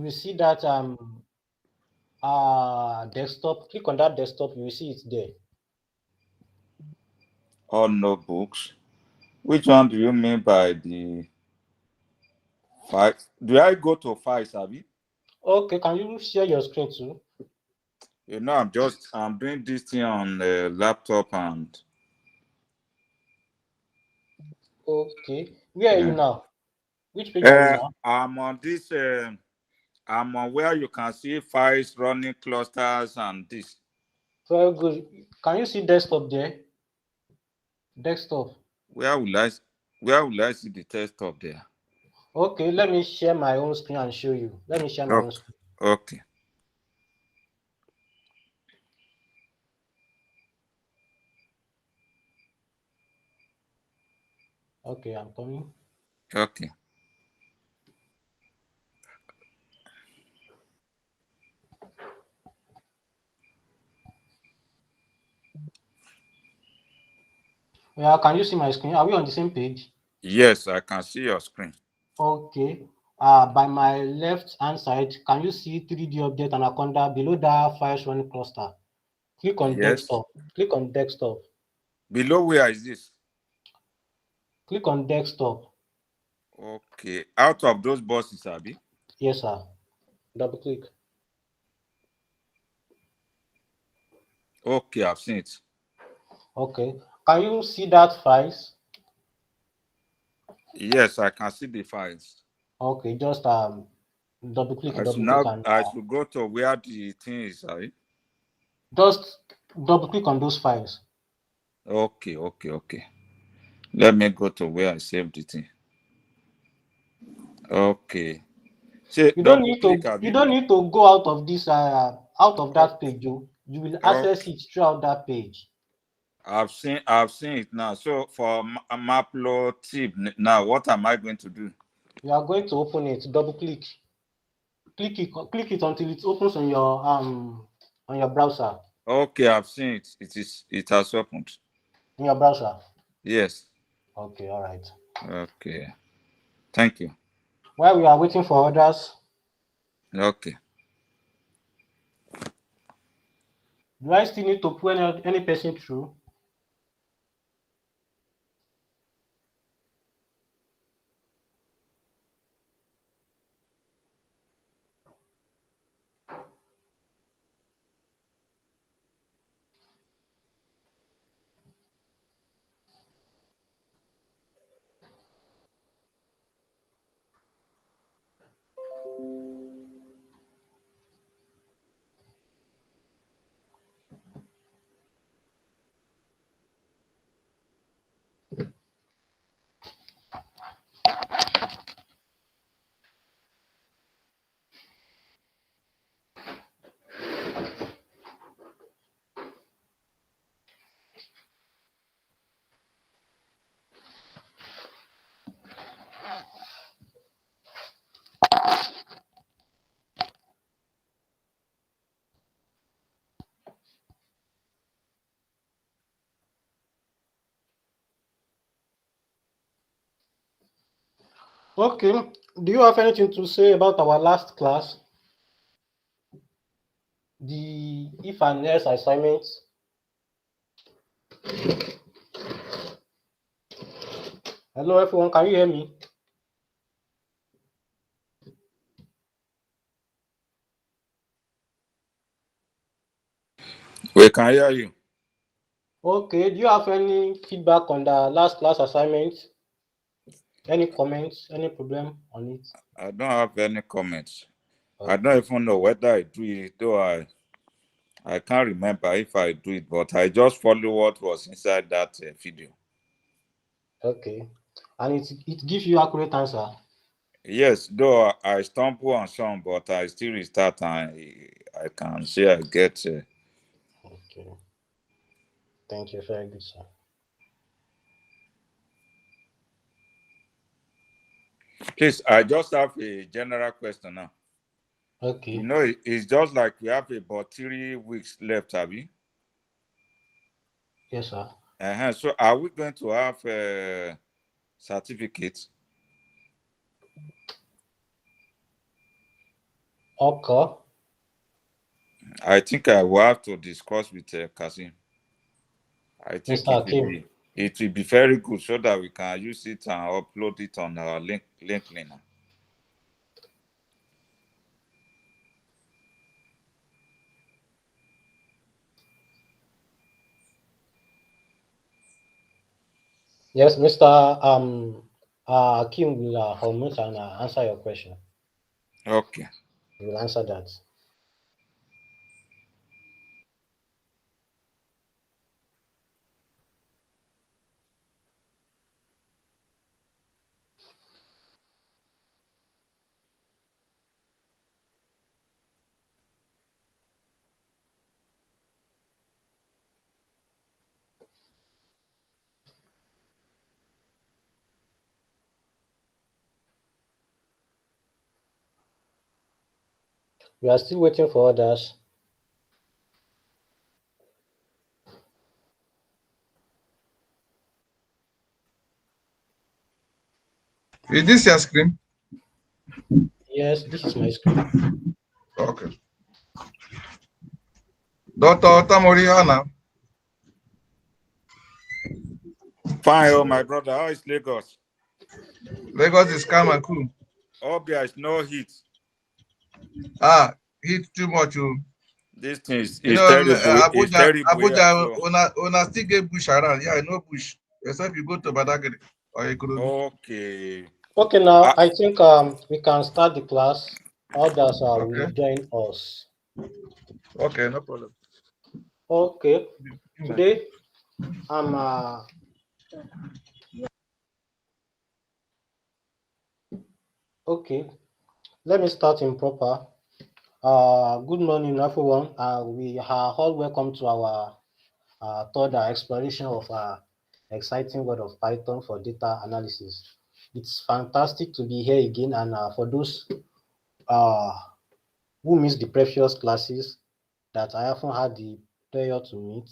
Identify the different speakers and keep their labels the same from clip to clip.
Speaker 1: will see that desktop. Click on that desktop. You will see it there.
Speaker 2: All notebooks. Which one do you mean by the file? Do I go to files, Abby?
Speaker 1: Okay, can you share your screen too?
Speaker 2: You know, I'm doing this thing on the laptop and
Speaker 1: Okay, where are you
Speaker 2: yeah.
Speaker 1: now? Which page are you now?
Speaker 2: I'm on this. I'm on where you can see files running clusters and this.
Speaker 1: Very good. Can you see desktop there? Desktop.
Speaker 2: Where will I where will I see the desktop there?
Speaker 1: Okay, let me share my own screen and show you. Let me share my own
Speaker 2: Okay.
Speaker 1: screen.
Speaker 2: Okay.
Speaker 1: Okay, I'm coming.
Speaker 2: Okay.
Speaker 1: Yeah, can you see my screen? Are we on the same page?
Speaker 2: Yes, I can see your screen.
Speaker 1: Okay. By my left hand side, can you see 3D update Anaconda below that files running cluster? Click on
Speaker 2: Yes.
Speaker 1: desktop. Click on desktop.
Speaker 2: Below where is this?
Speaker 1: Click on desktop.
Speaker 2: Okay. Out of those boxes, Abby.
Speaker 1: Yes, sir. Double click.
Speaker 2: Okay, I've seen it.
Speaker 1: Okay. Can you see that files?
Speaker 2: Yes, I can see the files.
Speaker 1: Okay, just double click and
Speaker 2: I should go to where the thing is, Abby.
Speaker 1: just double click on those files.
Speaker 2: Okay, okay, okay. Let me go to where I saved the thing. Okay. Say double click,
Speaker 1: You
Speaker 2: Abby.
Speaker 1: don't need to go out of this out of
Speaker 2: Oh,
Speaker 1: that page. You will access
Speaker 2: okay.
Speaker 1: it throughout that page.
Speaker 2: I've seen it now. So for Maplo tip now, what am I going to do?
Speaker 1: You are going to open it, double click. Click it until it opens on your browser.
Speaker 2: Okay, I've seen it. It has opened.
Speaker 1: In your browser.
Speaker 2: Yes.
Speaker 1: Okay, all right.
Speaker 2: Okay. Thank you.
Speaker 1: While we are waiting for others,
Speaker 2: Okay.
Speaker 1: do I still need to put any person through? Okay. Do you have anything to say about our last class? The if and else assignments. Hello everyone, can you hear me?
Speaker 2: We can hear you.
Speaker 1: Okay, do you have any feedback on the last class assignment? Any comments? Any problem on it?
Speaker 2: I don't have any comments. I don't
Speaker 1: Okay.
Speaker 2: even know whether I do it, though I can't remember if I do it, but I just follow what was inside that video.
Speaker 1: Okay. And it gives you accurate answer.
Speaker 2: Yes, though I stumble on some, but I still restart and I can say I get.
Speaker 1: Okay. Thank you. Very good, sir.
Speaker 2: Please, I just have a general question now. You
Speaker 1: Okay.
Speaker 2: know, it's just like we have about 3 weeks left, Abby.
Speaker 1: Yes, sir.
Speaker 2: So, are we going to have certificates?
Speaker 1: Okay.
Speaker 2: I think I will have to discuss with Kasim. I think
Speaker 1: Mr. Hakim.
Speaker 2: it will be very good so that we can use it and upload it on our link cleaner.
Speaker 1: Yes, Mr. Hakim will unmute and answer your question.
Speaker 2: Okay.
Speaker 1: He will answer that. We are still waiting for others.
Speaker 3: Is this your screen?
Speaker 1: Yes, this is my screen.
Speaker 3: Okay. Dr. Tamoriana.
Speaker 2: Fine, oh my brother. How is Lagos?
Speaker 3: Lagos is calm and cool.
Speaker 2: Hope there is no heat.
Speaker 3: Heat too much.
Speaker 2: This thing is terrible. It's
Speaker 3: Abuja,
Speaker 2: terrible here. So
Speaker 3: una still get bush around. Yeah, no bush. Except you go to Badagry or Ikorodu.
Speaker 2: okay.
Speaker 1: Okay, now I think we can start the class. Others will
Speaker 3: Okay.
Speaker 1: join us.
Speaker 3: Okay, no problem.
Speaker 1: Okay. Today I'm okay. Let me start in proper. Good morning, everyone. We are all welcome to our third exploration of exciting world of Python for data analysis. It's fantastic to be here again, and for those uh, who missed the previous classes that I haven't had the pleasure to meet,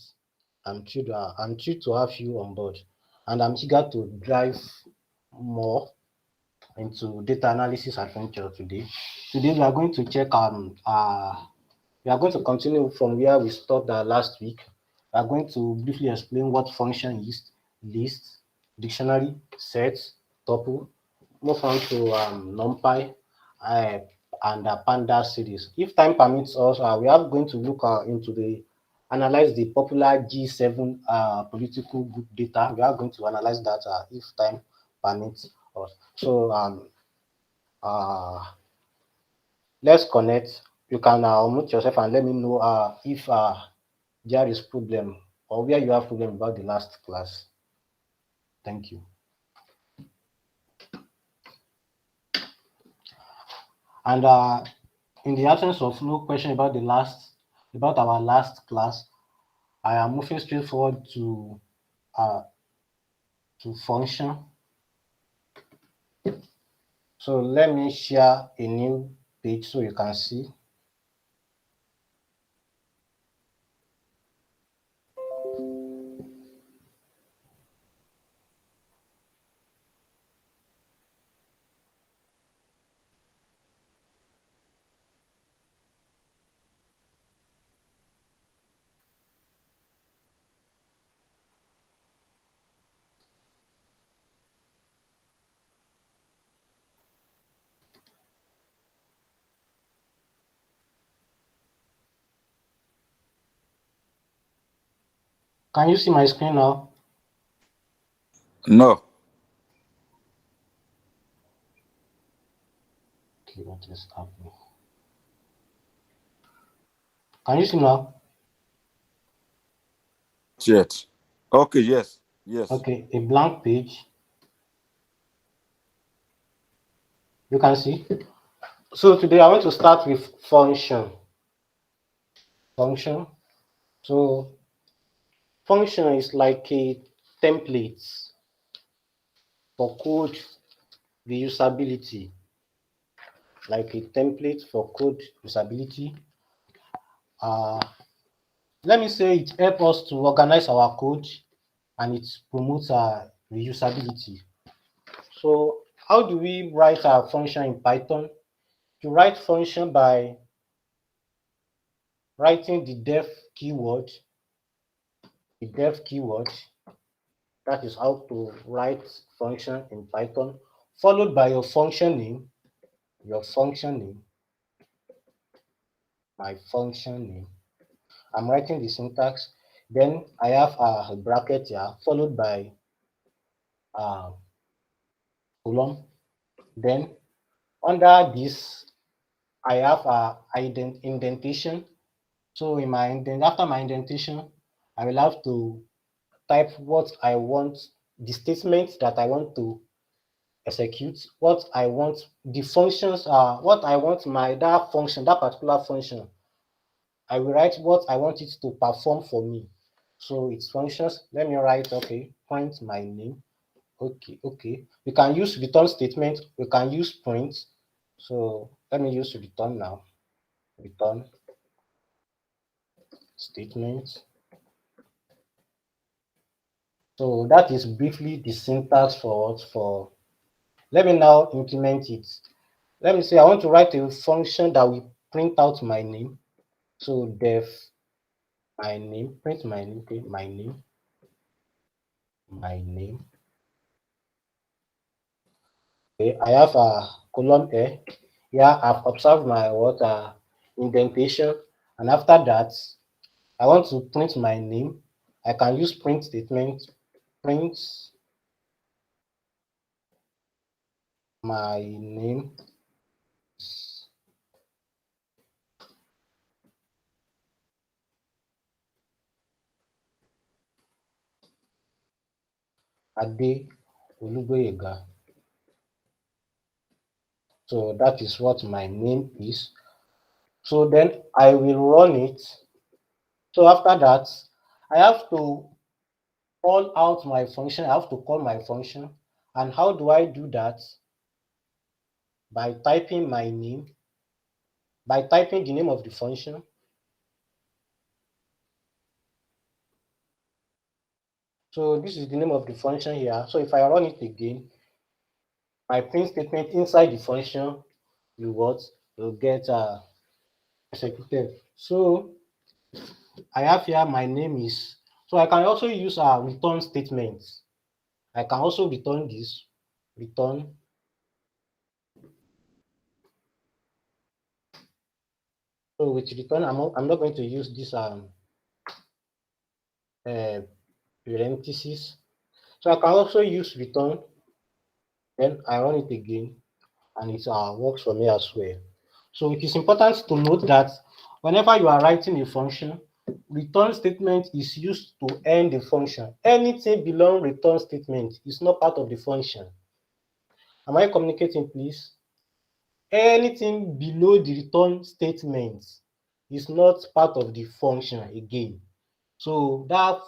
Speaker 1: I'm thrilled to have you on board, and I'm eager to drive more into data analysis adventure today. Today we are going to check we are going to continue from where we stopped last week. We are going to briefly explain what function is, list, dictionary, sets, tuple, move on to NumPy uh, and the Pandas series. If time permits us, we are going to look into the analyze the popular G7 political group data. We are going to analyze that if time permits us. So uh, let's connect. You can unmute yourself and let me know if there is problem or where you have problem about the last class. Thank you. And in the absence of no question about our last class, I am moving straight forward to function. So let me share a new page so you can see. Can you see my screen now?
Speaker 2: No.
Speaker 1: Okay, what is happening? Can you see now?
Speaker 2: Yet. Okay, yes. Yes.
Speaker 1: Okay, a blank page. You can see. So today I want to start with function. Function. So function is like a template for code reusability. Like a template for code reusability. Let me say it helps us to organize our code and it promotes reusability. So how do we write our function in Python? to write function by writing the def keyword, that is how to write function in Python, followed by your function name, my function name. I'm writing the syntax. Then I have a bracket here, followed by a colon. Then under this, I have a indentation. So in my after my indentation, I will have to type what I want, the statements that I want to execute, what I want, the functions are what I want that particular function. I will write what I want it to perform for me. So it's functions. Let me write, okay, print my name. Okay. We can use return statement. We can use print. So let me use return now. Return statement. So that is briefly the syntax for. Let me now implement it. Let me say I want to write a function that will print out my name. So def my name, print my name, okay, my name. Okay, I have a column here. Here I've observed my indentation, and after that, I want to print my name. I can use print statement, print my name. Ade Oluboyega. So that is what my name is. So then I will run it. So after that, I have to call out my function. I have to call my function. And how do I do that? By typing my name, by typing the name of the function. So this is the name of the function here. So if I run it again, my print statement inside the function will get executed. So I have here my name is. So I can also use a return statement. I can also return this. Return. So with return, I'm not going to use this parentheses. So I can also use return. Then I run it again, and it works for me as well. So it is important to note that whenever you are writing a function, return statement is used to end the function. Anything below return statement is not part of the function. Am I communicating, please? Anything below the return statement is not part of the function again. So that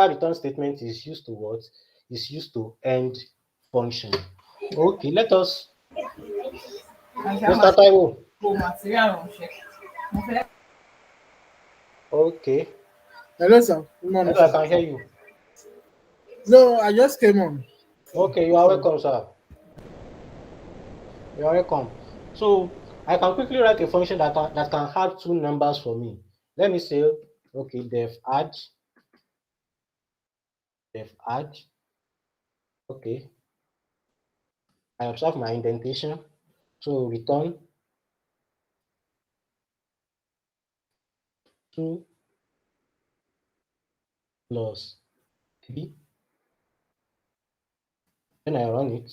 Speaker 1: return statement is used to what? Is used to end function. Okay, let us. Mr. Taiwo. Okay.
Speaker 4: Hello, sir. Good morning,
Speaker 1: Hello, I
Speaker 4: sir.
Speaker 1: can hear you.
Speaker 4: No, I just came on.
Speaker 1: Okay, you are welcome, sir. You are welcome. So I can quickly write a function that can add two numbers for me. Let me say, okay, def add. Okay, I observe my indentation. So return 2 plus 3. Then I run it.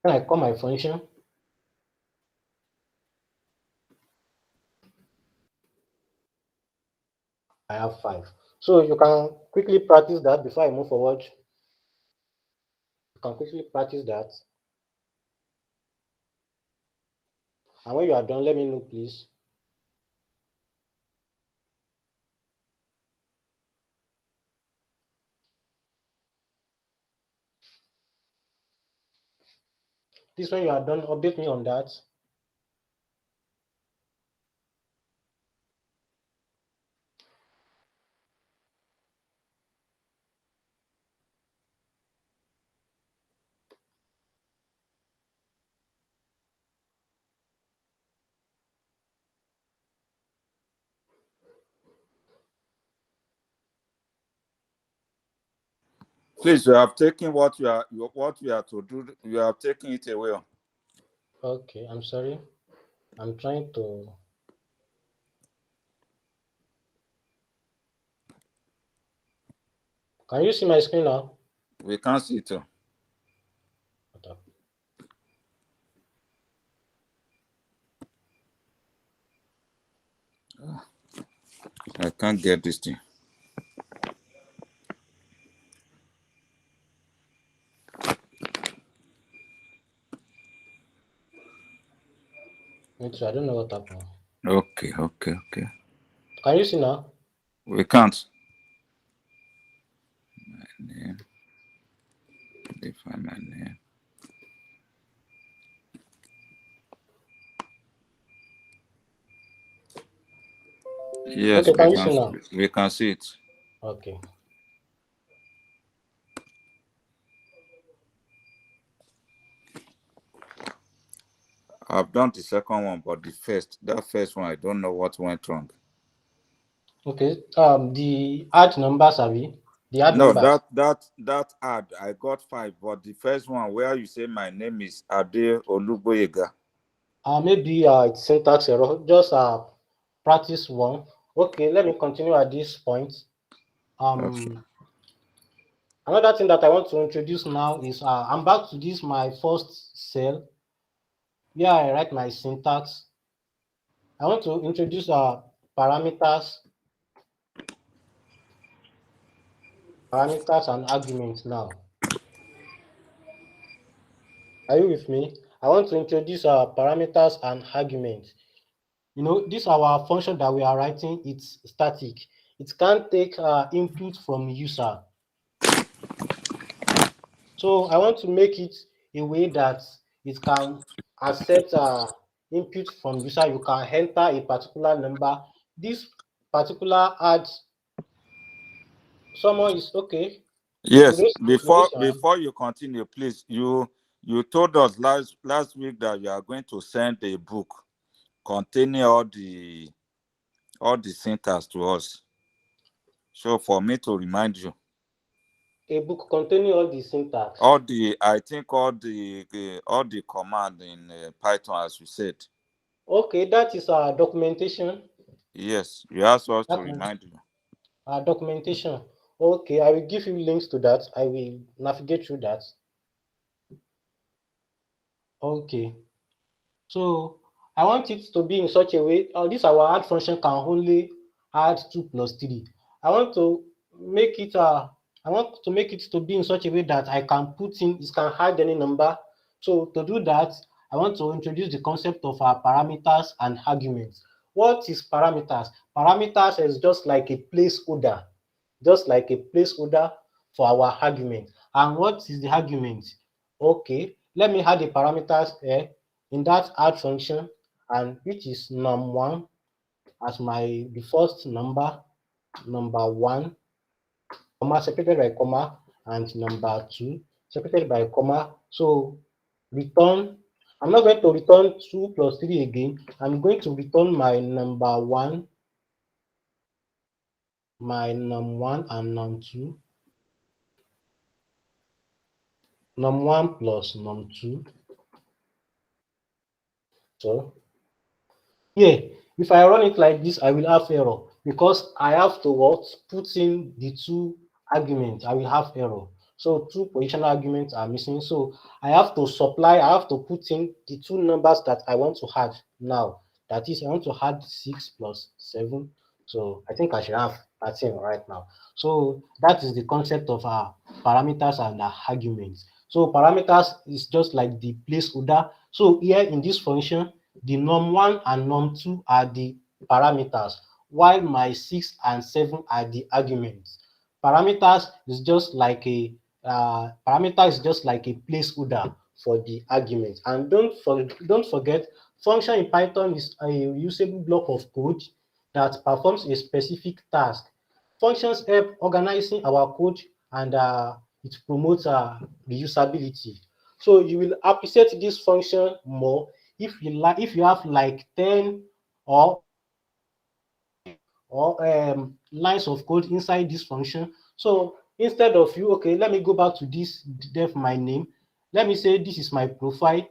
Speaker 1: Then I call my function. I have 5. So you can quickly practice that before I move forward. You can quickly practice that. And when you are done, let me know, please. This when you are done, update me on that.
Speaker 2: Please, you have taken what you are to do. You have taken it away.
Speaker 1: Okay, I'm sorry. I'm trying to. Can you see my screen now?
Speaker 2: We can't see it. I can't get this thing.
Speaker 1: Me too. I don't know what happened.
Speaker 2: Okay.
Speaker 1: Can you see now?
Speaker 2: We can't. My name. Define my name. Yes,
Speaker 1: Okay, can you see now?
Speaker 2: we can see it.
Speaker 1: Okay.
Speaker 2: I've done the second one, but that first one, I don't know what went wrong.
Speaker 1: Okay. The add numbers, Abi. The add
Speaker 2: No,
Speaker 1: numbers.
Speaker 2: that ad, I got 5, but the first one where you say my name is Ade Oluboyega.
Speaker 1: Maybe it's syntax error. Just practice one. Okay, let me continue at this point.
Speaker 2: Okay.
Speaker 1: Another thing that I want to introduce now is I'm back to this my first cell. Here I write my syntax. I want to introduce parameters and arguments now. Are you with me? I want to introduce parameters and arguments. You know, this our function that we are writing, it's static. It can't take input from user. So I want to make it a way that it can accept input from user. You can enter a particular number. This particular add someone is okay.
Speaker 2: Yes,
Speaker 1: You
Speaker 2: before you continue, please, you told us last week that you are going to send a book containing all the syntax to us. So for me to remind you,
Speaker 1: a book containing all the syntax.
Speaker 2: all the command in Python, as you said.
Speaker 1: Okay, that is our documentation.
Speaker 2: Yes, you asked us to remind you.
Speaker 1: Documentation. Okay, I will give you links to that. I will navigate through that. Okay. So I want it to be in such a way, this our add function can only add 2 plus 3. I want to make it to be in such a way that I can put in, it can add any number. So to do that, I want to introduce the concept of parameters and arguments. What is parameters? Parameters is just like a placeholder, for our argument. And what is the argument? Okay, let me add the parameters here in that add function, and which is num1 as the first number 1, comma separated by comma, and number 2 separated by comma. So return, I'm not going to return 2 plus 3 again. I'm going to return my number 1, my num1 and num2, num1 plus num2. So yeah, if I run it like this, I will have error because I have to put in the 2 arguments. I will have error. So 2 positional arguments are missing. So I have to put in the 2 numbers that I want to add now. That is, I want to add 6 plus 7. So I think I should have 13 right now. So that is the concept of parameters and arguments. So parameters is just like the placeholder. So here in this function, the num1 and num2 are the parameters, while my 6 and 7 are the arguments. Parameters is just like a placeholder for the argument. And don't forget, function in Python is a reusable block of code that performs a specific task. Functions help organizing our code, and it promotes reusability. So you will appreciate this function more if you have like 10 or lines of code inside this function. So instead of you, okay, let me go back to this def my name. Let me say this is my profile,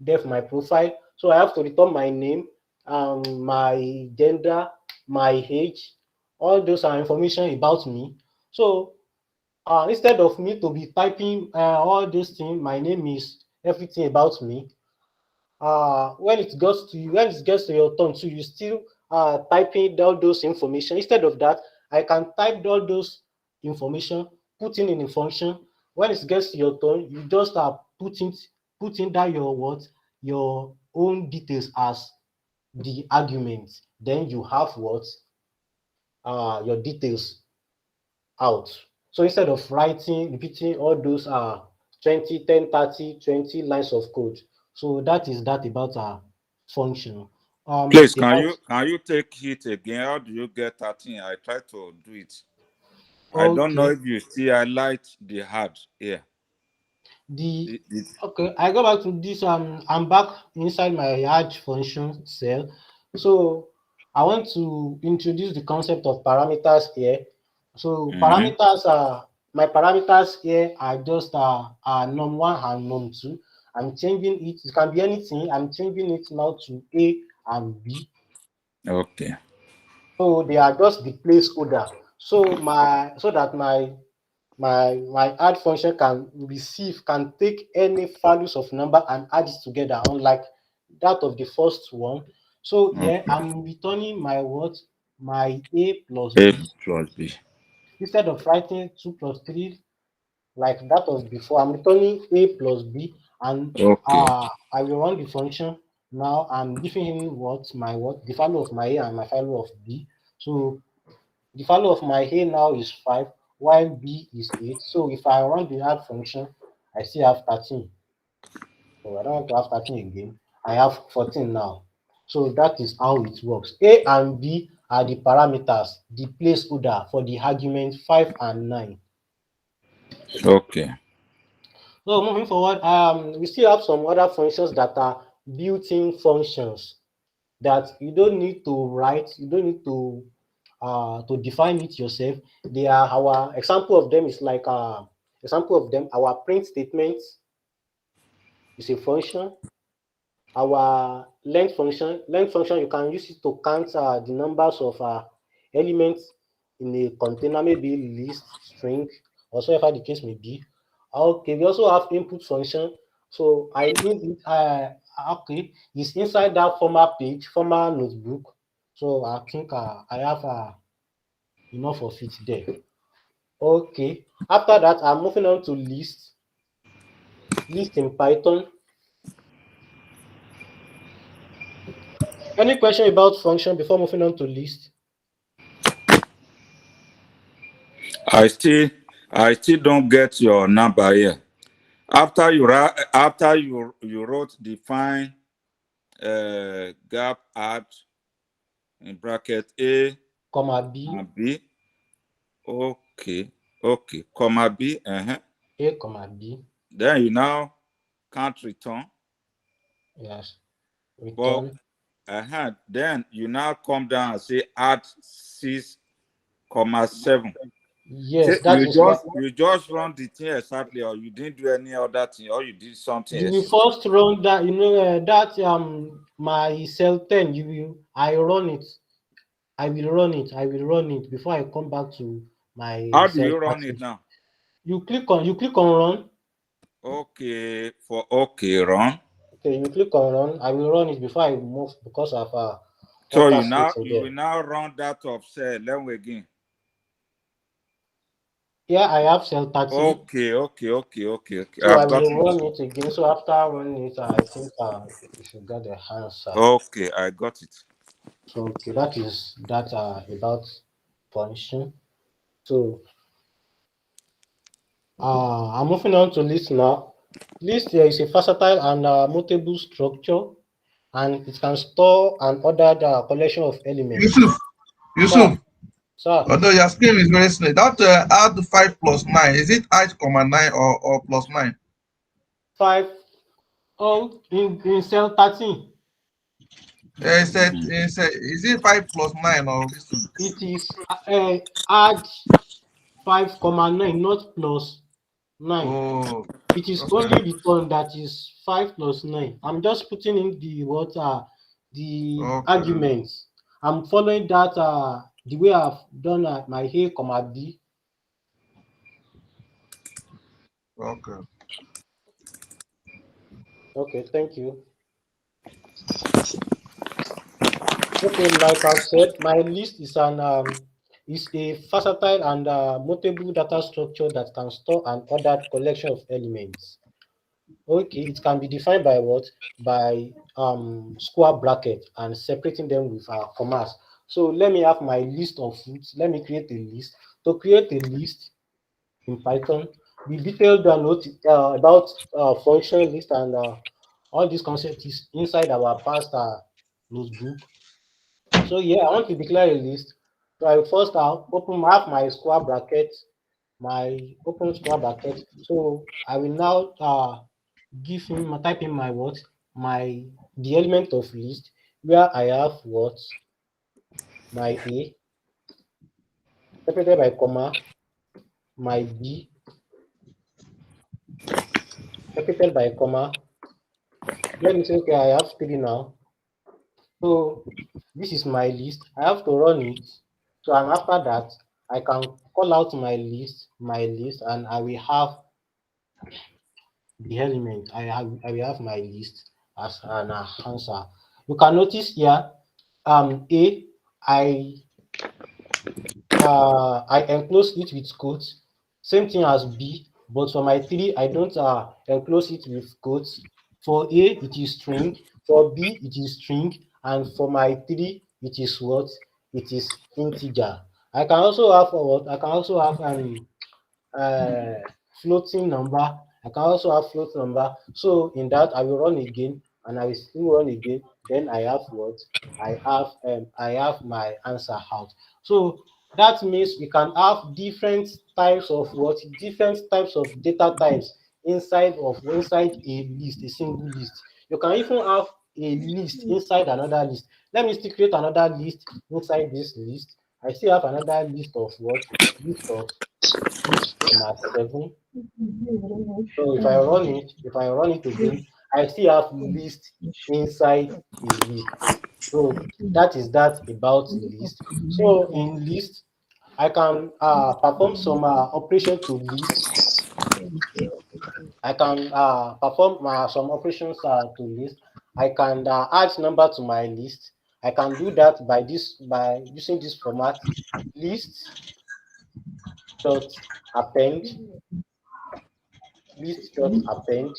Speaker 1: def my profile. So I have to return my name, my gender, my age, all those are information about me. So instead of me to be typing all those things, my name is everything about me. When it gets to you, when it gets to your turn too, you still typing all those information. Instead of that, I can type all those information, put in a function. When it gets to your turn, you just put in that your what your own details as the argument. Then you have what your details out. So instead of repeating all those 20, 10, 30, 20 lines of code. So that is that about our function.
Speaker 2: Please,
Speaker 1: About
Speaker 2: can you take it again? How do you get 13? I try to do it. I don't know
Speaker 1: okay.
Speaker 2: if you see highlight the hard here.
Speaker 1: The
Speaker 2: The
Speaker 1: okay, I go back to this. I'm back inside my add function cell. So I want to introduce the concept of parameters here. So
Speaker 2: Mhm.
Speaker 1: parameters are my parameters here are just num1 and num2. I'm changing it. It can be anything. I'm changing it now to A and B.
Speaker 2: Okay.
Speaker 1: So they are just the placeholder. So that my add function can take any values of number and add it together, unlike that of the first one. So here
Speaker 2: Okay.
Speaker 1: I'm returning my what my a plus
Speaker 2: A
Speaker 1: b
Speaker 2: plus B.
Speaker 1: instead of writing 2 plus 3 like that was before. I'm returning a plus b, and
Speaker 2: Okay.
Speaker 1: I will run the function. Now I'm giving him what the value of my a and my value of b. So the value of my a now is 5, while b is 8. So if I run the add function, I still have 13. So I don't want to have 13 again. I have 14 now. So that is how it works. A and B are the parameters, the placeholder for the argument 5 and 9.
Speaker 2: Okay.
Speaker 1: So moving forward, we still have some other functions that are built-in functions that you don't need to write, you don't need to define it yourself. They are our example of them is like example of them. Our print statement is a function. Our length function, you can use it to count the numbers of elements in a container, maybe list, string, or whatever the case may be. Okay, we also have input function. So I need it. Okay, it's inside that former page, former notebook. So I think I have enough of it there. Okay. After that, I'm moving on to list. List in Python. Any question about function before moving on to list?
Speaker 2: I still I still don't get your number here. After you wrote define gap add in bracket A
Speaker 1: Comma B,
Speaker 2: and B. Okay. Okay. Comma B.
Speaker 1: A, comma B.
Speaker 2: Then you now can't return.
Speaker 1: Yes.
Speaker 2: But
Speaker 1: Return.
Speaker 2: then you now come down and say add 6,7.
Speaker 1: Yes,
Speaker 2: Say
Speaker 1: that is what
Speaker 2: you just run the thing exactly, or you didn't do any other thing, or you did something
Speaker 1: you will
Speaker 2: else.
Speaker 1: first run that, that my cell 10, I run it. I will run it before I come back to my
Speaker 2: How do
Speaker 1: cell
Speaker 2: you run it
Speaker 1: 30.
Speaker 2: now?
Speaker 1: You click on run.
Speaker 2: Okay, run.
Speaker 1: Okay, you click on run. I will run it before I move because of
Speaker 2: So
Speaker 1: other states in
Speaker 2: you
Speaker 1: there.
Speaker 2: will now run that of cell 11 again.
Speaker 1: Here I have cell 30.
Speaker 2: Okay.
Speaker 1: So I
Speaker 2: I've got
Speaker 1: will
Speaker 2: it.
Speaker 1: run it again. So after running it, I think you should get the answer.
Speaker 2: Okay, I got it.
Speaker 1: So okay, that is that about function. So I'm moving on to list now. List here is a versatile and mutable structure, and it can store and order the collection of elements.
Speaker 3: Yusuf,
Speaker 1: Sir,
Speaker 3: Yusuf,
Speaker 1: sir,
Speaker 3: although your screen is very slow, that add 5 plus 9, is it 8,9 or plus 9?
Speaker 1: 5. Oh, in cell 13,
Speaker 3: Is it 5 plus 9 or this?
Speaker 1: it is add 5,9, not plus 9.
Speaker 3: Oh,
Speaker 1: It is
Speaker 3: okay.
Speaker 1: only return that is 5 plus 9. I'm just putting in the what the
Speaker 3: Okay.
Speaker 1: arguments. I'm following that the way I've done my A, comma B.
Speaker 3: Okay.
Speaker 1: Okay, thank you. Okay, like I've said, my list is a versatile and mutable data structure that can store an ordered collection of elements. Okay, it can be defined by what? By square bracket and separating them with commas. So let me have my list of foods. Let me create a list. To create a list in Python, we detailed about function list and all these concepts is inside our past notebook. So yeah, I want to declare a list. So I first open have my square bracket, my open square bracket. So I will now give him type in my what my the element of list where I have what my A separated by comma, my B separated by comma. Let me say okay, I have three now. So this is my list. I have to run it. So and after that, I can call out my list, and I will have the element. I will have my list as an answer. You can notice here, A, I I enclose it with quotes. Same thing as B, but for my three, I don't enclose it with quotes. For A, it is string. For B, it is string. And for my three, it is what? It is integer. I can also have what? I can also have uh, floating number. I can also have float number. So in that, I will run again, and I will still run again. Then I have what? I have my answer out. So that means we can have different types of what? Different types of data types inside a list, a single list. You can even have a list inside another list. Let me still create another list inside this list. I still have another list of what? List of 6,7. So if I run it again, I still have list inside a list. So that is that about list. So in list, I can perform some operation to list. I can perform some operations to list. I can add number to my list. I can do that by using this format list dot append list dot append.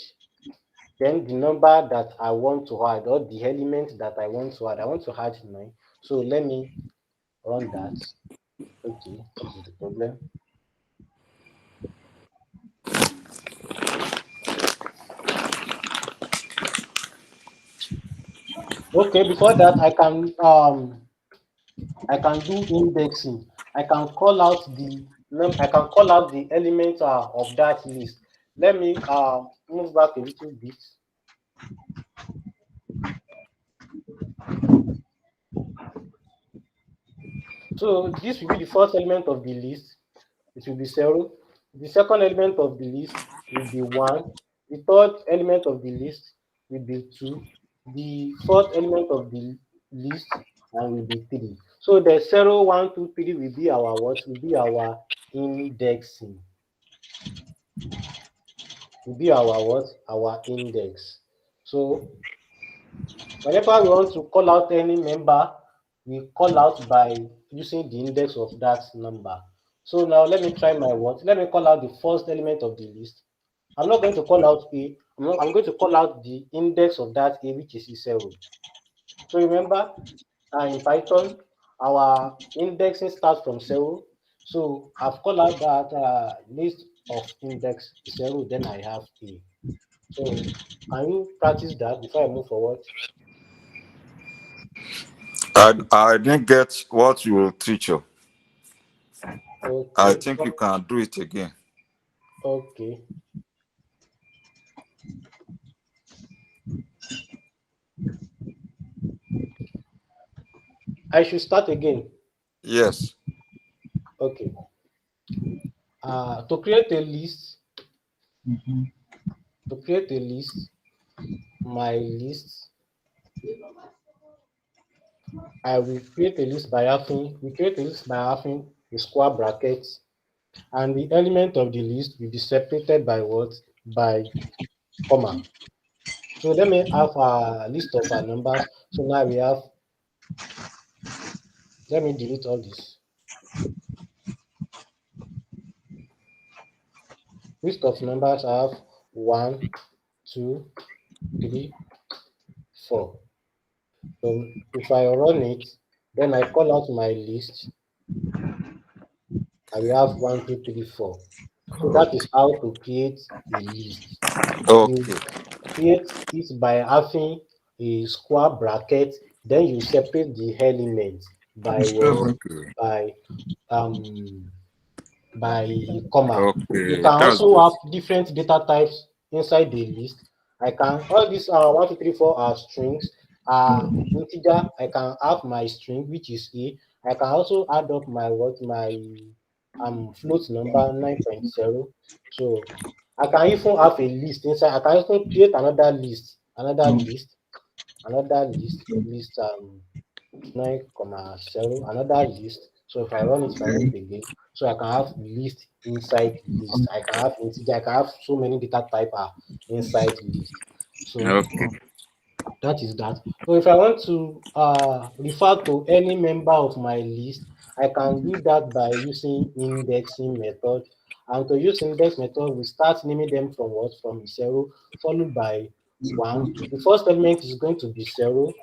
Speaker 1: Then the number that I want to add or the element that I want to add. I want to add 9. So let me run that. Okay, what is the problem? Okay, before that I can do indexing. I can call out the element of that list. Let me move back a little bit. So this will be the first element of the list. It will be 0. The second element of the list will be 1. The third element of the list will be 2. The fourth element of the list will be 3. So the 0, 1, 2, 3 will be our what? Will be our indexing. Will be our what? Our index. So whenever we want to call out any member, we call out by using the index of that number. So now let me try my what? Let me call out the first element of the list. I'm not going to call out A. I'm going to call out the index of that A, which is 0. So remember, in Python, our indexing starts from 0. So I've called out that list of index 0, then I have A. So can you practice that before I move forward?
Speaker 2: I didn't get what you will teach you. I
Speaker 1: Okay.
Speaker 2: think you can do it again.
Speaker 1: Okay. I should start again.
Speaker 2: Yes.
Speaker 1: Okay. To create a list,
Speaker 3: Mm-hmm.
Speaker 1: my list, I will create a list by having, we create a list by having a square bracket, and the element of the list will be separated by what? By comma. So let me have a list of our numbers. So now we have, let me delete all this. List of numbers I have 1, 2, 3, 4. So if I run it, then I call out my list, I will have 1, 2, 3, 4. So that is how to create a list. You
Speaker 2: Okay.
Speaker 1: create it by having a square bracket, then you separate the elements by what?
Speaker 2: Okay.
Speaker 1: By um by comma. You
Speaker 2: Okay.
Speaker 1: can
Speaker 2: That's
Speaker 1: also
Speaker 2: good.
Speaker 1: have different data types inside the list. I can, all these are 1, 2, 3, 4 are strings, are integer. I can have my string, which is a. I can also add up my what, my float number 9.0. So I can even have a list inside. I can also create another list 9.0, another list. So if I run it, if I run
Speaker 3: Okay.
Speaker 1: it again, so I can have list inside list. I can have integer. I can have so many data type are inside list. So
Speaker 2: Okay.
Speaker 1: that is that. So if I want to refer to any member of my list, I can do that by using indexing method. And to use index method, we start naming them from what? From 0, followed by 1. The first element is going to be 0.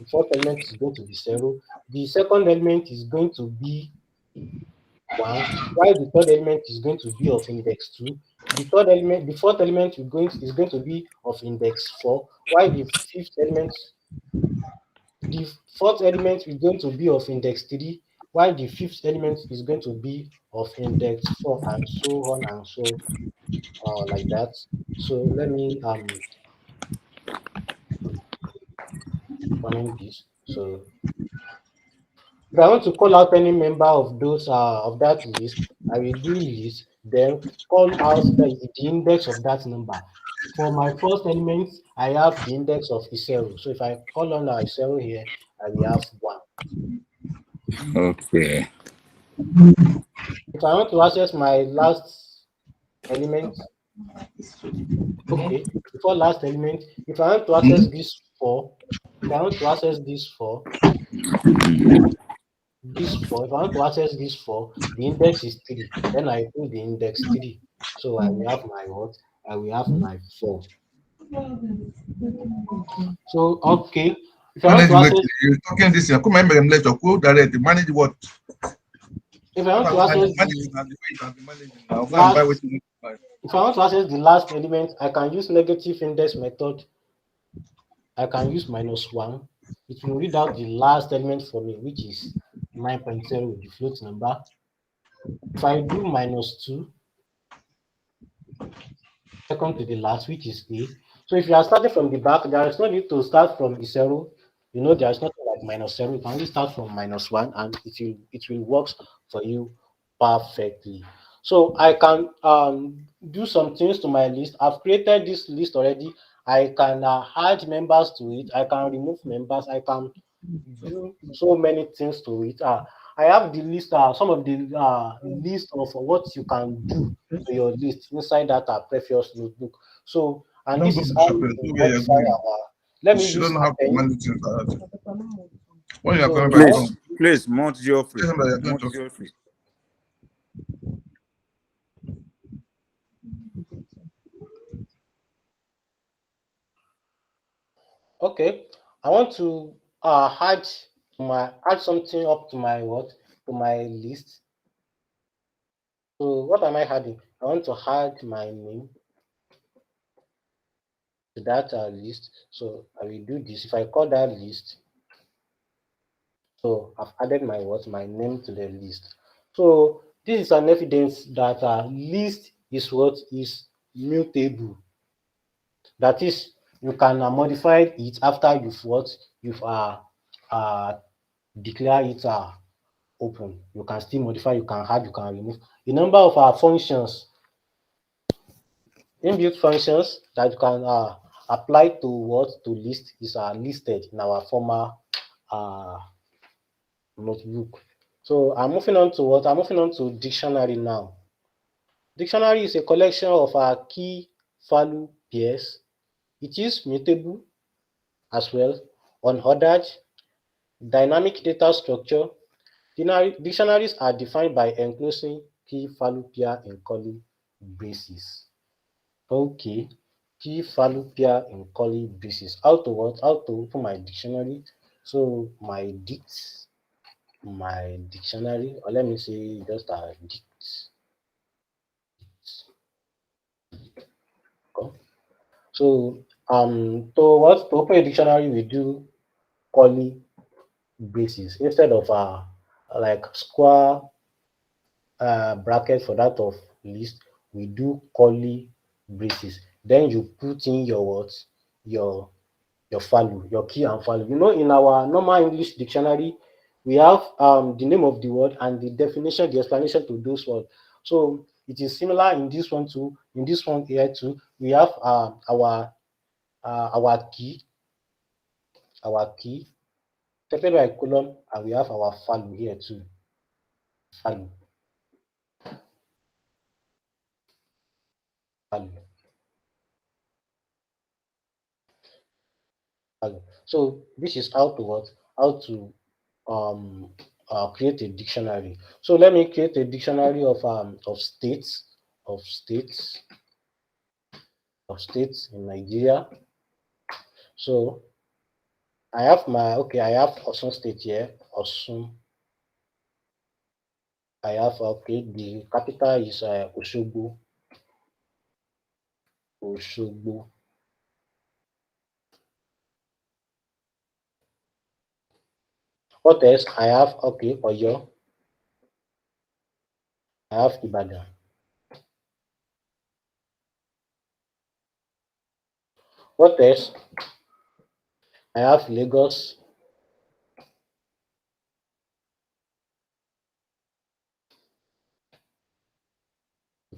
Speaker 1: The first element is going to be 0. The second element is going to be 1, while the third element is going to be of index 2. The fourth element is going to be of index 4, while the fourth element is going to be of index 3, while the fifth element is going to be of index 4, and so on and so like that. So let me comment this. So if I want to call out any member of those of that list, I will do list, then call out the index of that number. For my first element, I have the index of 0. So if I call on 0 here, I will have 1.
Speaker 2: Okay.
Speaker 1: If I want to access my last element, okay, before last element, if I want to access this 4, if I want to access if I want to access this 4, the index is 3. Then I put the index 3. So I will have my what? I will have my 4. So okay, if I want
Speaker 3: Manage
Speaker 1: to
Speaker 3: wait.
Speaker 1: access
Speaker 3: You're talking this here. Come remember them later. Go direct. Manage what?
Speaker 1: if I want to
Speaker 3: Manage
Speaker 1: access
Speaker 3: manage
Speaker 1: the
Speaker 3: the way you can be managing. Now go and buy what
Speaker 1: last
Speaker 3: you need to buy.
Speaker 1: if I want to access the last element, I can use negative index method. I can use -1. It will read out the last element for me, which is 9.0 with the float number. If I do -2, second to the last, which is A. So if you are starting from the back, there is no need to start from 0. You know, there is nothing like -0. You can only start from -1, and it will work for you perfectly. So I can do some things to my list. I've created this list already. I can add members to it. I can remove members. I can do so many things to it. I have the list, some of the list of what you can do to your list inside that previous notebook. So, and
Speaker 3: Don't
Speaker 1: this
Speaker 3: go
Speaker 1: is
Speaker 3: to the
Speaker 1: how
Speaker 3: shop.
Speaker 1: we
Speaker 3: Do where you're
Speaker 1: modify
Speaker 3: going.
Speaker 1: our. Let me
Speaker 3: You don't
Speaker 1: use
Speaker 3: know how to
Speaker 1: append.
Speaker 3: manage things like that. When you are coming
Speaker 1: So,
Speaker 3: back
Speaker 2: Please,
Speaker 3: home,
Speaker 2: please, Mount Geoffrey.
Speaker 3: tell them that you're doing
Speaker 2: Mount
Speaker 3: talking.
Speaker 2: Geoffrey.
Speaker 1: okay, I want to add something up to my what to my list. So, what am I adding? I want to add my name to that list. So, I will do this. If I call that list, so I've added my name to the list. So this is an evidence that list is what is mutable. That is, you can modify it after you've uh declare it open. You can still modify, you can add, you can remove. A number of our functions, inbuilt functions that you can apply to what to list is listed in our former uh, notebook. So I'm moving on to what? I'm moving on to dictionary now. Dictionary is a collection of our key value pairs. It is mutable as well, unordered, dynamic data structure. Dictionaries are defined by enclosing key value pair in curly braces. Okay, key value pair in curly braces. How to what? How to open my dictionary? So my dictionary, or let me say just a dict. So to what to open a dictionary we do curly braces instead of like square bracket for that of list. We do curly braces. Then you put in your what your value, your key and value. You know, in our normal English dictionary, we have the name of the word and the definition, the explanation to those words. So it is similar in this one too. In this one here too, we have our key, separated by a column, and we have our value here too. Value, value, value. So this is how to what? How to create a dictionary. So let me create a dictionary of states, of states, of states in Nigeria. So I have Osun State here. Osun. I have the capital is Osogbo. Osogbo. What else? I have Oyo. I have Ibadan. What else? I have Lagos.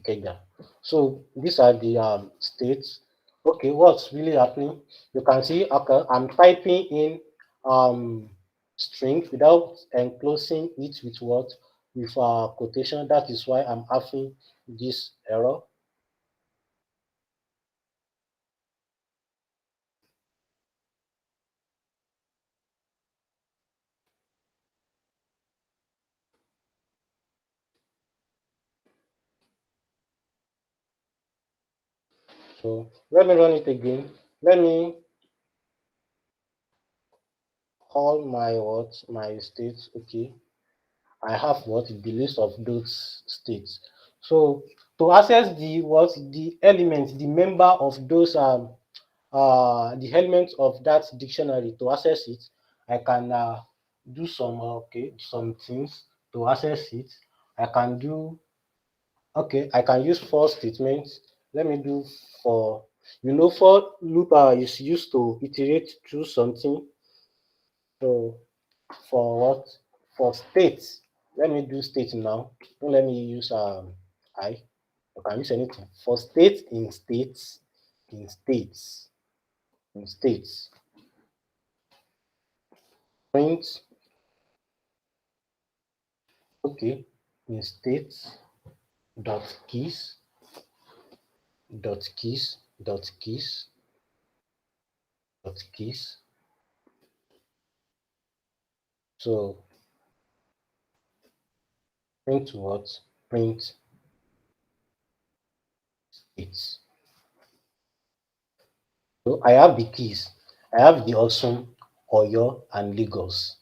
Speaker 1: Kenya. So these are the states. Okay, what's really happening? You can see, okay, I'm typing in string without enclosing it with what? With quotation. That is why I'm having this error. So let me run it again. Let me call my states. Okay, I have the list of those states. So to access the element, the member of those the elements of that dictionary, to access it, I can do some things to access it. I can do I can use for statements. Let me do for, for loop is used to iterate through something. So for what? For states, let me do state now. Don't let me use I. I can use anything. For states, in states, in states, in states. Print, in states dot keys dot keys dot keys dot keys. So print what? Print states. So I have the keys. I have the Osun, Oyo, and Lagos.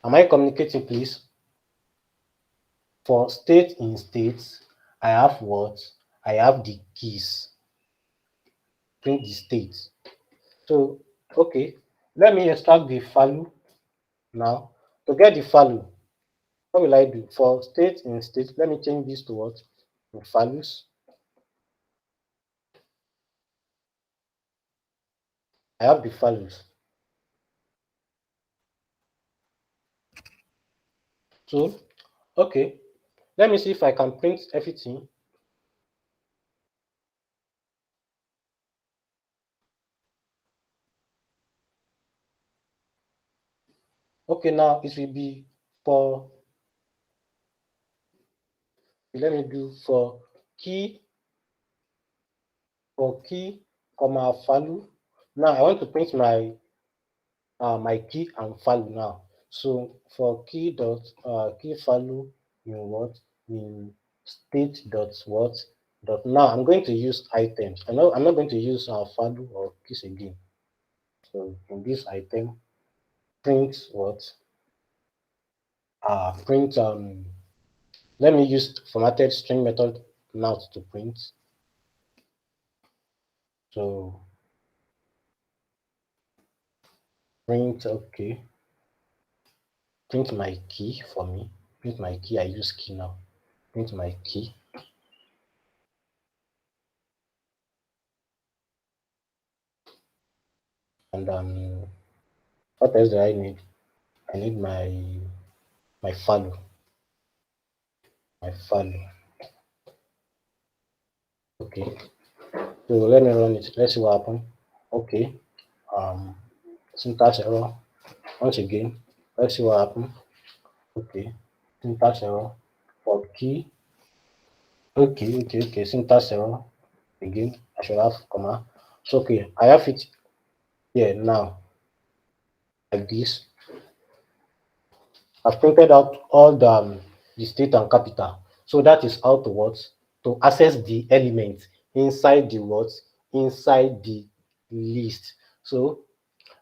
Speaker 1: Am I communicating, please? For state in states, I have what? I have the keys. Print the state. So, let me extract the value now. To get the value, what will I do? For state in state, let me change this to what? Values. I have the values. So, okay, let me see if I can print everything. Okay, now it will be for, let me do for key, comma value. Now I want to print my key and value now. So for key dot key value in what, in state dot what dot. Now I'm going to use items. I'm not going to use value or keys again. So in this item, print what, print let me use formatted string method now to print. So print, okay, print my key for me. Print my key. I use key now. Print my key. And what else do I need? I need my value. My value. Okay. So let me run it. Let's see what happens. Okay. Um Syntax error. Once again. Let's see what happens. Okay. Syntax error for key. Okay. Syntax error. Again. I should have comma. So okay, I have it here now. Like this. I've printed out all the state and capital. So that is how to what? To access the elements inside the what? Inside the list. So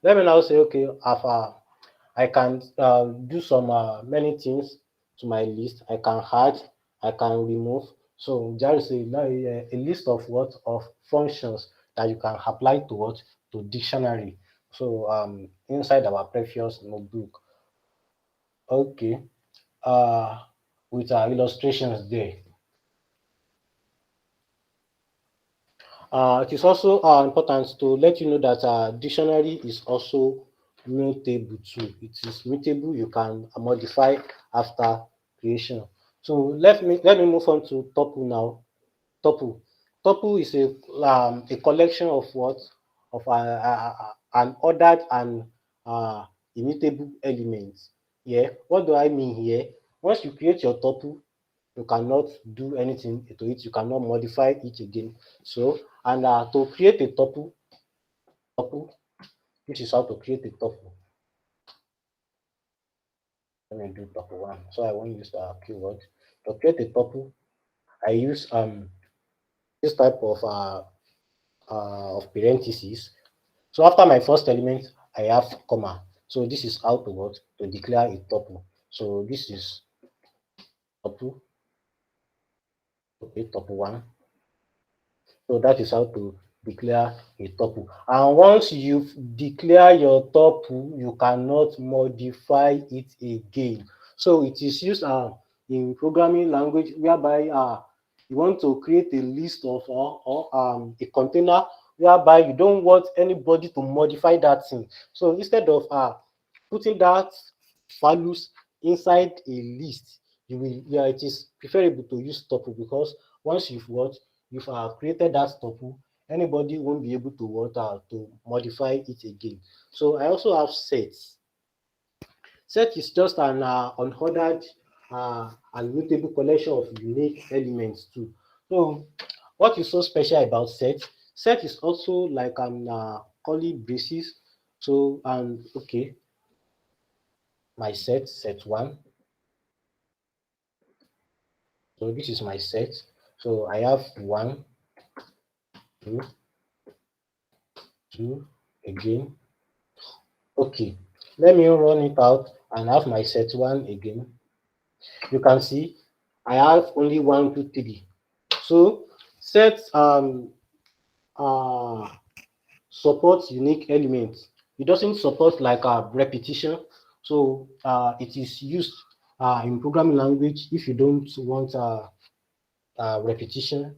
Speaker 1: let me now say, okay, I can do some many things to my list. I can add, I can remove. So there is a list of what, of functions that you can apply to what, to dictionary. So inside our previous notebook. Okay, with our illustrations there. It is also important to let you know that dictionary is also mutable too. It is mutable. You can modify after creation. So let me move on to tuple now. Tuple. Tuple is a collection of what, of an ordered and immutable elements. Yeah. What do I mean here? Once you create your tuple, you cannot do anything to it. You cannot modify it again. So, and to create a tuple, which is how to create a tuple. Let me do tuple one. So I won't use the keyword. To create a tuple, I use this type of parentheses. So after my first element, I have comma. So this is how to what, to declare a tuple. So this is tuple. Okay, tuple one. So that is how to declare a tuple. And once you declare your tuple, you cannot modify it again. So it is used in programming language whereby you want to create a list of or a container whereby you don't want anybody to modify that thing. So instead of putting that values inside a list, you will, yeah, it is preferable to use tuple, because once you've created that tuple, anybody won't be able to to modify it again. So I also have sets. Set is just an unordered and mutable collection of unique elements too. So what is so special about set? Set is also like an curly braces. So okay, my set one. So this is my set. So I have one, two, two, again. Okay, let me run it out and have my set one again. You can see I have only one, two, three. So set uh supports unique elements. It doesn't support like a repetition. So it is used in programming language if you don't want repetition.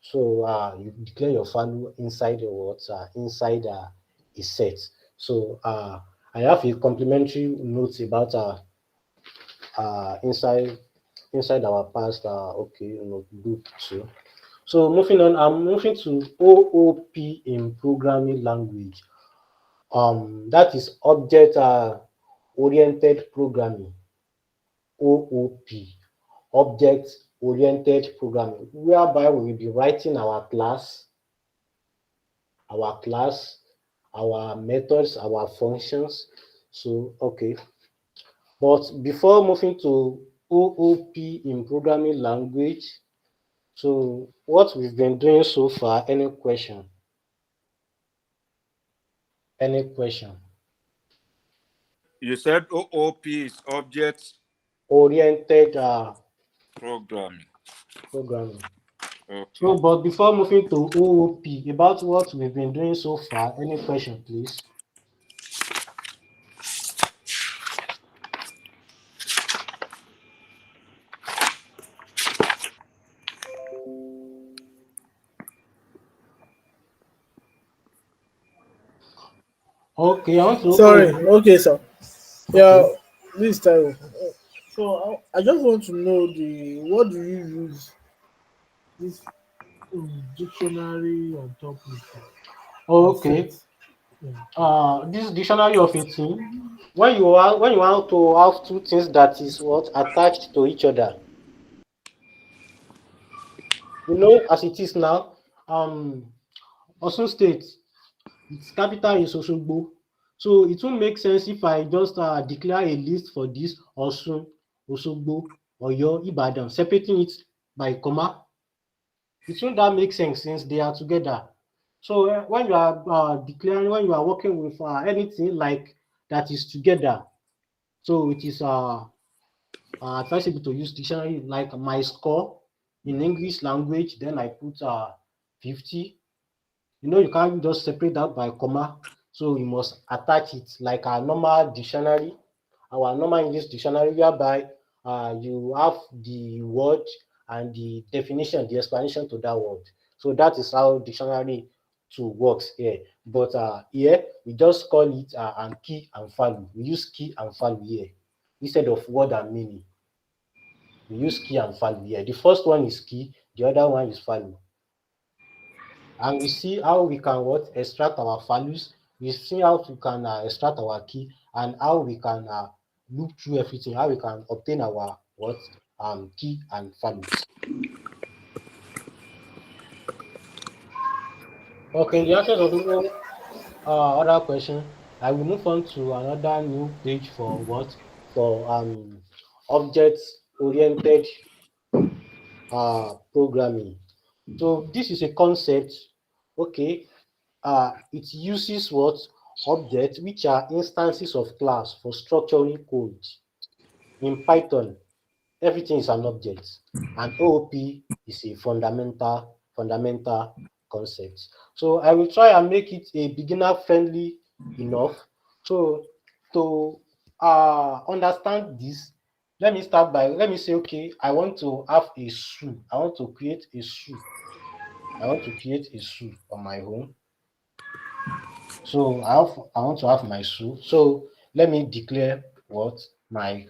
Speaker 1: So you declare your value inside your what, inside a set. So I have a complimentary note about inside our past notebook too. So moving on, I'm moving to OOP in programming language. That is object oriented programming. OOP, object oriented programming, whereby we will be writing our class, our methods, our functions. So okay, but before moving to OOP in programming language, so what we've been doing so far, any question? Any question?
Speaker 2: You said OOP is object
Speaker 1: Oriented
Speaker 2: programming.
Speaker 1: programming.
Speaker 2: Okay.
Speaker 1: So, but before moving to OOP, about what we've been doing so far, any question, please? Okay, I want to
Speaker 4: Sorry.
Speaker 1: open.
Speaker 4: Okay, sir. Yeah,
Speaker 1: Okay.
Speaker 4: this time. So I just want to know the what do you use this dictionary on top of set?
Speaker 1: Okay.
Speaker 4: Yeah.
Speaker 1: This dictionary of a thing. When you want to have two things that is what attached to each other, as it is now. Osun State, its capital is Osogbo. So it won't make sense if I just declare a list for this Osun, Osogbo, Oyo, Ibadan, separating it by comma. It won't that make sense since they are together. So when you are when you are working with anything like that is together, so it is advisable to use dictionary like my score in English language. Then I put 50. You can't just separate that by comma. So you must attach it like our normal dictionary, our normal English dictionary, whereby you have the word and the definition, the explanation to that word. So that is how dictionary two works here. But here we just call it and key and value. We use key and value here instead of word and meaning. We use key and value here. The first one is key, the other one is value. And we see how we can extract our values. We see how we can extract our key and how we can look through everything, how we can obtain our key and values. Okay, in the absence of no other question, I will move on to another new page for object oriented programming. So this is a concept. Okay, it uses objects, which are instances of class for structuring code. In Python, everything is an object, and OOP is a fundamental concept. So I will try and make it a beginner friendly enough. So to understand this, let me say, okay, I want to have a shoe. I want to create a shoe. I want to create a shoe on my own. So I want to have my shoe. So let me declare my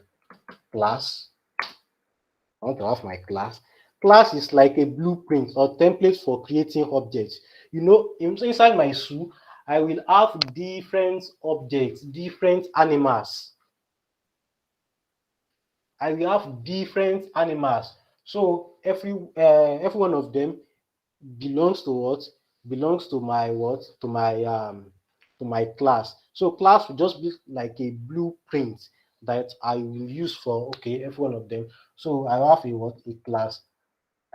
Speaker 1: class. I want to have my class. Class is like a blueprint or template for creating objects. Inside my shoe, I will have different objects, different animals. I will have different animals. So every one of them belongs to belongs to my to my class. So class will just be like a blueprint that I will use for every one of them. So I have a class.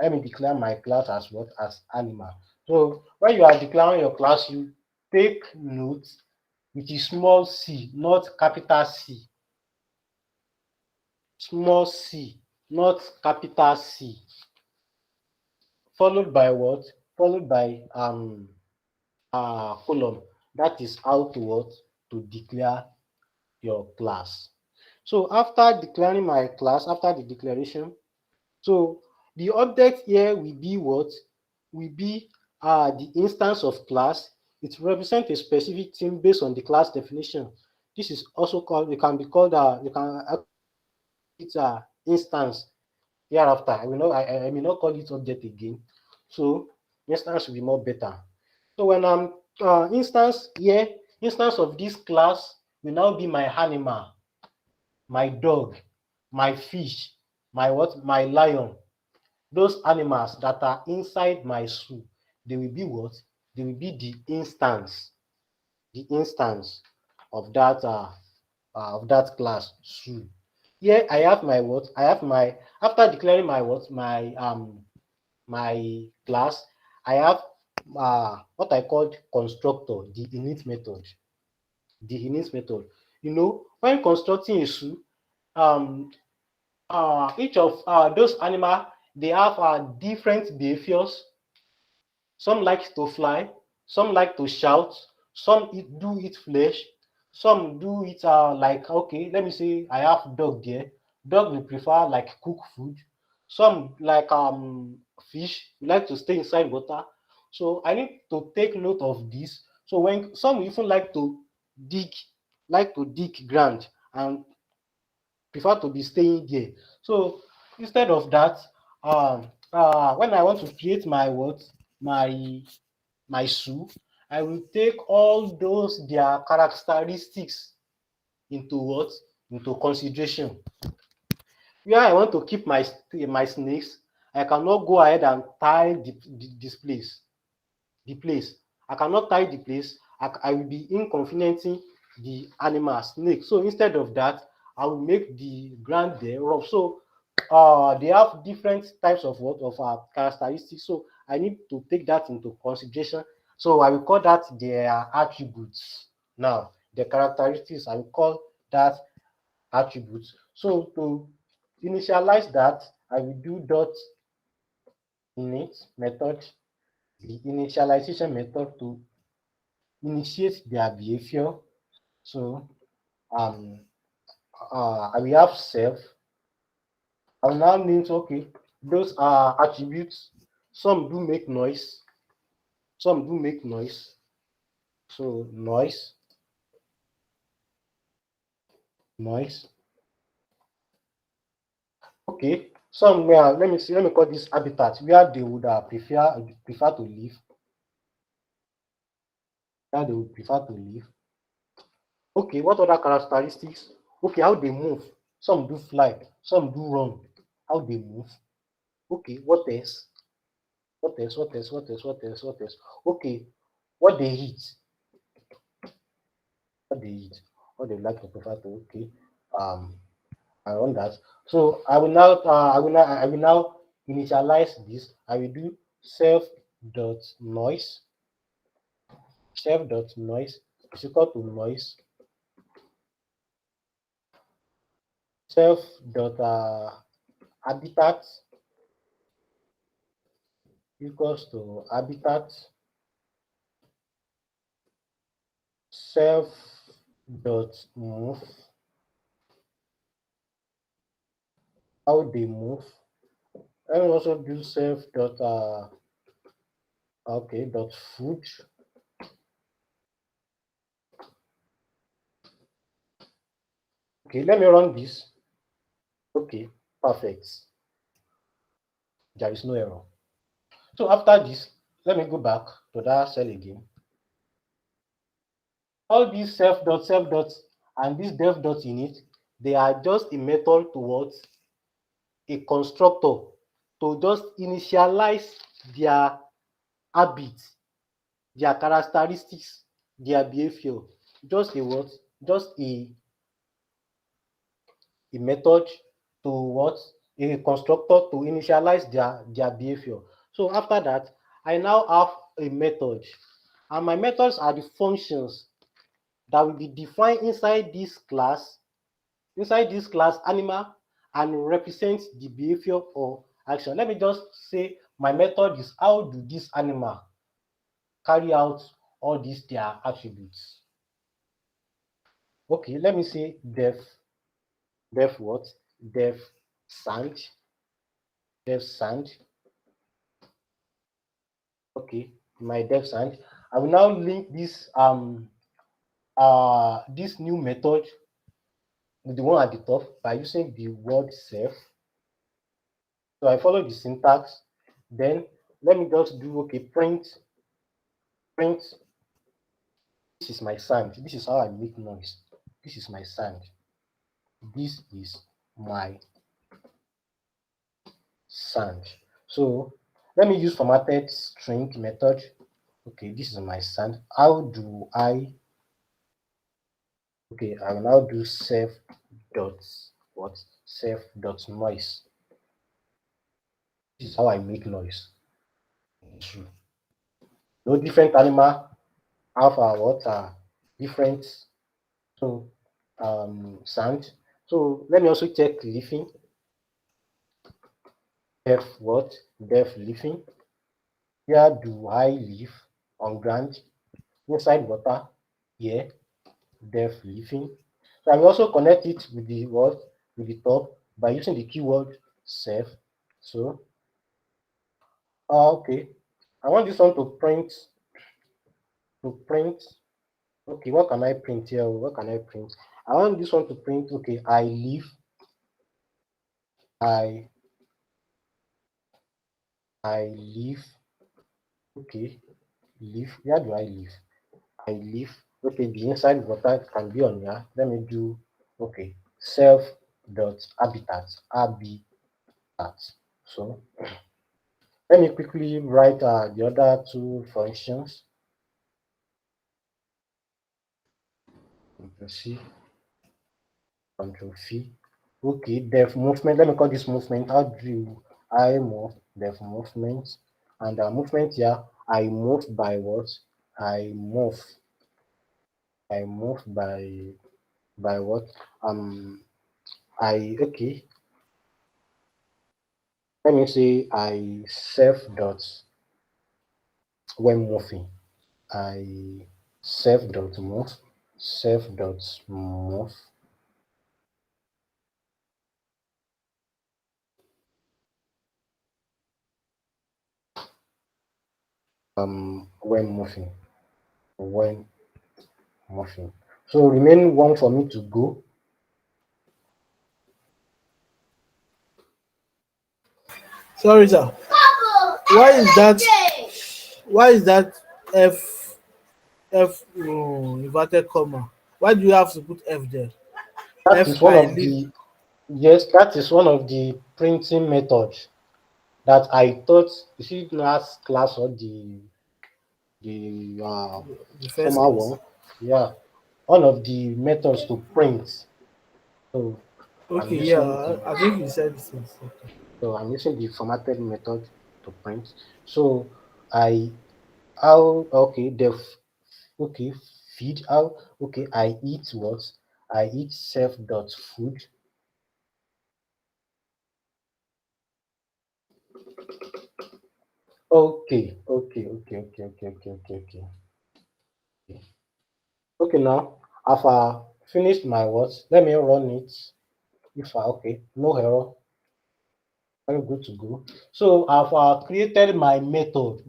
Speaker 1: Let me declare my class as animal. So when you are declaring your class, you take note with a small c, not capital C. Small c, not capital C. Followed by Followed by column. That is how to declare your class. So after declaring my class, after the declaration, so the object here will be will be the instance of class. It represents a specific thing based on the class definition. This is also called, it can be called, you can it's a instance hereafter. I may not call it object again. So instance will be more better. So when I'm instance here, instance of this class will now be my animal, my dog, my fish, my what, my lion. Those animals that are inside my zoo, they will be what? They will be the instance of that class zoo. Here I have my what? I have my, after declaring my what? My class, I have what I called constructor, the init method. The init method. When constructing a zoo, um, each of those animal, they have different behaviors. Some like to fly, some like to shout, some do eat flesh, some do eat like, okay, let me say I have dog there. Dog will prefer like cook food. Some like fish like to stay inside water. So I need to take note of this. So when some even dig, like to dig ground and prefer to be staying there. So instead of that, when I want to create my what, my my zoo, I will take all those their characteristics into what, into consideration. Where I want to keep my snakes, I cannot go ahead and tie this place, the place. I cannot tie the place. I will be inconveniencing the animal snake. So instead of that, I will make the ground there rough. So they have different types of what, of characteristics. So I need to take that into consideration. So I will call that their attributes. Now the characteristics, I will call that attributes. So to initialize that, I will do dot init method, the initialization method, to initiate their behavior. So I will have self. I will now name, okay, those are attributes. Some do make noise. Some do make noise. So noise. Okay. Some let me see. Let me call this habitat, where they would prefer to live. Where they would prefer to live. Okay. What other characteristics? Okay. How they move. Some do fly. Some do run. How they move. Okay. What else? What else? What else? What else? What else? What else? Okay. What they eat. What they eat. What they like to prefer to. Okay. I want that. So I will now initialize this. I will do self dot noise. Self dot noise is equal to noise. Self dot habitat equals to habitat. Self dot move. How they move. I will also do self dot okay, dot food. Okay, let me run this. Okay, perfect. There is no error. So after this, let me go back to that cell again. All these self dot and this def dot init, they are just a method towards a constructor to just initialize their habits, their characteristics, their behavior. Just a what? Just a method to what? A constructor to initialize their behavior. So after that, I now have a method, and my methods are the functions that will be defined inside this class animal, and represent the behavior or action. Let me just say my method is how do this animal carry out all these their attributes. Okay, let me say def what? Def sand. Def sand. Okay, my def sand. I will now link this new method the one at the top by using the word self. So I follow the syntax. Then let me just do okay, print. This is my sound. This is how I make noise. This is my sound. This is my sound. So let me use formatted string method. Okay, this is my sound. How do I? Okay, I will now do self dot what self dot noise. This is how I make noise. True. No different animal have what are different so sound. So let me also check leafing. Def what? Def leafing. Where do I live? On ground, inside water, here, def leafing. So I will also connect it with the what? With the top by using the keyword self. So okay. I want this one to print. Okay, what can I print here? What can I print? I want this one to print. Okay, I live. I live. Okay, live. Where do I live? I live. Okay, the inside water can be on here. Let me do okay. Self dot habitat habitat. So let me quickly write the other two functions. Control C, Control V. Okay, def movement. Let me call this movement. How do I move? Def movement. And the movement here, I move by what? I move. I move by what? I okay. Let me say I self dot when moving. I self dot move. Self dot move. When moving. When moving. So remain one for me to go.
Speaker 4: Sorry, sir. Why is that? Why is that F inverted comma? Why do you have to put F there?
Speaker 1: That
Speaker 4: F
Speaker 1: is one
Speaker 4: I
Speaker 1: of
Speaker 4: live.
Speaker 1: the yes, that is one of the printing methods that I thought you see last class or the
Speaker 4: The first
Speaker 1: former
Speaker 4: class.
Speaker 1: one. Yeah. One of the methods to print. So I'm
Speaker 4: Okay, yeah,
Speaker 1: using the
Speaker 4: I think you said this. Okay.
Speaker 1: so I'm using the formatted method to print. So I how okay the okay feed how okay I eat what I eat self dot food. Okay. Okay now after finished my words, let me run it. If I okay, no error, very good to go. So I've created my method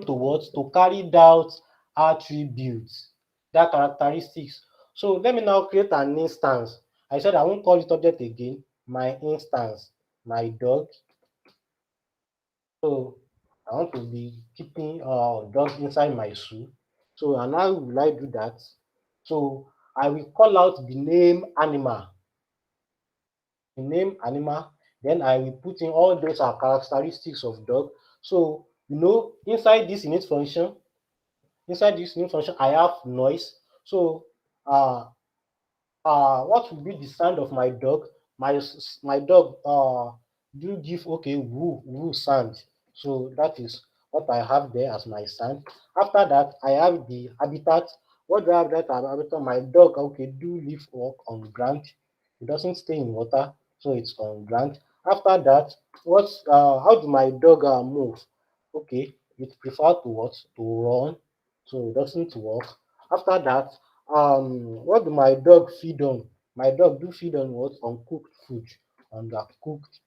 Speaker 1: to what to carry out attributes, that characteristics. So let me now create an instance. I said I won't call it object again. My instance, my dog. So I want to be keeping dog inside my shoe. So and how will I do that? So I will call out the name animal, then I will put in all those are characteristics of dog. So inside this init function, I have noise. So uh what will be the sound of my dog? My dog do give okay woo woo sound. So that is what I have there as my sound. After that, I have the habitat. What do I have that habitat? My dog okay do live walk on ground. It doesn't stay in water, so it's on ground. After that, how do my dog move? Okay, it prefer to what to run, so it doesn't walk. After that, what do my dog feed on? My dog do feed on what? Uncooked food, undercooked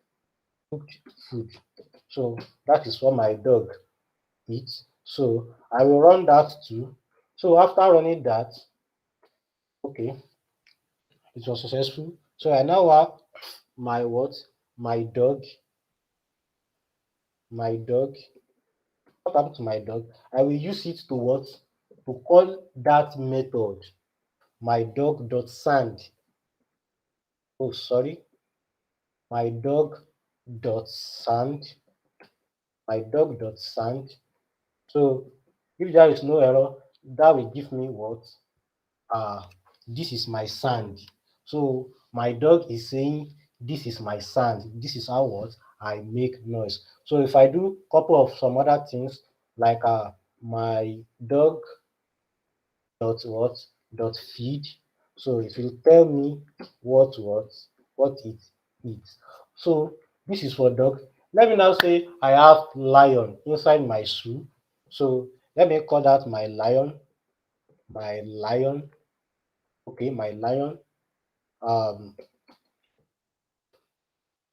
Speaker 1: cooked food. So that is what my dog eats. So I will run that too. So after running that, okay, It was successful. So I now have my what? My dog. My dog. What happened to my dog? I will use it to what? To call that method. My dog dot sand. Oh, sorry. My dog dot sand. My dog dot sand. So if there is no error, that will give me what? This is my sand. So my dog is saying this is my sand. This is how what I make noise. So if I do couple of some other things like my dog dot what dot feed, so it will tell me what it eats. So this is for dog. Let me now say I have lion inside my shoe. So let me call that my lion. My lion. Okay, my lion. Um,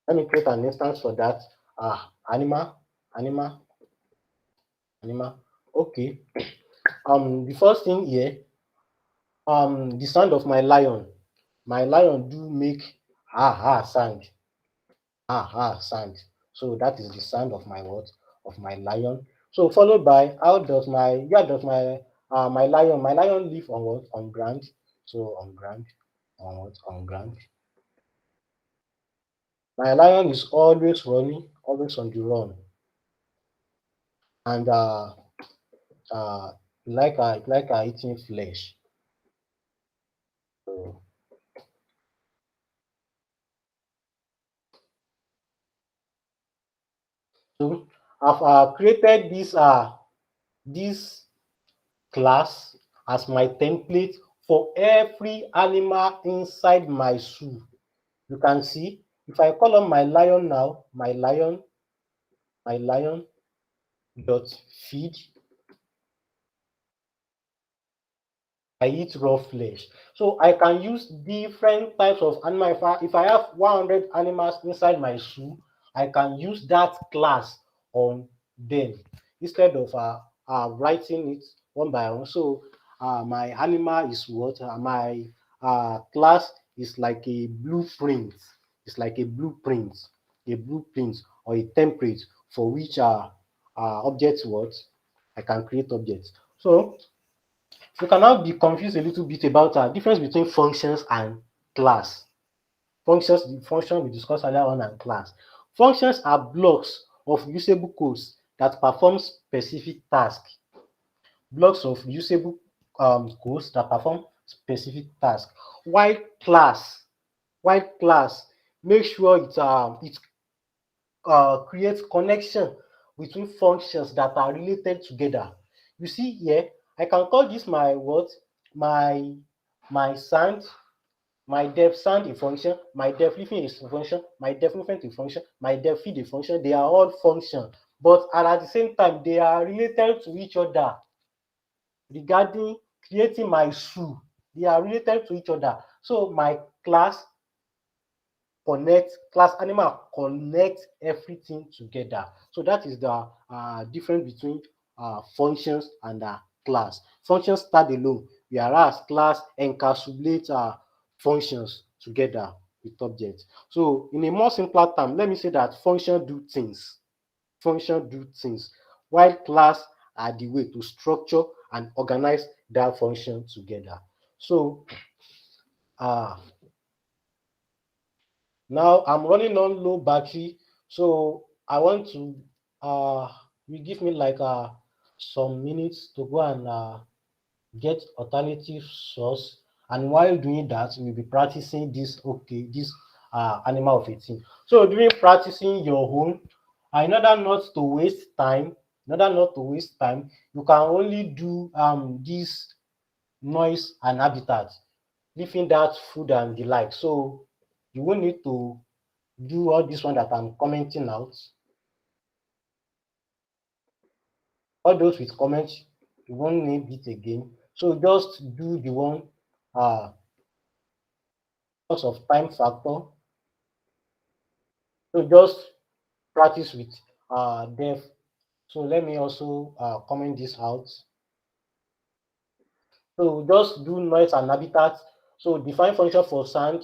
Speaker 1: Let me create an instance for that. Animal, animal, animal. Okay. The first thing here, the sound of my lion. My lion do make sound, sound. So that is the sound of my what? Of my lion. So followed by how does my lion live on what? On ground. So on ground, on what? On ground. My lion is always running, always on the run, and uh eating flesh. So, so I've created this class as my template for every animal inside my zoo. You can see if I call on my lion now, my lion dot feed, I eat raw flesh. So I can use different types of animal. If I have 100 animals inside my zoo, I can use that class on them instead of writing it one by one. So my animal is what? My class is like a blueprint. It's like a blueprint or a template for which objects what? I can create objects. So you can now be confused a little bit about the difference between functions and class. The function we discussed earlier on and class. Functions are blocks of usable codes that perform specific tasks. Blocks of usable codes that perform specific tasks. While class, make sure it create connection between functions that are related together. You see here, I can call this my what? My sand, my def sand a function, my def living is a function, my def movement a function, my def feed a function. They are all functions, but at the same time, they are related to each other regarding creating my shoe. They are related to each other. So my class animal connect everything together. So that is the difference between functions and class. Functions start alone, whereas class encapsulate functions together with objects. So in a more simpler term, let me say that function do things. Function do things, while class are the way to structure and organize that function together. So uh, now I'm running on low battery, so I want to you give me like some minutes to go and get alternative source. And while doing that, we'll be practicing this animal of a thing. So during practicing your own, in order not to waste time, you can only do this noise and habitat, leaving that food and the like. So you won't need to do all this one that I'm commenting out. All those with comments, you won't need it again. So just do the one because of time factor. So just practice with def. So let me also comment this out. So just do noise and habitat So define function for sand,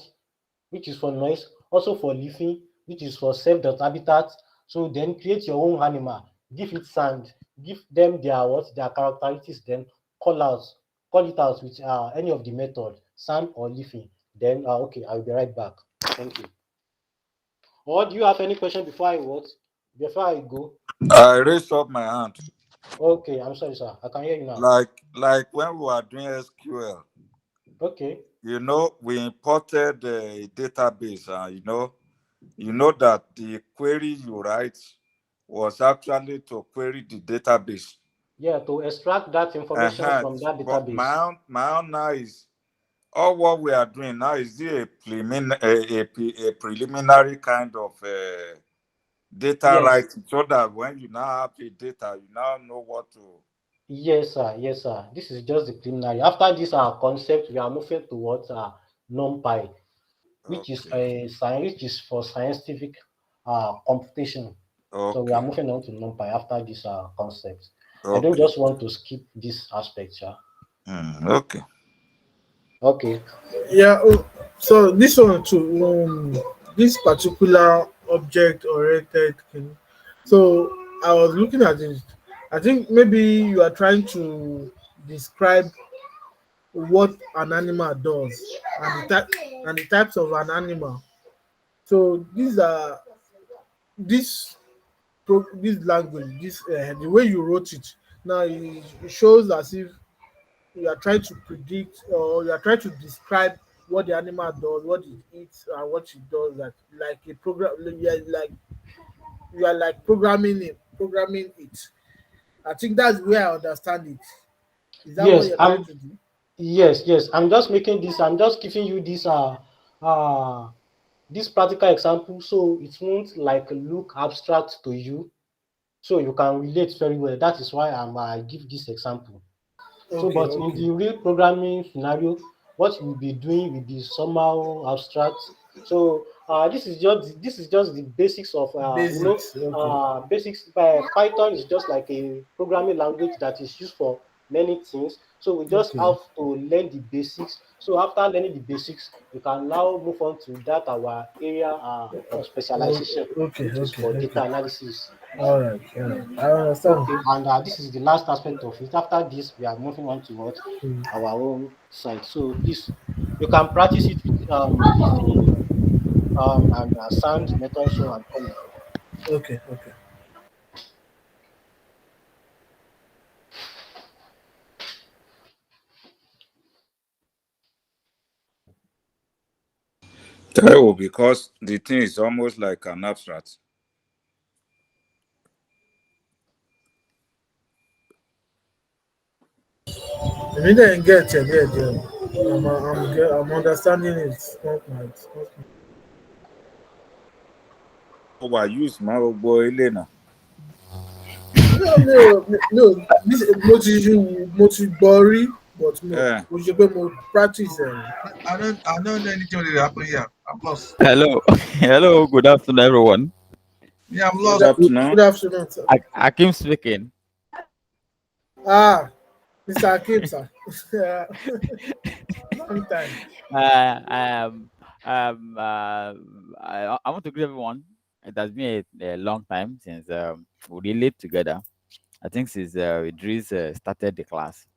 Speaker 1: which is for noise, also for leafing, which is for self.habitat. So then create your own animal, give it sand, give them their what their characteristics, then call out, call it out with any of the method, sand or leafing. Then okay, I'll be right back. Thank you. Or do you have any question before I what? Before I go?
Speaker 2: I raised up my hand.
Speaker 1: Okay, I'm sorry, sir. I can hear you now.
Speaker 2: Like when we were doing SQL,
Speaker 1: Okay.
Speaker 2: we imported a database, and you know that the query you write was actually to query the database.
Speaker 1: Yeah, to extract that information
Speaker 2: Uh-huh.
Speaker 1: from that
Speaker 2: But
Speaker 1: database.
Speaker 2: my own now is all what we are doing now is a a preliminary kind of data
Speaker 1: Yes,
Speaker 2: writing, so that when you now have the data, you now know what to.
Speaker 1: yes, sir. Yes, sir. This is just the preliminary. After this concept, we are moving towards NumPy, which is
Speaker 2: Okay.
Speaker 1: a science, which is for scientific computation. So we are
Speaker 2: Okay.
Speaker 1: moving on to NumPy after this concept. I don't
Speaker 2: Okay.
Speaker 1: just want to skip this aspect, sir.
Speaker 2: Okay.
Speaker 1: Okay.
Speaker 4: Yeah. Oh, so this one too. This particular object oriented thing. So I was looking at it. I think maybe you are trying to describe what an animal does and the types of an animal. So these are this this language, this the way you wrote it. Now it shows as if you are trying to predict or you are trying to describe what the animal does, what it eats, and what it does. Like a program, you are like programming it. I think that's where I understand it. Is that what
Speaker 1: Yes,
Speaker 4: you're trying to do?
Speaker 1: yes. I'm just making this. I'm just giving you uh this practical example, so it won't like look abstract to you, so you can relate very well. That is why I give this example. So,
Speaker 4: Okay,
Speaker 1: but in
Speaker 4: okay,
Speaker 1: the real programming scenario, what you'll be doing will be somehow abstract. So, this is just the basics of
Speaker 4: basics. Okay,
Speaker 1: basics. Python is just like a programming language that is used for many things. So we just
Speaker 4: okay.
Speaker 1: have to learn the basics. So after learning the basics, we can now move on to that our area of specialization,
Speaker 4: Okay,
Speaker 1: which is
Speaker 4: okay,
Speaker 1: for
Speaker 4: okay.
Speaker 1: data analysis.
Speaker 4: All right. I understand.
Speaker 1: Okay, and this is the last aspect of it. After this, we are moving on to what
Speaker 4: Mm.
Speaker 1: our own site. So please, you can practice it with leafing and sound method so and color.
Speaker 4: Okay, okay.
Speaker 2: Oh, because the thing is almost like an abstract.
Speaker 4: I mean, then get it, yeah. I'm understanding it.
Speaker 2: Oh, I use my boy Elena.
Speaker 4: No. This motivatory, but no.
Speaker 2: Eh,
Speaker 4: We should go more practice.
Speaker 3: I don't know anything that happened here. I'm lost.
Speaker 5: Hello, hello. Good afternoon, everyone.
Speaker 3: Yeah, I'm
Speaker 2: good
Speaker 3: lost.
Speaker 4: Good
Speaker 2: afternoon.
Speaker 4: afternoon, sir.
Speaker 5: Akim speaking.
Speaker 4: Ah, Mr. Akim, sir. Long time.
Speaker 5: Uh, um, I want to greet everyone. It has been a long time since we lived together. I think since Idris started the class,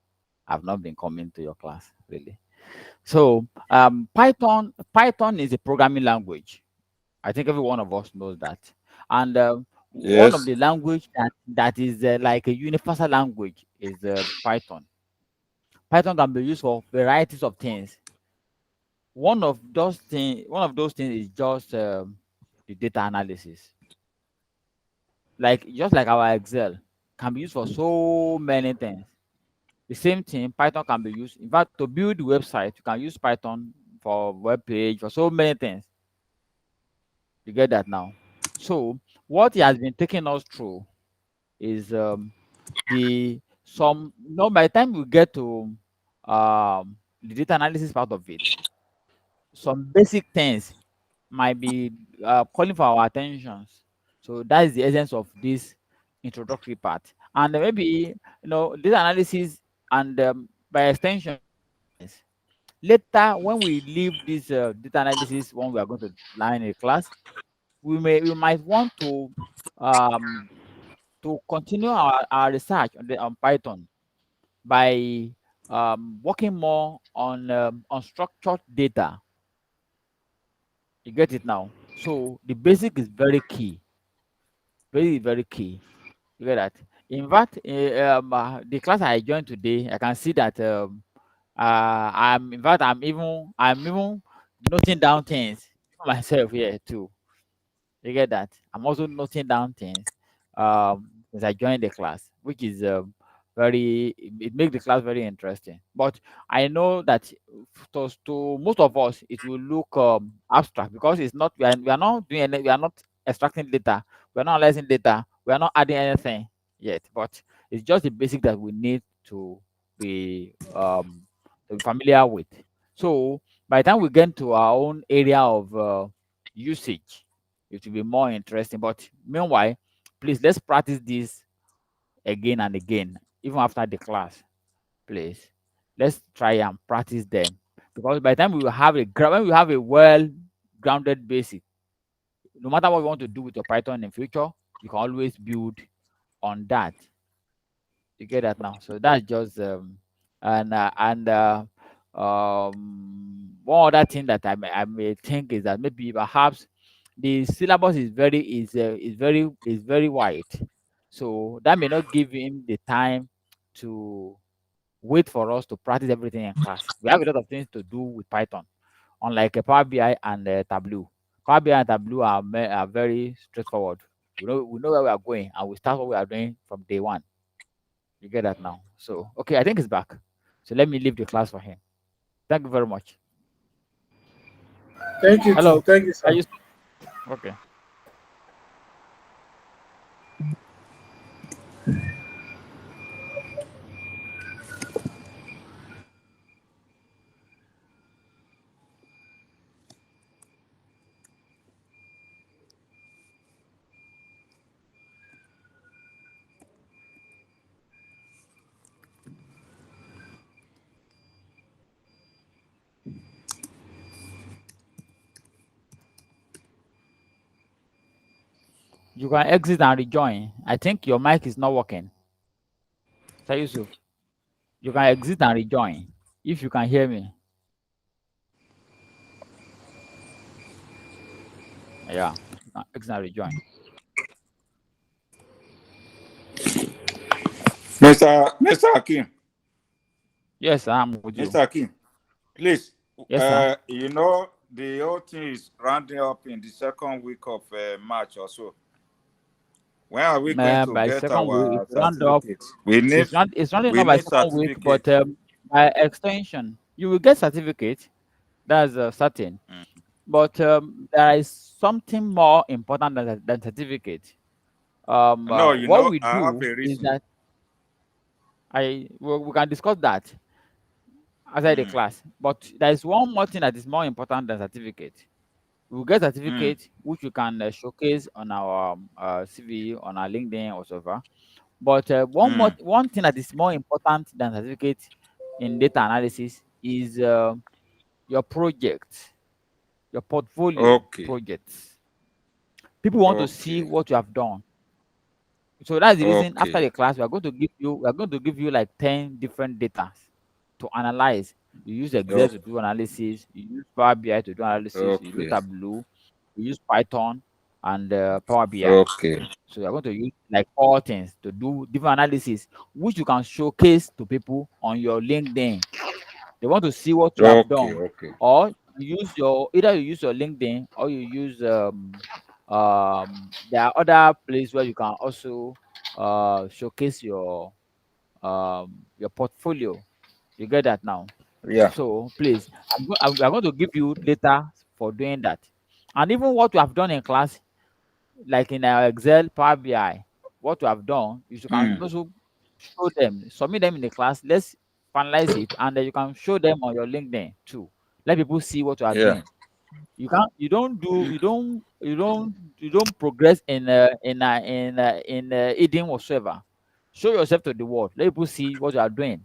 Speaker 5: I've not been coming to your class really. So, Python is a programming language. I think every one of us knows that. And one of
Speaker 2: Yes.
Speaker 5: the language that is like a universal language is Python. Python can be used for varieties of things. One of those things is just the data analysis. Like just like our Excel can be used for so many things. The same thing, Python can be used. In fact, to build the website, you can use Python for web page for so many things. You get that now. So what he has been taking us through is by the time we get to the data analysis part of it, some basic things might be calling for our attentions. So that is the essence of this introductory part. And maybe data analysis and by extension, later when we leave this data analysis one we are going to learn in a class, we might want um, to continue our research on Python by working more on structured data. You get it now? So the basic is very key, very, very key. You get that? In fact, the class I joined today, I can see that I'm even noting down things for myself here too. You get that? I'm also noting down things as I joined the class, which is it makes the class very interesting. But I know that to most of us it will look abstract because it's not we are not doing we are not extracting data, we are not analyzing data, we are not adding anything yet. But it's just the basic that we need to be familiar with. So by the time we get to our own area of usage, it will be more interesting. But meanwhile, please let's practice this again and again, even after the class. Please, let's try and practice them because by the time we will have when we have a well-grounded basic, no matter what you want to do with your Python in future, you can always build on that. You get that now? So that's just and one other thing that I may think is that maybe perhaps the syllabus is very wide, so that may not give him the time to wait for us to practice everything in class. We have a lot of things to do with Python, unlike a Power BI and Tableau. Power BI and Tableau are very straightforward. We know where we are going, and we start what we are doing from day one. You get that now? So, okay, I think it's back. So let me leave the class for him. Thank you very much.
Speaker 4: Thank you too.
Speaker 5: Hello.
Speaker 4: Thank you,
Speaker 5: Are
Speaker 4: sir.
Speaker 5: you? Okay. You can exit and rejoin. I think your mic is not working. Sir Yusuf, you can exit and rejoin if you can hear me. Yeah, you can exit and rejoin.
Speaker 2: Mr. Hakim,
Speaker 5: Yes, I'm with you.
Speaker 2: Mr. Hakim, please,
Speaker 5: Yes, sir.
Speaker 2: the whole thing is rounding up in the second week of March or so. When are we going to
Speaker 5: By
Speaker 2: get
Speaker 5: second week,
Speaker 2: our
Speaker 5: it's round up.
Speaker 2: certificates? We need
Speaker 5: It's running
Speaker 2: we
Speaker 5: up by
Speaker 2: need
Speaker 5: second week, but
Speaker 2: certificates.
Speaker 5: by extension, you will get certificate. That's certain. But there is something more important than certificate.
Speaker 2: No,
Speaker 5: What we
Speaker 2: I have
Speaker 5: do
Speaker 2: a
Speaker 5: is
Speaker 2: reason.
Speaker 5: that we can discuss that outside the
Speaker 2: Mm,
Speaker 5: class. But there is one more thing that is more important than certificate. We will get
Speaker 2: mm,
Speaker 5: certificate which we can showcase on our CV, on our LinkedIn, or whatever. But
Speaker 2: mm.
Speaker 5: one thing that is more important than certificate in data analysis is your project, your portfolio
Speaker 2: Okay,
Speaker 5: projects. People want to see
Speaker 2: okay,
Speaker 5: what you have done. So that's the reason after
Speaker 2: okay,
Speaker 5: the class we are going to give you like 10 different data to analyze. You use Excel to
Speaker 2: okay,
Speaker 5: do analysis, you use Power BI to do analysis, you use
Speaker 2: okay,
Speaker 5: Tableau, you use Python and Power BI.
Speaker 2: okay,
Speaker 5: So you're going to use like all things to do different analysis, which you can showcase to people on your LinkedIn. They want to see what you have
Speaker 2: okay,
Speaker 5: done,
Speaker 2: okay,
Speaker 5: or you use your LinkedIn, or you use there are other places where you can also showcase your portfolio. You get that now?
Speaker 2: yeah,
Speaker 5: So please, I'm going to give you data for doing that, and even what you have done in class, like in our Excel, Power BI, what you have done, you can
Speaker 2: mm,
Speaker 5: also show them, submit them in the class. Let's finalize it, and then you can show them on your LinkedIn too. Let people see what you are
Speaker 2: yeah,
Speaker 5: doing. You can't, you don't progress in eating whatsoever. Show yourself to the world. Let people see what you are doing.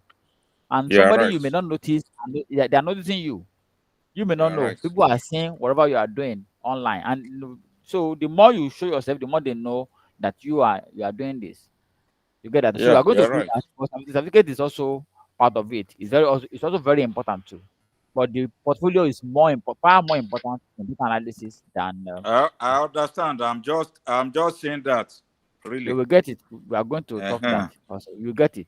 Speaker 5: And
Speaker 2: Yeah,
Speaker 5: somebody
Speaker 2: right.
Speaker 5: you may not notice, and they are noticing you. You may not
Speaker 2: Yeah,
Speaker 5: know.
Speaker 2: right.
Speaker 5: People are seeing whatever you are doing online, and so the more you show yourself, the more they know that you are doing this. You get that? So you
Speaker 2: Yeah,
Speaker 5: are going to
Speaker 2: you're
Speaker 5: do
Speaker 2: right.
Speaker 5: that. But the certificate is also part of it. It's also very important too. But the portfolio is far more important in data analysis than
Speaker 2: I understand. I'm just saying that.
Speaker 5: you
Speaker 2: Really.
Speaker 5: will get it. We are going to talk that
Speaker 2: Uh-huh.
Speaker 5: also. You get it.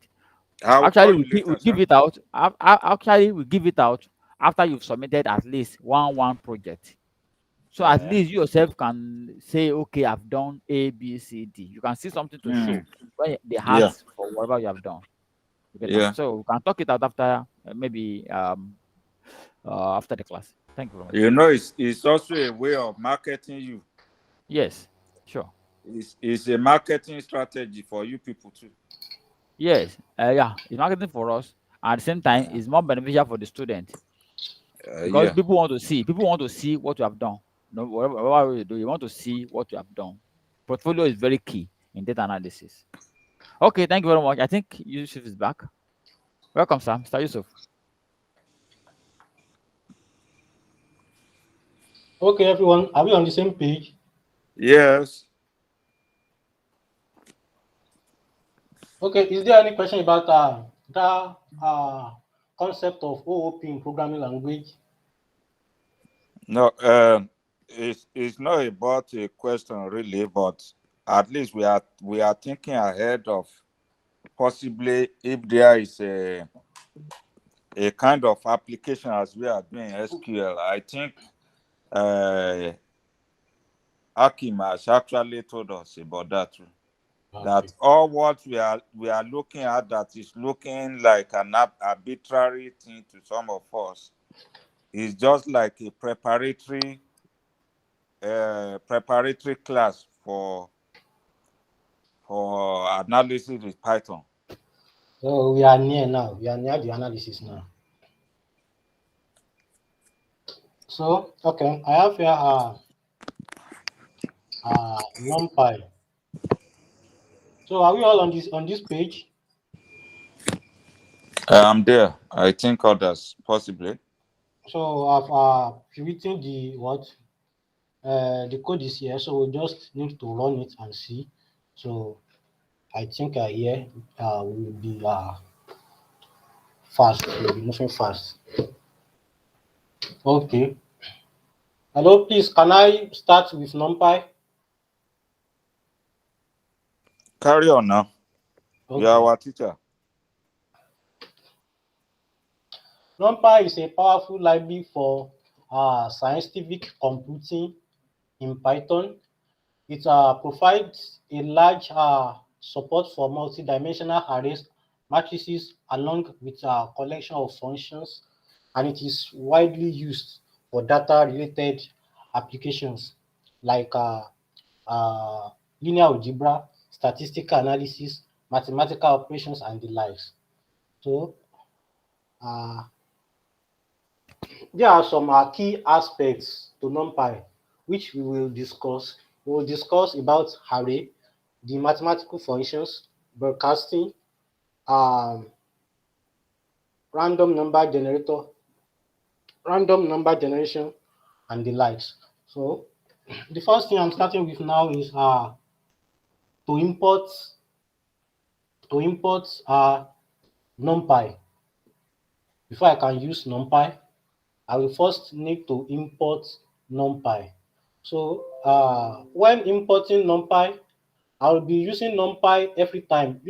Speaker 2: I'll
Speaker 5: Actually,
Speaker 2: call you
Speaker 5: we
Speaker 2: later,
Speaker 5: give
Speaker 2: sir.
Speaker 5: it out. Actually, we give it out after you've submitted at least one project. So at
Speaker 2: Uh,
Speaker 5: least you yourself can say, okay, I've done A, B, C, D. You can see something to show
Speaker 2: mm,
Speaker 5: when they
Speaker 2: yeah,
Speaker 5: ask for whatever you have done. You get now.
Speaker 2: yeah.
Speaker 5: So we can talk it out after maybe after the class. Thank you very much.
Speaker 2: You know, it's also a way of marketing you.
Speaker 5: Yes, sure.
Speaker 2: It's a marketing strategy for you people too.
Speaker 5: Yes, yeah, it's marketing for us. At the same time, it's more beneficial for the student because
Speaker 2: Yeah.
Speaker 5: people want to see what you have done. No, whatever you do, you want to see what you have done. Portfolio is very key in data analysis. Okay, thank you very much. I think Yusuf is back. Welcome, sir. Mr. Yusuf.
Speaker 1: Okay, everyone, are we on the same page?
Speaker 2: Yes.
Speaker 1: Okay, is there any question about the concept of OOP in programming language?
Speaker 2: No. It's not about a question really, but at least we are thinking ahead of possibly if there is a kind of application as we are doing SQL. I think Akim has actually told us about that too.
Speaker 1: Okay.
Speaker 2: That all what we are looking at that is looking like an arbitrary thing to some of us is just like a preparatory class for analysis with Python.
Speaker 1: So we are near now. We are near the analysis now. So okay, I have here NumPy. So are we all on this page?
Speaker 2: I'm there. I think others possibly.
Speaker 1: So I've written the what the code is here. So we just need to run it and see. So I think here we will be fast. We'll be moving fast. Okay. Hello, please. Can I start with NumPy?
Speaker 2: Carry on now. You are
Speaker 1: Okay.
Speaker 2: our teacher.
Speaker 1: NumPy is a powerful library for scientific computing in Python. It provides a large support for multi-dimensional arrays, matrices, along with a collection of functions, and it is widely used for data-related applications like uh, linear algebra, statistical analysis, mathematical operations, and the likes. So, uh, there are some key aspects to NumPy which we will discuss. We will discuss about array, the mathematical functions, broadcasting, um, random number generator, random number generation, and the likes. So the first thing I'm starting with now is to import NumPy. Before I can use NumPy, I will first need to import NumPy. So when importing NumPy, I will be using NumPy every time,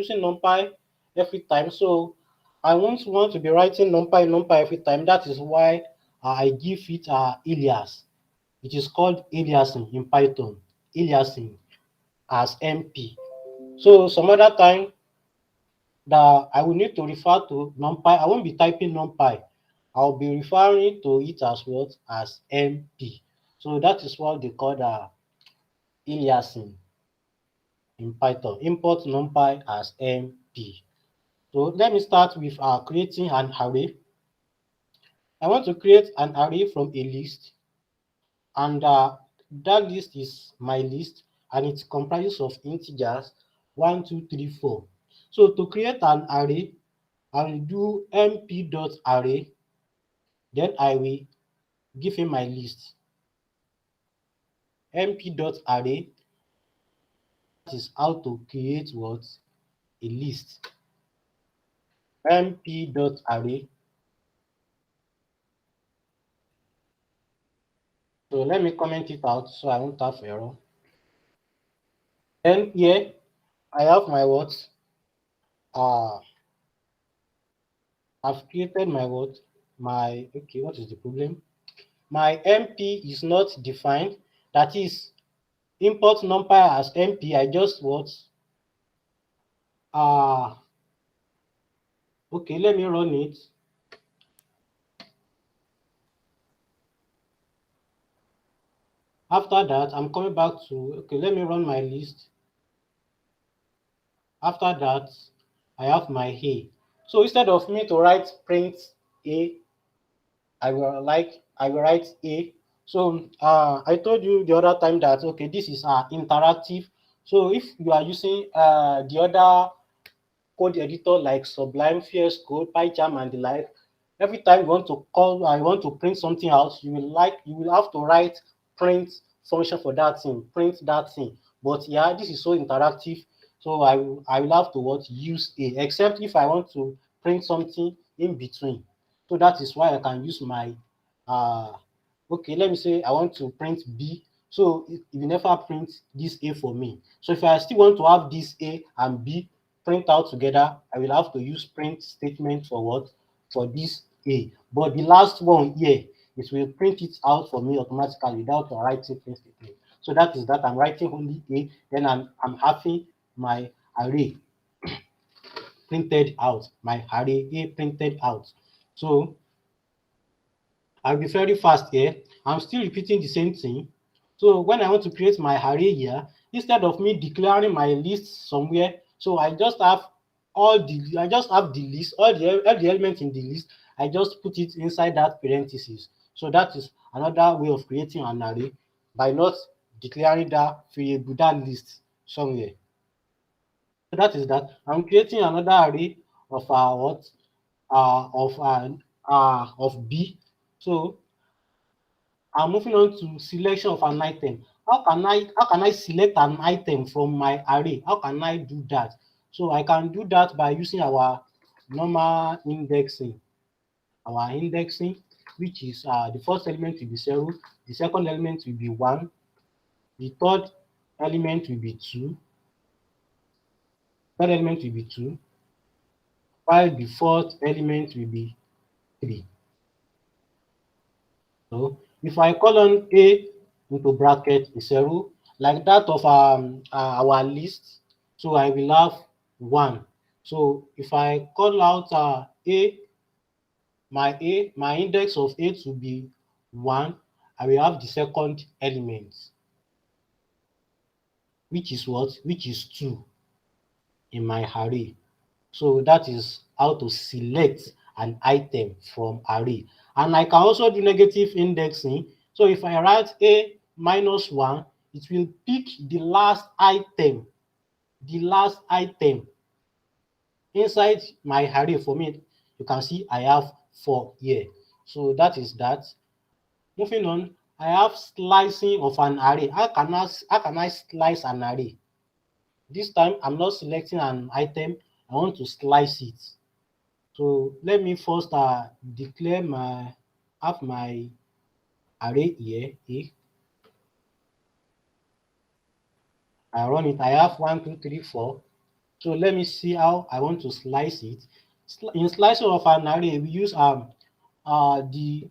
Speaker 1: So I won't want to be writing NumPy every time. That is why I give it alias. It is called aliasing in Python, aliasing as MP. So some other time that I will need to refer to NumPy, I won't be typing NumPy. I'll be referring to it as what? As MP. So that is what they call the aliasing in Python. Import NumPy as MP. So let me start with creating an array. I want to create an array from a list, and that list is my list, and it comprises of integers 1, 2, 3, 4. So to create an array, I will do mp.array, then I will give him my list. mp.array, that is how to create what? A list. mp.array. So let me comment it out so I won't have error. Then here I have my what? I've created my what? My, okay, what is the problem? My MP is not defined. That is, import NumPy as MP. I just what? Okay, let me run it. After that, I'm coming back to, okay, let me run my list. After that, I have my A. So instead of me to write print A, I will write A. So I told you the other time that, okay, this is interactive. So if you are using the other code editor like Sublime, VS Code, PyCharm, and the like, every time you want to call, I want to print something out, you will have to write print function for that thing, print that thing. But yeah, this is so interactive, so I will have to what? Use A, except if I want to print something in between. So that is why I can use my okay, let me say I want to print B. So it will never print this A for me. So if I still want to have this A and B print out together, I will have to use print statement for what? For this A. But the last one here, it will print it out for me automatically without writing print statement. So that is that I'm writing only A, then I'm having my array printed out, my array A printed out. So I'll be very fast here. I'm still repeating the same thing. So when I want to create my array here, instead of me declaring my list somewhere, so I just have the list, all the elements in the list, I just put it inside that parenthesis. So that is another way of creating an array by not declaring that variable, that list somewhere. So that is that. I'm creating another array of what? Of B. So I'm moving on to selection of an item. How can I select an item from my array? How can I do that? So I can do that by using our normal indexing. Our indexing, which is the first element will be 0, the second element will be 1, the third element will be 2, third element will be 2, while the fourth element will be 3. So if I colon A into bracket is 0, like that of our list, so I will have 1. So if I call out my index of A to be 1, I will have the second element, which is what? Which is 2 in my array. So that is how to select an item from array. And I can also do negative indexing. So if I write A minus 1, it will pick the last item inside my array for me. You can see I have 4 here. So that is that. Moving on, I have slicing of an array. How can I slice an array? This time I'm not selecting an item, I want to slice it. So let me first declare my array here. I run it. I have 1, 2, 3, 4. So let me see how I want to slice it. In slicing of an array, we use the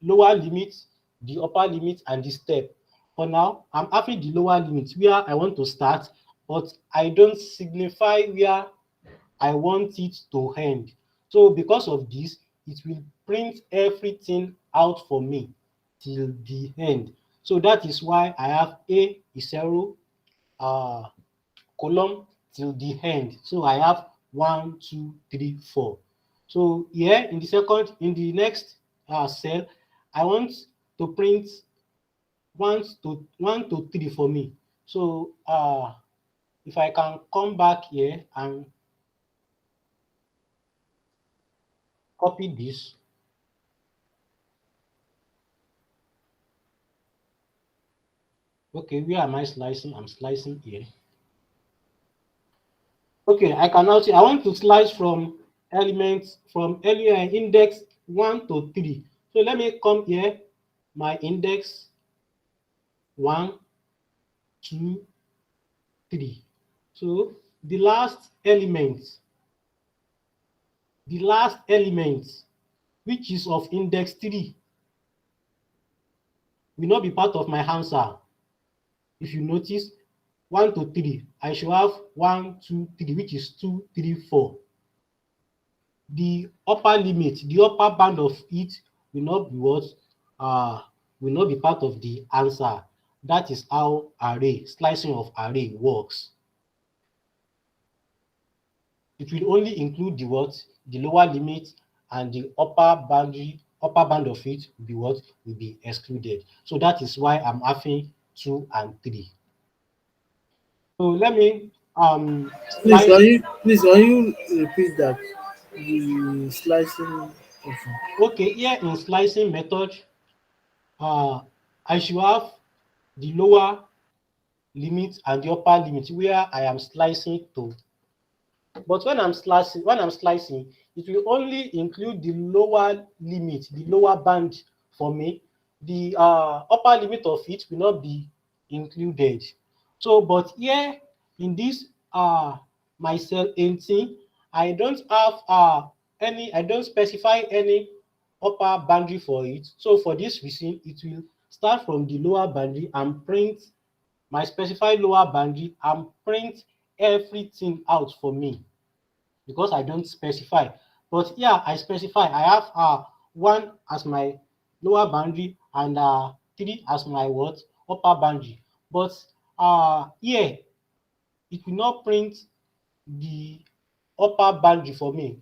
Speaker 1: lower limit, the upper limit, and the step. For now, I'm having the lower limit where I want to start, but I don't signify where I want it to end. So because of this, it will print everything out for me till the end. So that is why I have A is 0, column till the end. So I have 1, 2, 3, 4. So here in the next cell, I want to print 1 to 3 for me. So if I can come back here and copy this. Okay, where am I slicing? I'm slicing here. Okay, I can now see I want to slice from elements from earlier index 1 to 3. So let me come here, my index 1, 2, 3. So the last element, which is of index 3, will not be part of my answer. If you notice, 1 to 3, I should have 1, 2, 3, which is 2, 3, 4. The upper limit, the upper bound of it will not be what? Will not be part of the answer. That is how slicing of array works. It will only include the what? The lower limit, and the upper bound of it will be what? Will be excluded. So that is why I'm having 2 and 3. So let me
Speaker 4: Please,
Speaker 1: slice.
Speaker 4: can you repeat that? The slicing option.
Speaker 1: Okay, here in slicing method, I should have the lower limit and the upper limit where I am slicing to. But when I'm slicing, it will only include the lower limit, the lower band for me. The upper limit of it will not be included. So, but here in this my cell 18, I don't have I don't specify any upper boundary for it. So for this reason, it will start from the lower boundary and print my specified lower boundary and print everything out for me, because I don't specify. But here I specify. I have 1 as my lower boundary and 3 as my what? Upper boundary. But here it will not print the upper boundary for me.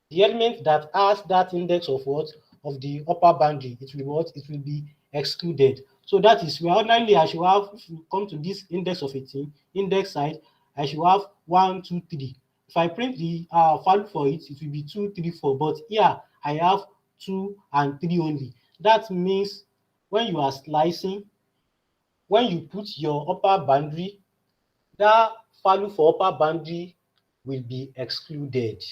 Speaker 1: The element that has that index of what? Of the upper boundary, it will what? It will be excluded. So that is where ordinarily I should have, if you come to this index of 18, index side, I should have 1, 2, 3. If I print the value for it, it will be 2, 3, 4. But here I have 2 and 3 only. That means when you are slicing, when you put your upper boundary, that value for upper boundary will be excluded.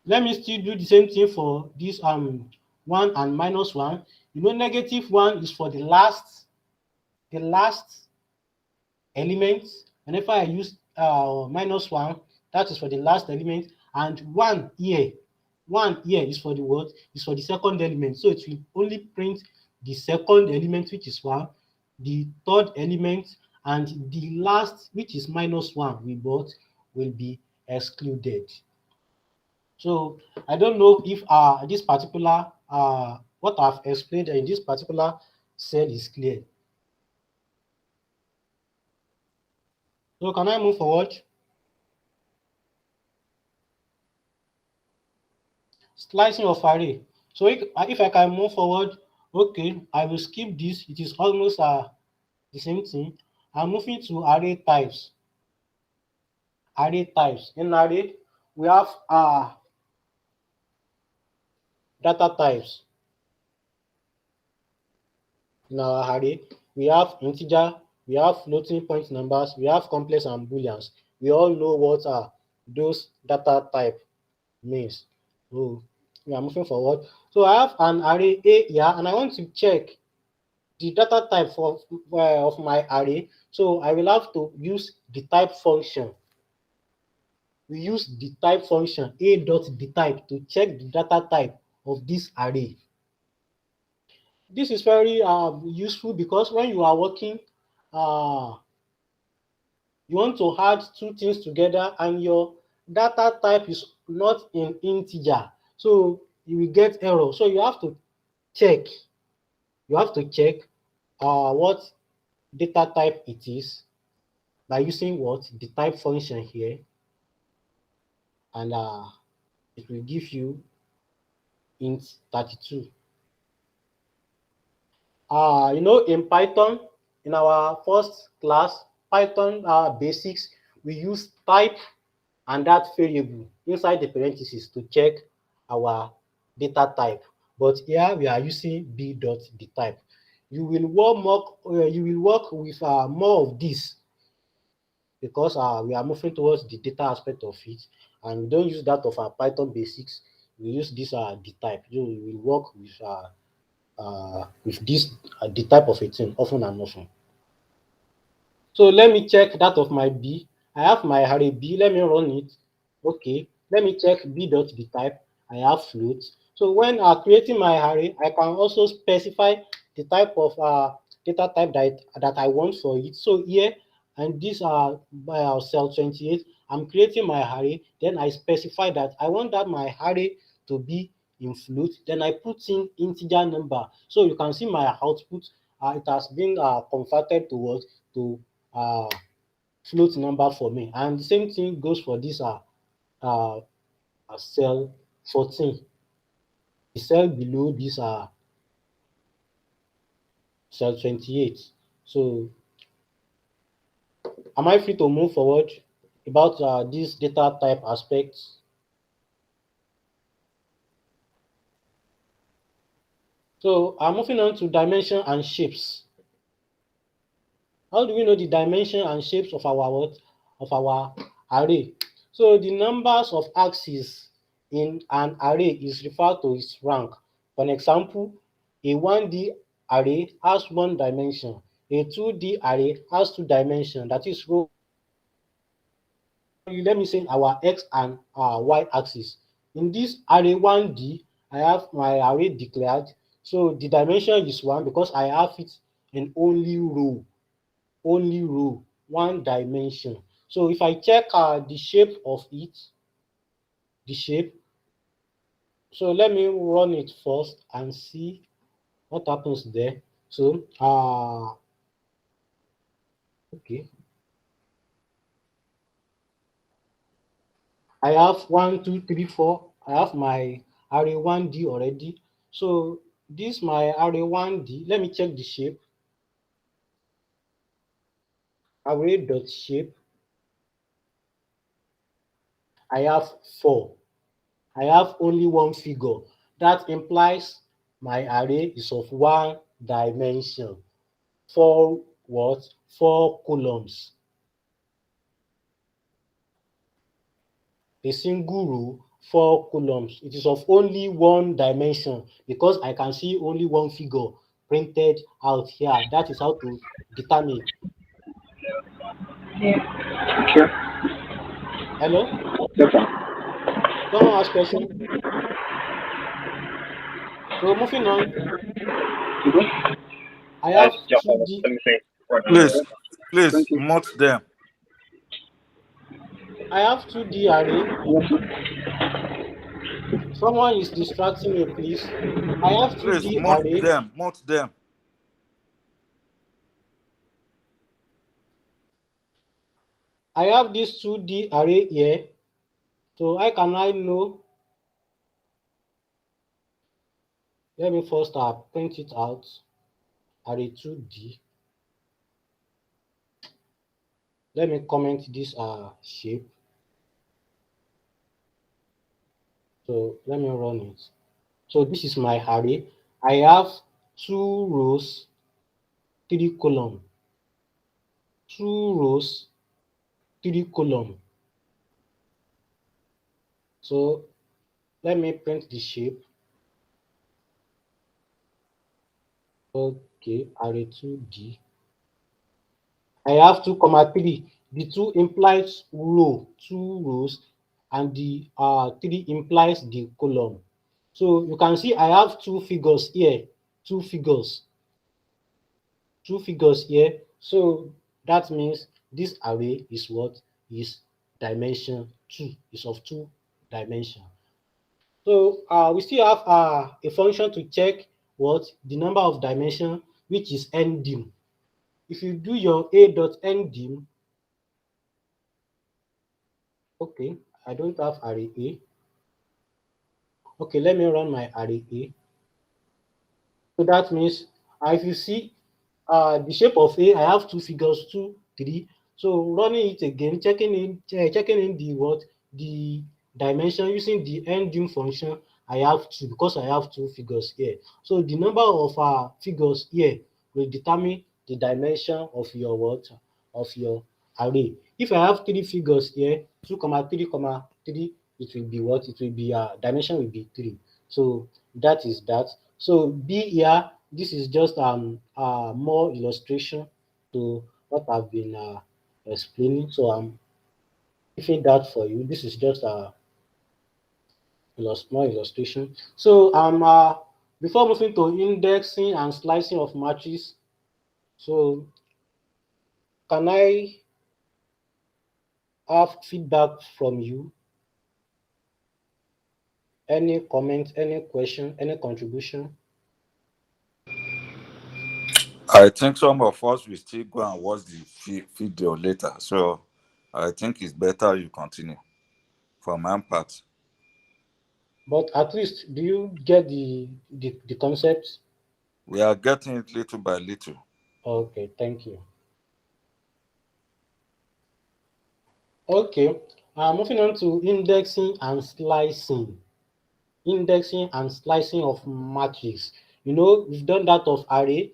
Speaker 1: Let me still do the same thing for this 1 and -1. You know, -1 is for the last element. Whenever I use -1, that is for the last element, and 1 here is for the what? Is for the second element. So it will only print the second element, which is 1, the third element, and the last, which is -1, will be excluded. So I don't know if this particular what I've explained in this particular cell is clear. So can I move forward? Slicing of array. So if I can move forward, okay, I will skip this. It is almost the same thing. I'm moving to array types. Array types. In array, we have data types. In our array, we have integer, we have floating point numbers, we have complex and booleans. We all know what those data type means. So we are moving forward. So I have an array A here, and I want to check the data type of my array. So I will have to use the type function. We use the type function a.dtype to check the data type of this array. This is very useful because when you are working, you want to add two things together and your data type is not in integer, so you will get error. So you have to check. What data type it is by using what? The type function here, and it will give you int 32. You know, in Python, in our first class, Python basics, we use type and that variable inside the parentheses to check our data type. But here we are using b.dtype. You will work with more of this because we are moving towards the data aspect of it, and we don't use that of our Python basics. We use this the type. You will work with this the type of a thing often and often. So let me check that of my B. I have my array B. Let me run it. Okay. Let me check b.dtype. I have float. So when creating my array, I can also specify the type of data type that I want for it. So here, and this by cell 28, I'm creating my array. Then I specify that I want that my array to be in float. Then I put in integer number. So you can see my output. It has been converted to what? To uh, float number for me. And the same thing goes for this cell 14. The cell below this cell 28. So am I free to move forward about this data type aspects? So I'm moving on to dimension and shapes. How do we know the dimension and shapes of our array? So the numbers of axes in an array is referred to its rank. For an example, a 1D array has one dimension. A 2D array has two dimensions. That is row. Let me say our x and y axis. In this array 1D, I have my array declared. So the dimension is 1 because I have it in only row, one dimension. So if I check the shape of it, the shape, so let me run it first and see what happens there. So okay, I have 1 2 3 4. I have my array 1D already. So this my array 1D. Let me check the shape. Array dot shape. I have 4. I have only one figure. That implies my array is of one dimension. 4 what? 4 columns. A single row, 4 columns. It is of only one dimension because I can see only one figure printed out here. That is how to determine.
Speaker 6: Yeah. Sure.
Speaker 1: Hello?
Speaker 6: No problem.
Speaker 1: Someone ask question. So moving on,
Speaker 6: Mm-hmm.
Speaker 1: I have
Speaker 6: Just jump on it.
Speaker 1: 2D.
Speaker 6: Let me see.
Speaker 2: Please
Speaker 6: Thank you.
Speaker 2: mute them.
Speaker 1: I have 2D array.
Speaker 6: Yes.
Speaker 1: Someone is distracting me, please. I have
Speaker 2: Please
Speaker 1: 2D
Speaker 2: mute
Speaker 1: array.
Speaker 2: them. Mute them.
Speaker 1: I have this 2D array here. So how can I know? Let me first print it out. Array 2D. Let me comment this shape. So let me run it. So this is my array. I have 2 rows, 3 column. 2 rows, 3 column. So let me print the shape. Okay, array 2D. I have 2, 3. The 2 implies row, 2 rows, and the 3 implies the column. So you can see I have 2 figures here, 2 figures, 2 figures here. So that means this array is what? Is dimension 2, is of 2 dimension. So we still have a function to check what? The number of dimension, which is ndim. If you do your a.ndim, okay, I don't have array A. Okay, let me run my array A. So that means if you see the shape of A, I have 2 figures, 2, 3. So running it again, checking in the what? the dimension using the end function, I have 2 because I have 2 figures here. So the number of figures here will determine the dimension of your what? Of your array. If I have 3 figures here, 2, 3, 3, it will be what? It will be dimension will be 3. So that is that. So B here, this is just more illustration to what I've been explaining. So I'm giving that for you. This is just a more illustration. So before moving to indexing and slicing of matches, so can I have feedback from you? Any comment, any question, any contribution?
Speaker 2: I think some of us will still go and watch the video later. So I think it's better you continue for my part.
Speaker 1: But at least, do you get the concept?
Speaker 2: We are getting it little by little.
Speaker 1: Okay, thank you. Okay, moving on to indexing and slicing. Indexing and slicing of matrix. You know, we've done that of array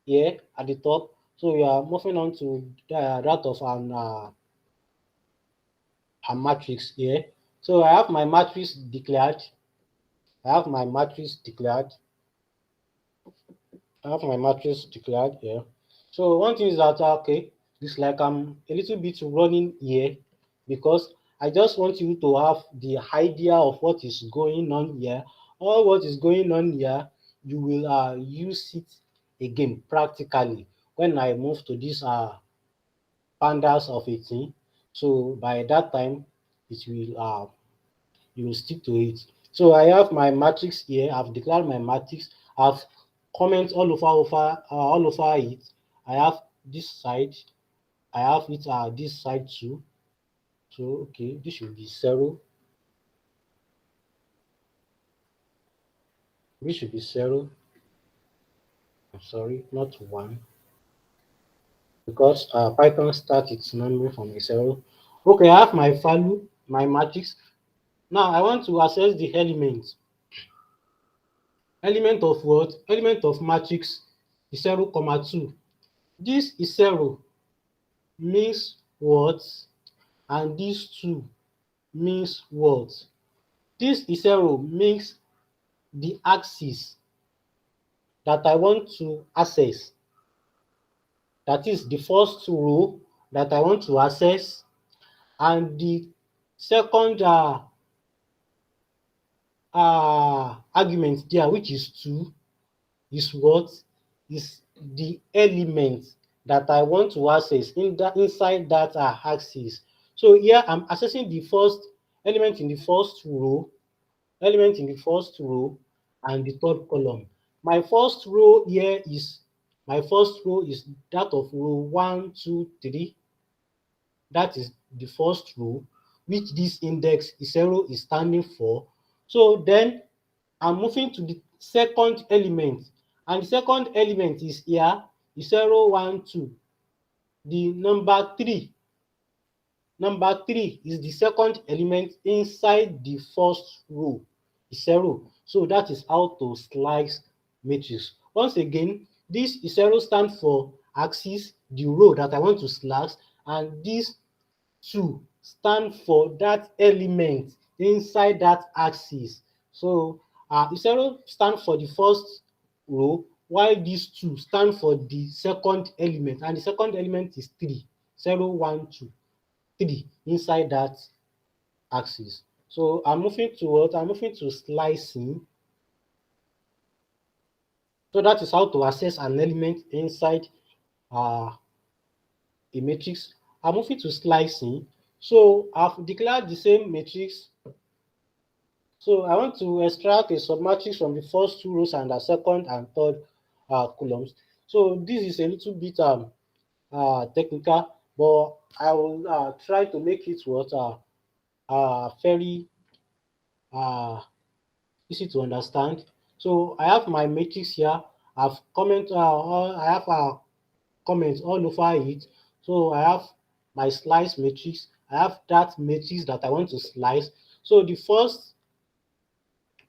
Speaker 1: here at the top. So we are moving on to that of a matrix here. So I have my matrix declared. I have my matrix declared. I have my matrix declared here. So one thing is that okay, it's like I'm a little bit running here because I just want you to have the idea of what is going on here. All what is going on here, you will use it again practically when I move to this pandas of 18. So by that time, it will you will stick to it. So I have my matrix here. I've declared my matrix. I've comment all over it. I have this side. I have it this side too. So okay, this should be 0. This should be 0. I'm sorry, not 1. Because Python starts its numbering from a 0. Okay, I have my value, my matrix. Now I want to access the element. Element of what? Element of matrix is 0, 2. This is 0 means what? And this 2 means what? This is 0 means the axis that I want to access. That is the first row that I want to access, and the second argument there, which is 2, is what? Is the element that I want to access inside that axis. So here I'm accessing the first element in the first row, and the third column. My first row here is that of row 1, 2, 3. That is the first row, which this index is 0 is standing for. So then I'm moving to the second element, and the second element is here, is 0, 1, 2. The number 3 is the second element inside the first row, is 0. So that is how to slice matrix. Once again, this is 0 stands for axis, the row that I want to slice, and this 2 stand for that element inside that axis. So the 0 stand for the first row, while these 2 stand for the second element, and the second element is 3. 0, 1, 2, 3 inside that axis. So I'm moving to what? I'm moving to slicing. So that is how to access an element inside a matrix. I'm moving to slicing. So I've declared the same matrix. So I want to extract a submatrix from the first 2 rows and the second and third columns. So this is a little bit technical, but I will try to make it what very easy to understand. So I have my matrix here. I've I have comments all over it. So I have my slice matrix, I have that matrix that I want to slice. So the first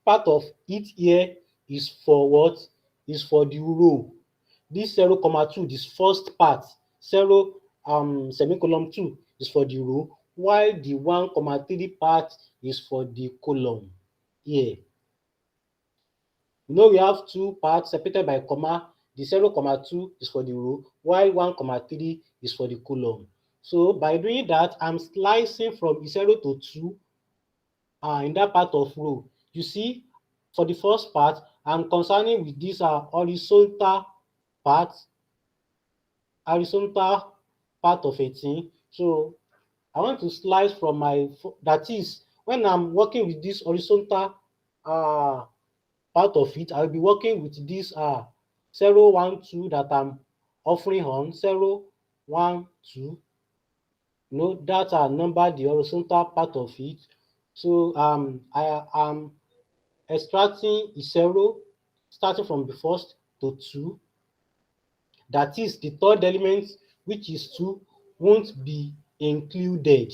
Speaker 1: part of it here is for what? Is for the row. This 0, 2, this first part, 0 semicolon 2 is for the row, while the 1, 3 part is for the column here. You know, we have two parts separated by comma. The 0, 2 is for the row, while 1, 3 is for the column. So by doing that, I'm slicing from 0 to 2 in that part of row. You see, for the first part, I'm concerning with this horizontal part of a thing. So I want to slice from that is, when I'm working with this horizontal part of it, I'll be working with this 0, 1, 2 that I'm offering on 0, 1, 2. You know, that are number the horizontal part of it. So I am extracting a 0 starting from the first to 2. That is, the third element, which is 2, won't be included.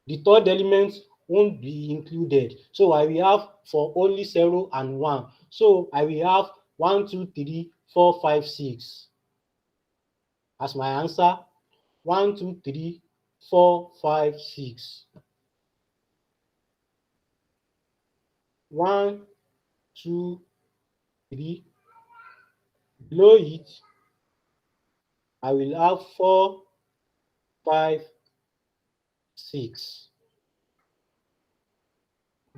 Speaker 1: The third element won't be included. So I will have for only 0 and 1. So I will have 1, 2, 3, 4, 5, 6 as my answer. 1, 2, 3, 4, 5, 6. 1, 2, 3. Below it, I will have 4, 5, 6.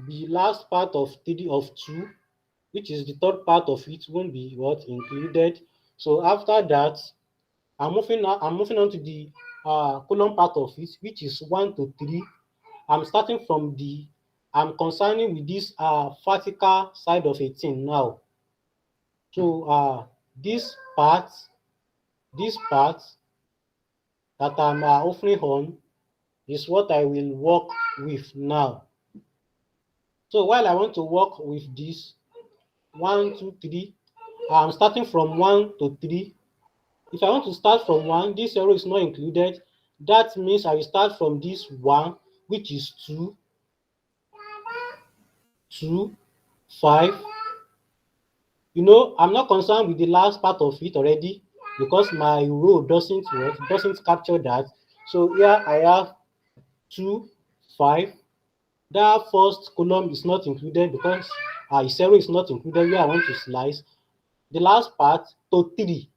Speaker 1: The last part of 2, which is the third part of it, won't be what included. So after that, I'm moving on to the column part of it, which is 1 to 3. I'm concerning with this vertical side of a thing now. So this part that I'm offering on is what I will work with now. So while I want to work with this 1, 2, 3, I'm starting from 1 to 3. If I want to start from 1, this 0 is not included. That means I will start from this 1, which is 2, 2, 5. You know, I'm not concerned with the last part of it already because my row doesn't capture that. So here I have 2, 5. That first column is not included because 0 is not included where I want to slice. The last part to 3.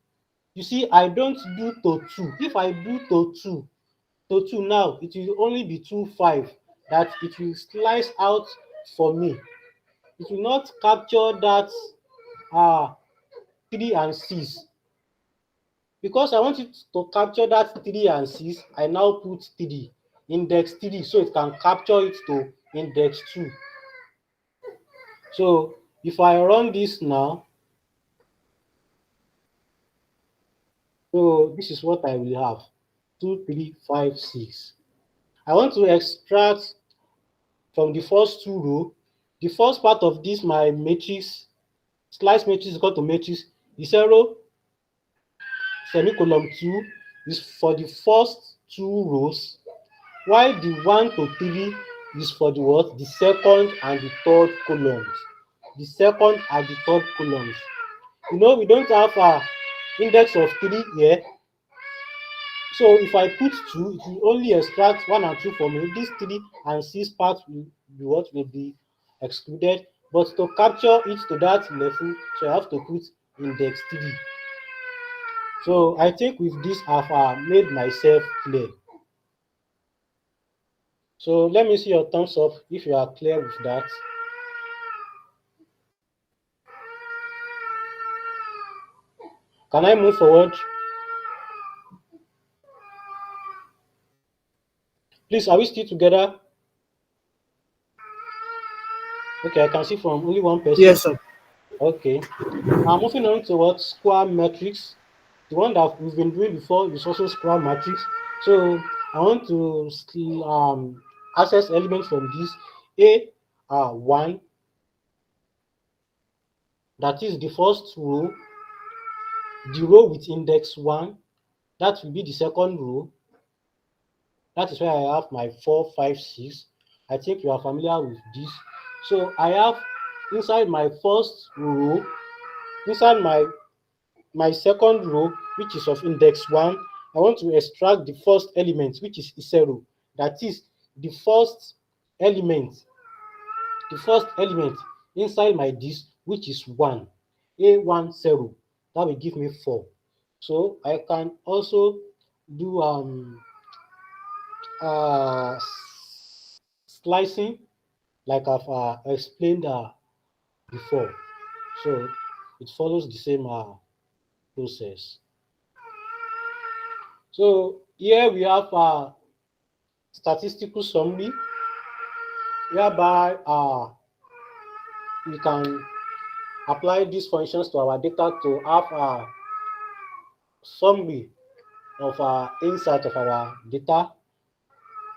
Speaker 1: You see, I don't do to 2. If I do to 2 now, it will only be 2, 5 that it will slice out for me. It will not capture that 3 and 6. Because I want it to capture that 3 and 6, I now put 3, index 3, so it can capture it to index 2. So if I run this now, so this is what I will have: 2, 3, 5, 6. I want to extract from the first 2 rows. The first part of this, my matrix, slice matrix is equal to matrix. The 0, semicolon 2 is for the first 2 rows, while the 1 to 3 is for the what? The second and the third columns. The second and the third columns. You know, we don't have an index of 3 here. So if I put 2, it will only extract 1 and 2 for me. These 3 and 6 parts will be what will be excluded. But to capture it to that level, so I have to put index 3. So I think with this I've made myself clear. So let me see your thumbs up if you are clear with that. Can I move forward? Please, are we still together? Okay, I can see from only one person.
Speaker 4: Yes, sir.
Speaker 1: Okay. I'm moving on to what? Square matrix. The one that we've been doing before is also square matrix. So I want to access elements from this A1. That is the first row, the row with index 1, That will be the second row. That is where I have my 4, 5, 6. I think you are familiar with this. So I have inside my first row, inside my second row, which is of index 1, I want to extract the first element, which is 0. That is the first element inside my disk, which is 1, A10. That will give me 4. So I can also do uh, slicing, like I've explained before. So it follows the same process. So here we have statistical summary, whereby we can apply these functions to our data to have a summary of insight of our data.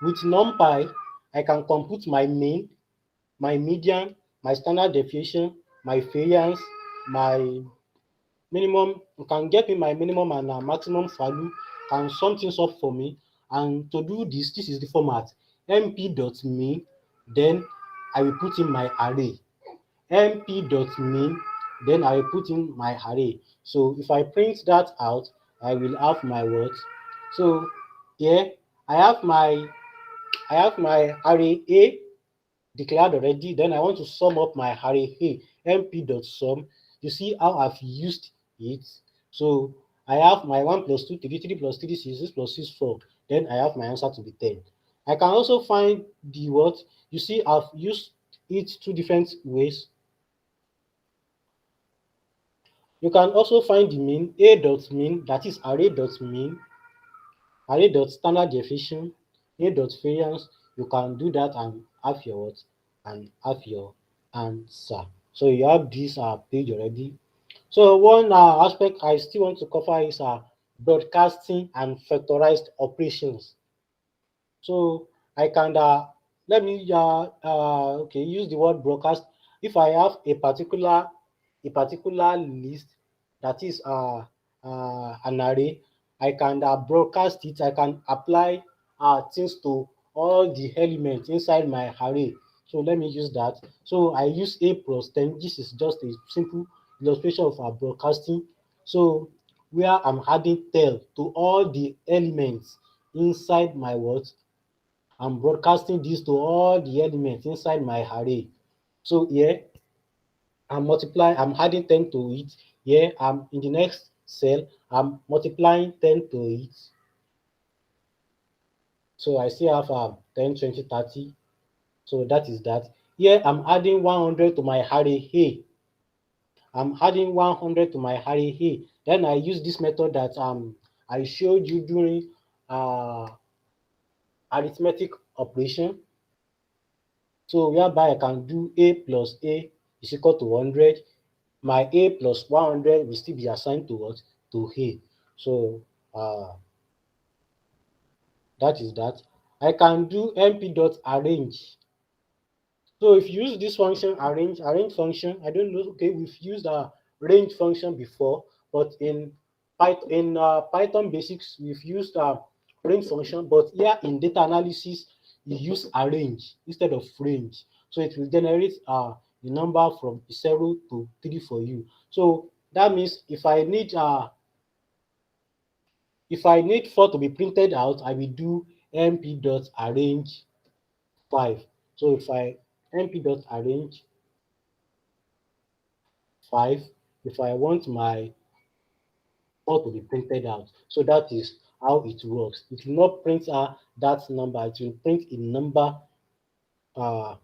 Speaker 1: With NumPy, I can compute my mean, my median, my standard deviation, my variance, my minimum. You can get me my minimum and maximum value, can sum things up for me. And to do this, this is the format: mp.mean, then I will put in my array, mp.mean, then I will put in my array. So if I print that out, I will have my what? So here I have my array A declared already. Then I want to sum up my array A, mp.sum. You see how I've used it. So I have my 1 plus 2, 3, 3 plus 3, 6, 6 plus 6, 4. Then I have my answer to be 10. I can also find the what? You see, I've used it two different ways. You can also find the mean, a.mean, that is array.mean, array.standard deviation, a.variance. You can do that and have your what? And have your answer. So you have this page already. So one aspect I still want to cover is broadcasting and factorized operations. So I can let me okay, use the word broadcast. If I have a particular list, that is an array, I can broadcast it. I can apply things to all the elements inside my array. So let me use that. So I use a plus 10. This is just a simple illustration of broadcasting. So where I'm adding tail to all the elements inside my what? I'm broadcasting this to all the elements inside my array. So here I'm adding 10 to it. Here I'm in the next cell, I'm multiplying 10 to it. So I still have 10, 20, 30. So that is that. Here I'm adding 100 to my array A. I'm adding 100 to my array A. Then I use this method that I showed you during arithmetic operation. So whereby I can do a plus a is equal to 100. My a plus 100 will still be assigned to what? To a. So that is that. I can do mp.arrange. So if you use this function, arrange function, I don't know, okay, we've used a range function before, but in Python basics, we've used a range function, but here in data analysis, you use arrange instead of range. So it will generate the number from 0 to 3 for you. So that means if I need 4 to be printed out, I will do mp.arrange 5. So if I mp.arrange 5, if I want my 4 to be printed out. So that is how it works. It will not print that number, it will print a number to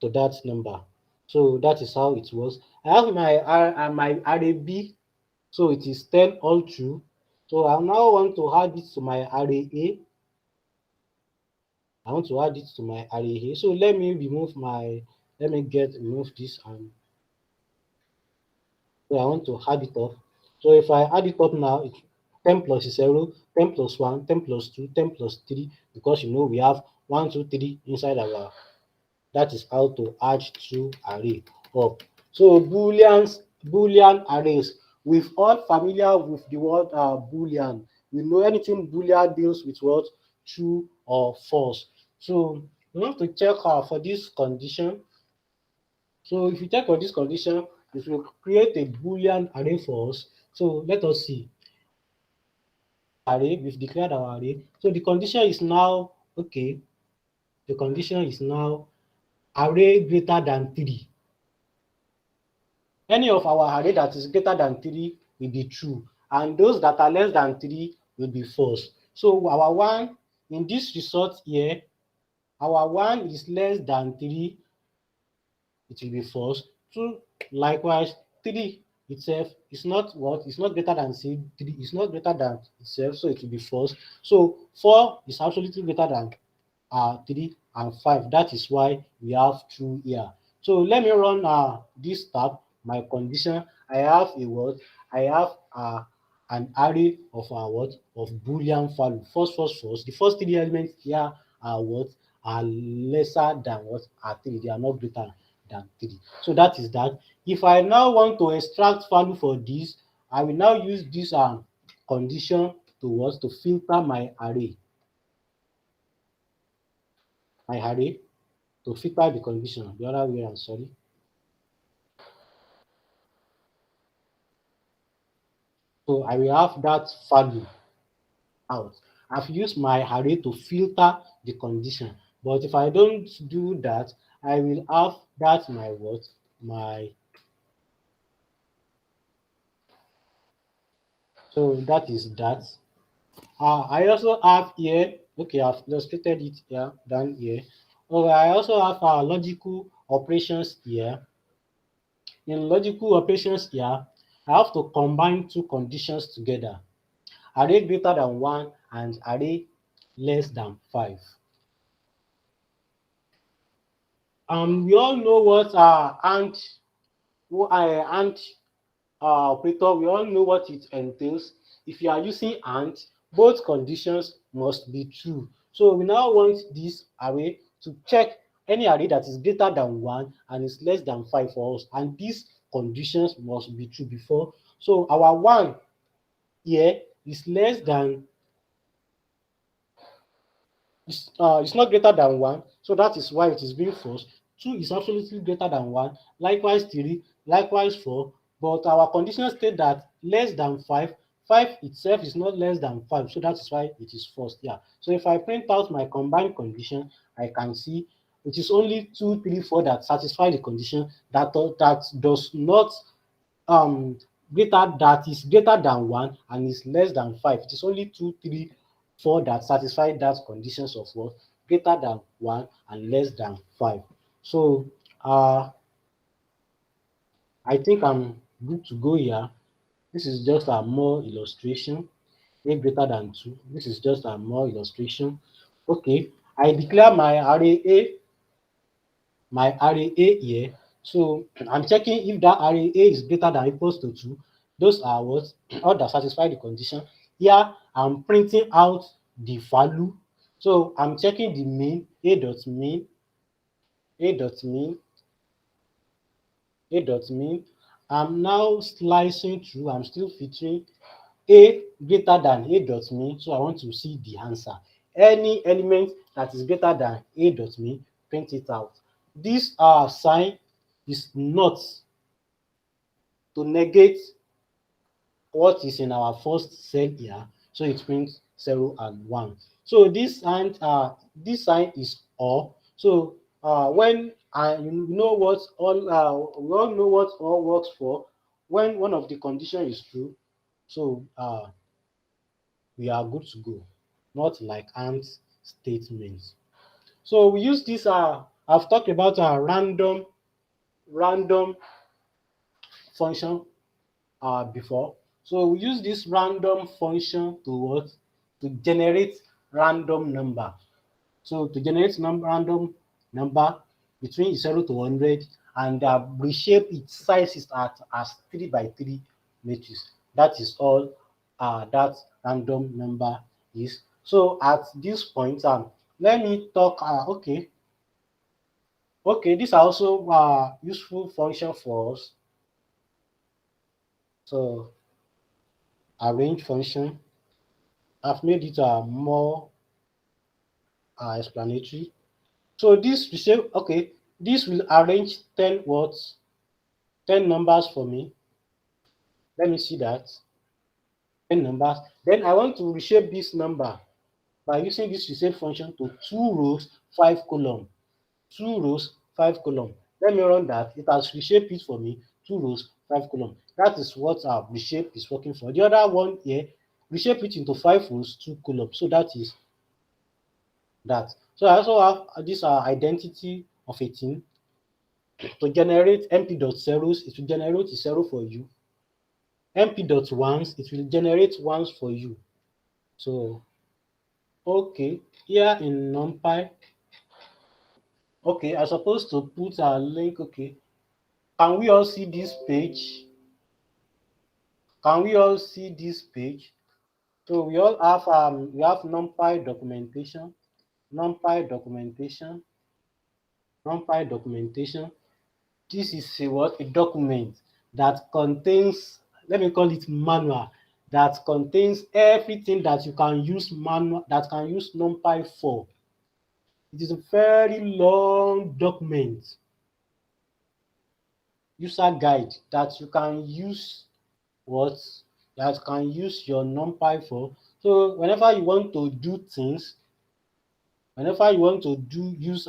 Speaker 1: that number. So that is how it works. I have my array B, so it is 10 all through. So I now want to add it to my array A. I want to add it to my array A. So let me remove this, and so I want to add it up. So if I add it up now, it's 10 plus 0, 10 plus 1, 10 plus 2, 10 plus 3, because you know we have 1, 2, 3 inside our. That is how to add two array up. So Boolean arrays. We've all familiar with the word Boolean. we know anything Boolean deals with what? True or false. So we want to check for this condition. So if you check for this condition, it will create a Boolean array for us. So let us see. Array, we've declared our array. So the condition is now, okay, the condition is now array greater than 3. Any of our array that is greater than 3 will be true, and those that are less than 3 will be false. So our one in this result here, our 1 is less than 3, it will be false. 2, likewise, 3 itself is not what? It's not greater than 3, it's not greater than itself, so it will be false. So 4 is absolutely greater than 3 and 5. That is why we have true here. So let me run this tab, my condition. I have a what? I have an array of what? Of Boolean value. False, false, false. The first 3 elements here are what? Are lesser than what? Are 3. They are not greater than 3. So that is that. If I now want to extract value for this, I will now use this condition to what? To filter my array. My array to filter the condition. The other way, I'm sorry. So I will have that value out. I've used my array to filter the condition. But if I don't do that, I will have that my what? So that is that. I also have here, okay, I've illustrated it here, down here. Okay, I also have logical operations here. In logical operations here, I have to combine 2 conditions together. Array greater than 1 and array less than 5. We all know what AND operator, we all know what it entails. If you are using AND, both conditions must be true. So we now want this array to check any array that is greater than 1 and is less than 5 for us, and these conditions must be true before. So our 1 here is less than, it's not greater than 1, so that is why it is being false. 2 is absolutely greater than 1, likewise 3, likewise 4, but our condition state that less than 5, 5 itself is not less than 5, so that is why it is false. Yeah. So if I print out my combined condition, I can see it is only 2, 3, 4 that satisfy the condition, that does not that is greater than 1 and is less than 5. It is only 2, 3, 4 that satisfy that conditions of what? Greater than 1 and less than 5. So I think I'm good to go here. This is just a more illustration. A greater than 2. This is just a more illustration. Okay, I declare my array A here. So I'm checking if that array A is greater than or equals to 2. Those are what? All that satisfy the condition. Here I'm printing out the value. So I'm checking the mean, A dot mean. I'm now slicing through, I'm still filtering A greater than A dot mean. So I want to see the answer. Any element that is greater than A dot mean, print it out. This sign is not to negate what is in our first cell here, so it prints 0 and 1. So this sign is OR. So when you know what all we all know what OR works for. When one of the condition is true, so we are good to go. Not like AND statements. So we use this. I've talked about a random function before. So we use this random function to what? To generate random number. So to generate random number between 0 to 100 and reshape its sizes as 3 by 3 matrix. That is all that random number is. So at this point, let me talk. Okay, these are also useful function for us. So arrange function. I've made it more explanatory. So this we say, okay, this will arrange 10 words, 10 numbers for me. Let me see that. 10 numbers. Then I want to reshape this number by using this reshape function to 2 rows, 5 column. 2 rows, 5 column. Let me run that. It has reshaped it for me. 2 rows, 5 column. That is what our reshape is working for. The other one here, reshape it into 5 rows, 2 columns. So that is that. So I also have this identity of a thing. To generate mp.zeros, it will generate a 0 for you. mp.ones, it will generate ones for you. So, okay, here in NumPy, okay, I'm supposed to put a link. Okay, can we all see this page? Can we all see this page? So we all have we have NumPy documentation, NumPy documentation, NumPy documentation. This is a what? A document that contains, let me call it manual, that contains everything that you can use manual, that can use NumPy for. It is a very long document, user guide that you can use what? That can use your NumPy for. So whenever you want to do things, whenever you want to use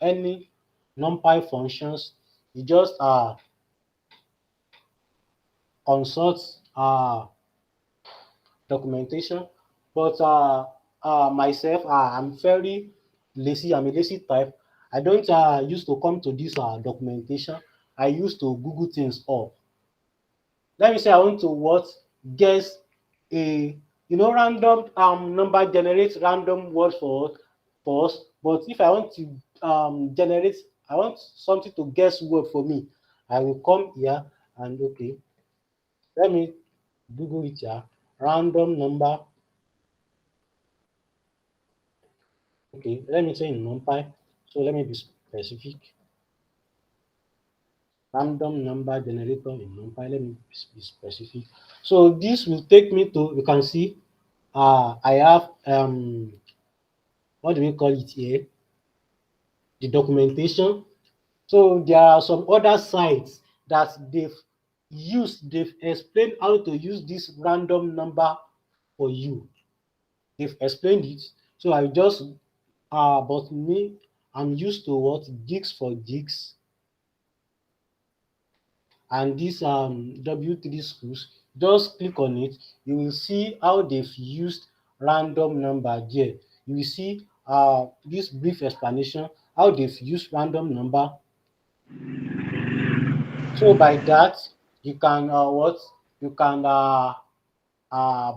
Speaker 1: any NumPy functions, you just consult documentation. But myself, I'm very lazy. I'm a lazy type. I don't used to come to this documentation. I used to Google things up. Let me say I want to what? Guess a, random number generates random words for us. But if I want to generate, I want something to guess word for me, I will come here and okay, let me Google it here. Random number. Okay, let me say in NumPy. So let me be specific. Random number generator in NumPy. Let me be specific. So this will take me to, you can see, I have what do we call it here? The documentation. So there are some other sites that they've explained how to use this random number for you. They've explained it. So I just but me, I'm used to what? Gigs for gigs and this W3 schools. Just click on it. You will see how they've used random number there. You will see this brief explanation how they've used random number. So by that, you can what? You can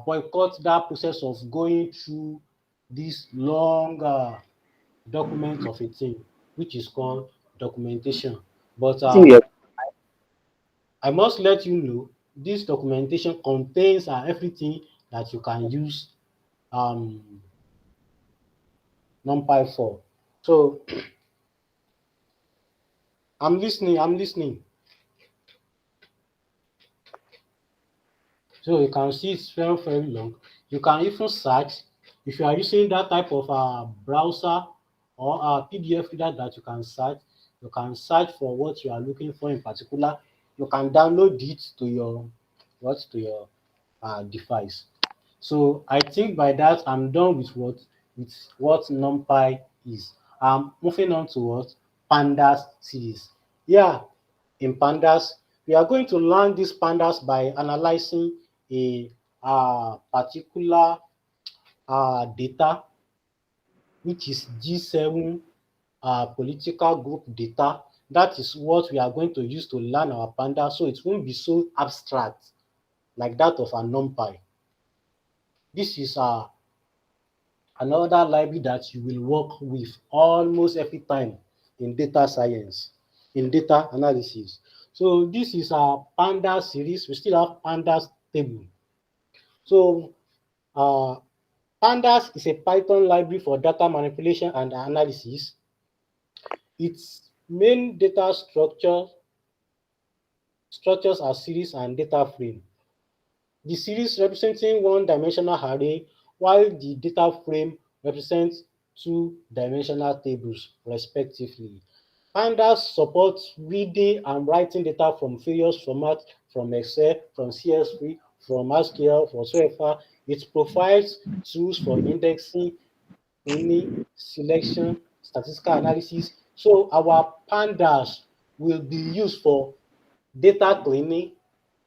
Speaker 1: boycott that process of going through this long document of a thing, which is called documentation. But
Speaker 6: I think we are
Speaker 1: I must let you know this documentation contains everything that you can use um, NumPy for. So I'm listening. I'm listening. So you can see it's very, very long. You can even search if you are using that type of browser or PDF reader that you can search. You can search for what you are looking for in particular. You can download it to your device. So I think by that I'm done with what NumPy is. I'm moving on to what Pandas series. Yeah, in Pandas, we are going to learn these Pandas by analyzing a particular data, which is G7 political group data. That is what we are going to use to learn our Pandas, so it won't be so abstract like that of a NumPy. This is another library that you will work with almost every time in data science, in data analysis. So this is our Pandas series. We still have Pandas table. So Pandas is a Python library for data manipulation and analysis. Its main data structures are series and data frame. The series representing one-dimensional array while the data frame represents two-dimensional tables respectively. Pandas supports reading and writing data from various formats, from Excel, from CSV, from SQL, whatsoever. It provides tools for indexing, cleaning, selection, statistical analysis. So our pandas will be used for data cleaning,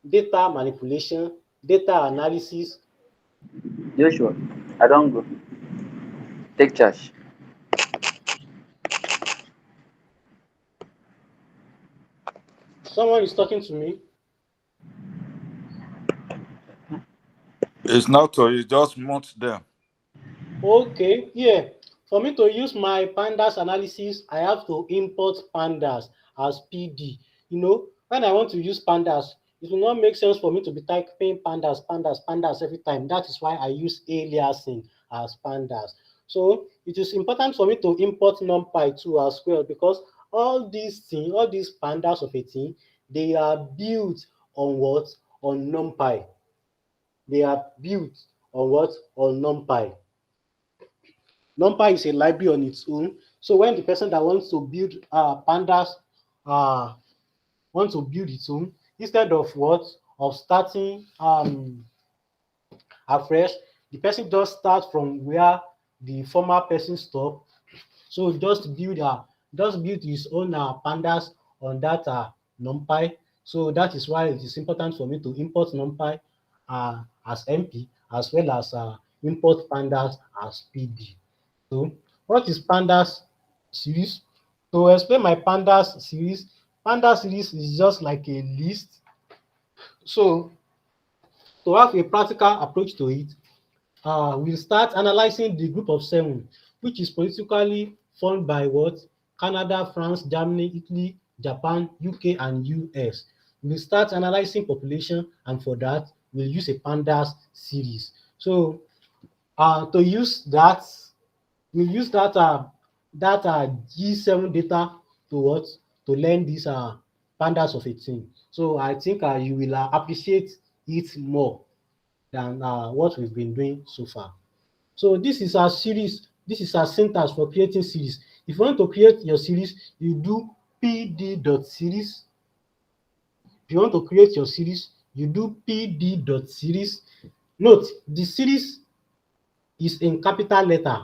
Speaker 1: data manipulation, data analysis.
Speaker 6: Joshua, I don't go. Take charge.
Speaker 1: Someone is talking to me.
Speaker 2: It's not to you, just mute them.
Speaker 1: Okay, yeah. For me to use my pandas analysis, I have to import pandas as PD. You know, when I want to use pandas, it will not make sense for me to be typing pandas, pandas, pandas every time. That is why I use aliasing as pandas. So it is important for me to import NumPy too as well, because all these things, all these pandas of a thing, they are built on what? On NumPy. They are built on what? On NumPy. NumPy is a library on its own. So when the person that wants to build pandas wants to build its own, instead of what? Of starting afresh, the person just start from where the former person stopped. So just build his own pandas on that NumPy. So that is why it is important for me to import NumPy as MP, as well as import pandas as PD. So what is pandas series? To explain my pandas series is just like a list. So to have a practical approach to it, we'll start analyzing the group of 7, which is politically formed by what? Canada, France, Germany, Italy, Japan, UK, and US. We'll start analyzing population, and for that, we'll use a pandas series. So to use that, we'll use that G7 data to what? To learn these pandas of a thing. So I think you will appreciate it more than what we've been doing so far. So this is our series. This is our syntax for creating series. If you want to create your series, you do pd.series. If you want to create your series, you do pd.series. Note, the series is in capital letter.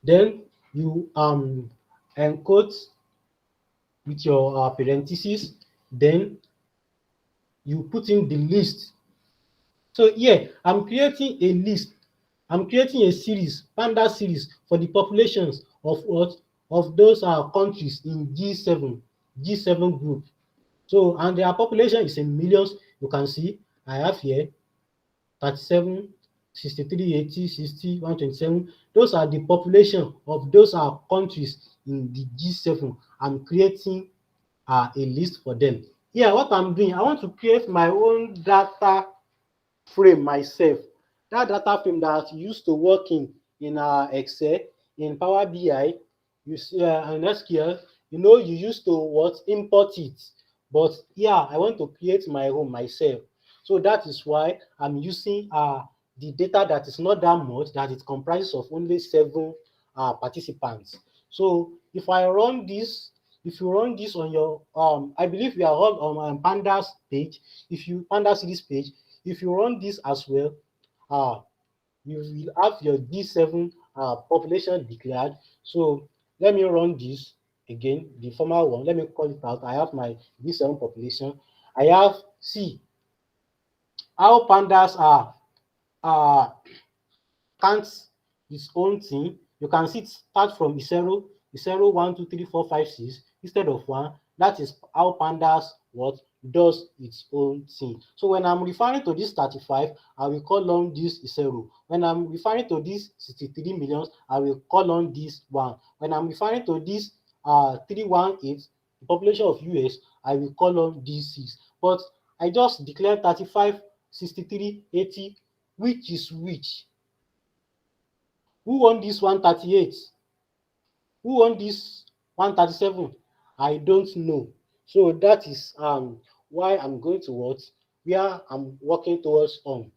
Speaker 1: Then you encode with your parentheses. Then you put in the list. So here, I'm creating a list. I'm creating a series, Panda series, for the populations of what? Of those countries in G7 group. So, and their population is in millions. You can see I have here 37, 63, 80, 60, 127. Those are the population of those countries in the G7. I'm creating a list for them. Here, what I'm doing, I want to create my own data frame myself. That data frame that used to work in Excel, in Power BI, you see in SQL, you know, you used to what? Import it. But yeah, I want to create my own myself. So that is why I'm using the data that is not that much, that it comprises of only 7 participants. So if I run this, if you run this on your I believe we are all on Pandas page. If you Pandas series page, if you run this as well, you will have your D7 population declared. So let me run this again, the former one. Let me call it out. I have my D7 population. I have C. How pandas are counts its own thing. You can see it start from zero, 1, 2, 3, 4, 5, 6 instead of 1. That is how pandas what does its own thing. So when I'm referring to this 35, I will call on this 0. When I'm referring to this 63 millions, I will call on this 1. When I'm referring to this 318, the population of US, I will call on this 6. But I just declared 35, 63, 80, which is which? Who won this 138? Who won this 137? I don't know. So that is why I'm going to what? Where I'm working towards on.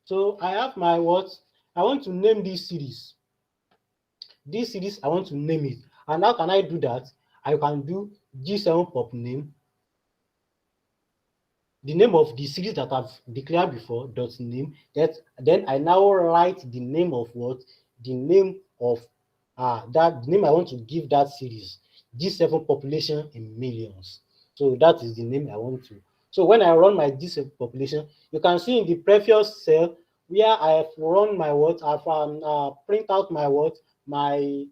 Speaker 1: So I have my what? I want to name this series. This series, I want to name it. And how can I do that? I can do G7 pop name, the name of the series that I've declared before, dot name. Then I now write the name of what? The name of that name I want to give that series. G7 population in millions. So that is the name I want to. So when I run my G7 population, you can see in the previous cell where I have run my what, I've print out my what, my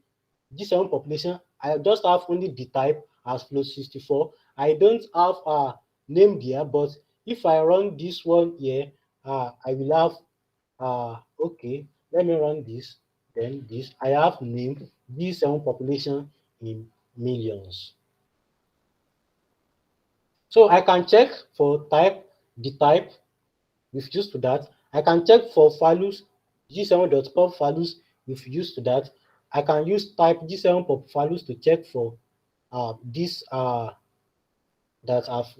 Speaker 1: G7 population. I just have only the type as float 64. I don't have a name there, but if I run this one here, I will have okay, let me run this, then this. I have name G7 population in millions. So I can check for type, the type we've used to that. I can check for values, G7.pop values we've used to that. I can use type G7 pop values to check for this that I've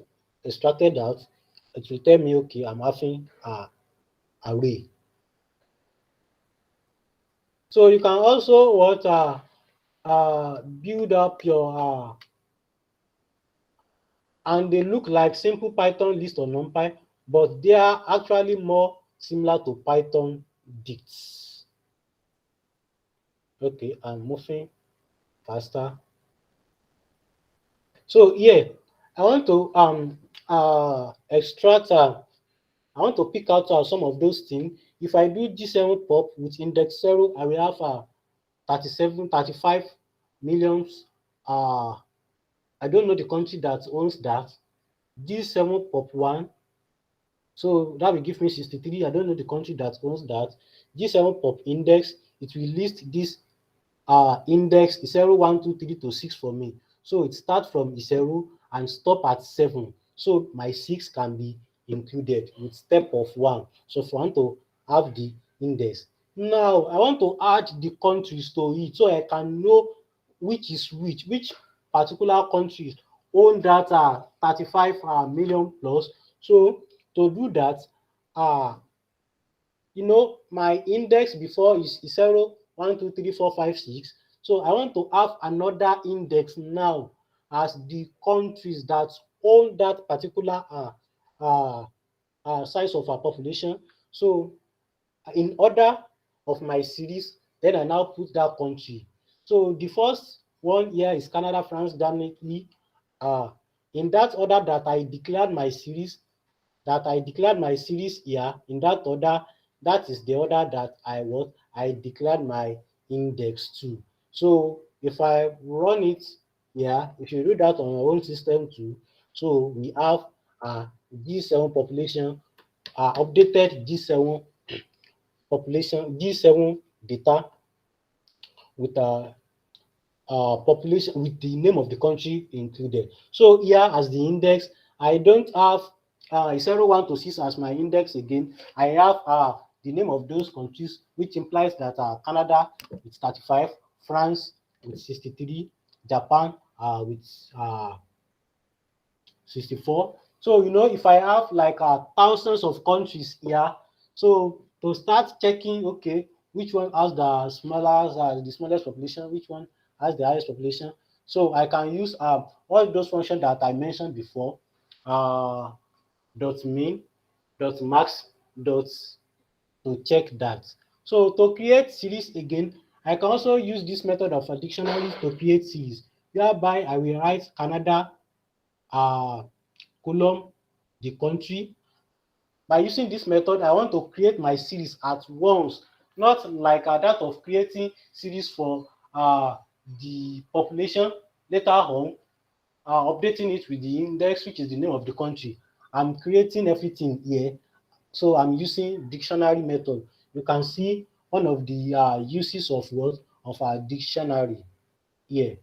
Speaker 1: extracted out. It will tell me, okay, I'm having array. So you can also what build up your and they look like simple Python list or NumPy, but they are actually more similar to Python dicts. Okay, I'm moving faster. So here, I want to extract. I want to pick out some of those things. If I do G7 pop with index 0, I will have 35 millions. I don't know the country that owns that. G7 pop 1. So that will give me 63. I don't know the country that owns that. G7 pop index, it will list this index 0, 1, 2, 3 to 6 for me. So it starts from 0 and stop at 7. So my 6 can be included with step of 1. So if I want to have the index. Now I want to add the countries to it so I can know which is which particular countries own that 35 million plus. So to do that, my index before is 0, 1, 2, 3, 4, 5, 6. So I want to have another index now as the countries that own that particular size of our population. So in order of my series, then I now put that country. So the first one here is Canada, France, Germany, Italy. In that order that I declared my series, here in that order, that is the order that I declared my index to. So if I run it here, if you do that on your own system too, so we have G7 population, updated G7 population, G7 data with population with the name of the country included. So here as the index, I don't have 0, 1 to 6 as my index again. I have the name of those countries, which implies that Canada with 35, France with 63, Japan with 64. So if I have like thousands of countries here, so to start checking, okay, which one has the smallest population, which one has the highest population. So I can use all those functions that I mentioned before, dot min, dot max, dot to check that. So to create series again, I can also use this method of a dictionary to create series, whereby I will write Canada column the country. By using this method, I want to create my series at once, not like that of creating series for the population later on, updating it with the index, which is the name of the country. I'm creating everything here, so I'm using dictionary method. You can see one of the uses of our dictionary here.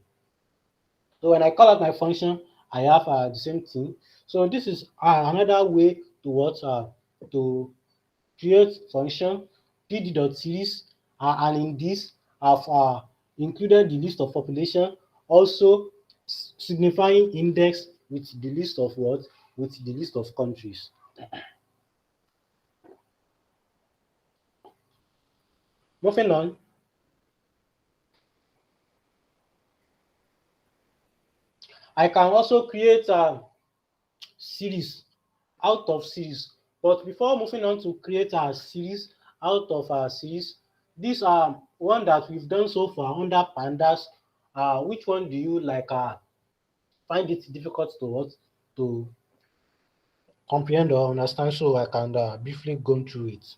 Speaker 1: So when I call out my function, I have the same thing. So this is another way to create function pd.series, and in this I've included the list of population, also signifying index with the list of countries. Moving on. I can also create a series out of series. But before moving on to create a series out of a series, this one that we've done so far under pandas. Which one do you like? Find it difficult to what to comprehend or understand? So I can briefly go through it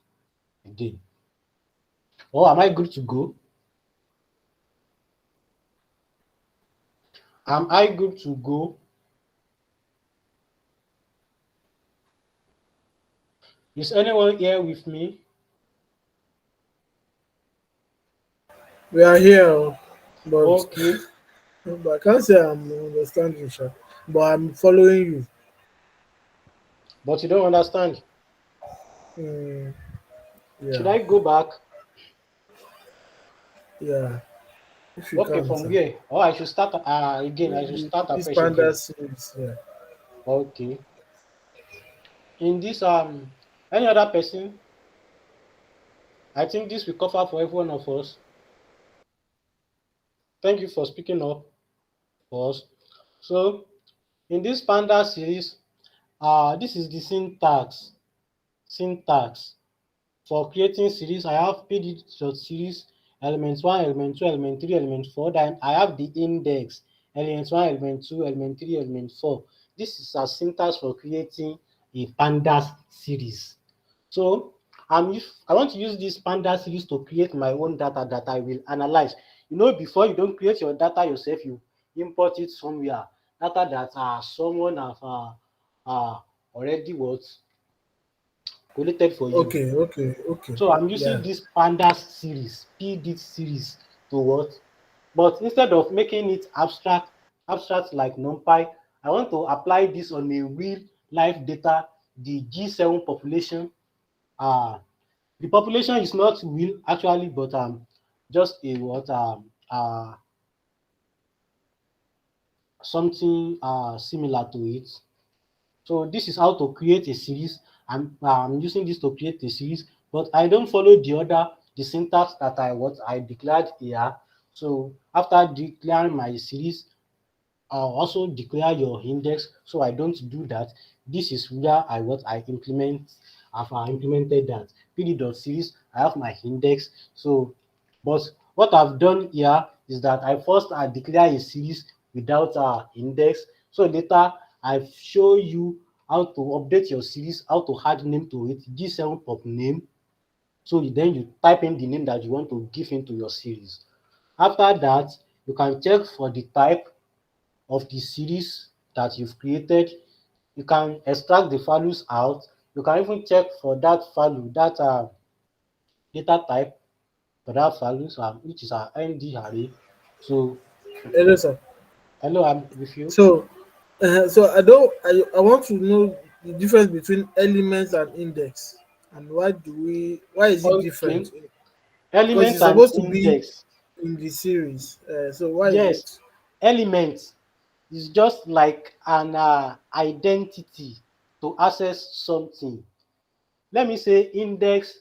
Speaker 1: again. Or am I good to go? Am I good to go? Is anyone here with me?
Speaker 4: We are here, but
Speaker 1: Okay,
Speaker 4: but I can't say I'm understanding, sir. But I'm following you.
Speaker 1: but you don't understand.
Speaker 4: Mm,
Speaker 1: Should
Speaker 4: yeah,
Speaker 1: I go back?
Speaker 4: yeah. If you
Speaker 1: Okay,
Speaker 4: can,
Speaker 1: from
Speaker 4: sir.
Speaker 1: where? Or I should start again. I should start
Speaker 4: This
Speaker 1: afresh
Speaker 4: Pandas
Speaker 1: again.
Speaker 4: series, yeah.
Speaker 1: Okay. In this any other person, I think this will cover for every one of us. Thank you for speaking up for us. So in this Panda series, this is the syntax for creating series. I have pd.series element 1, element 2, element 3, element 4. Then I have the index element 1, element 2, element 3, element 4. This is a syntax for creating a pandas series. So if I want to use this pandas series to create my own data that I will analyze. You know, before you don't create your data yourself, you import it somewhere. Data that someone have already what collated for you.
Speaker 4: Okay, okay, okay.
Speaker 1: So I'm using
Speaker 4: Yeah.
Speaker 1: this pandas series, pd series to what? But instead of making it abstract like NumPy, I want to apply this on a real life data, the G7 population. The population is not real actually, but just a what something similar to it. So this is how to create a series. I'm using this to create a series, but I don't follow the syntax that I declared here. So after declaring my series, also declare your index. So I don't do that. This is where I implement. After I implemented that pd.series, I have my index. So but what I've done here is that I first declare a series without index. So later I show you how to update your series, how to add name to it, G7 pop name. So then you type in the name that you want to give into your series. After that, you can check for the type of the series that you've created. You can extract the values out. You can even check for that value, that data type for that values, which is our ND array. So,
Speaker 4: Hello, sir.
Speaker 1: hello, I'm with you.
Speaker 4: So, so I want to know the difference between elements and index, and why is it different?
Speaker 1: Okay,
Speaker 4: Because
Speaker 1: elements
Speaker 4: it's
Speaker 1: and
Speaker 4: supposed to be
Speaker 1: index.
Speaker 4: in the series. So why is
Speaker 1: Yes,
Speaker 4: it?
Speaker 1: elements is just like an identity to access something. Let me say index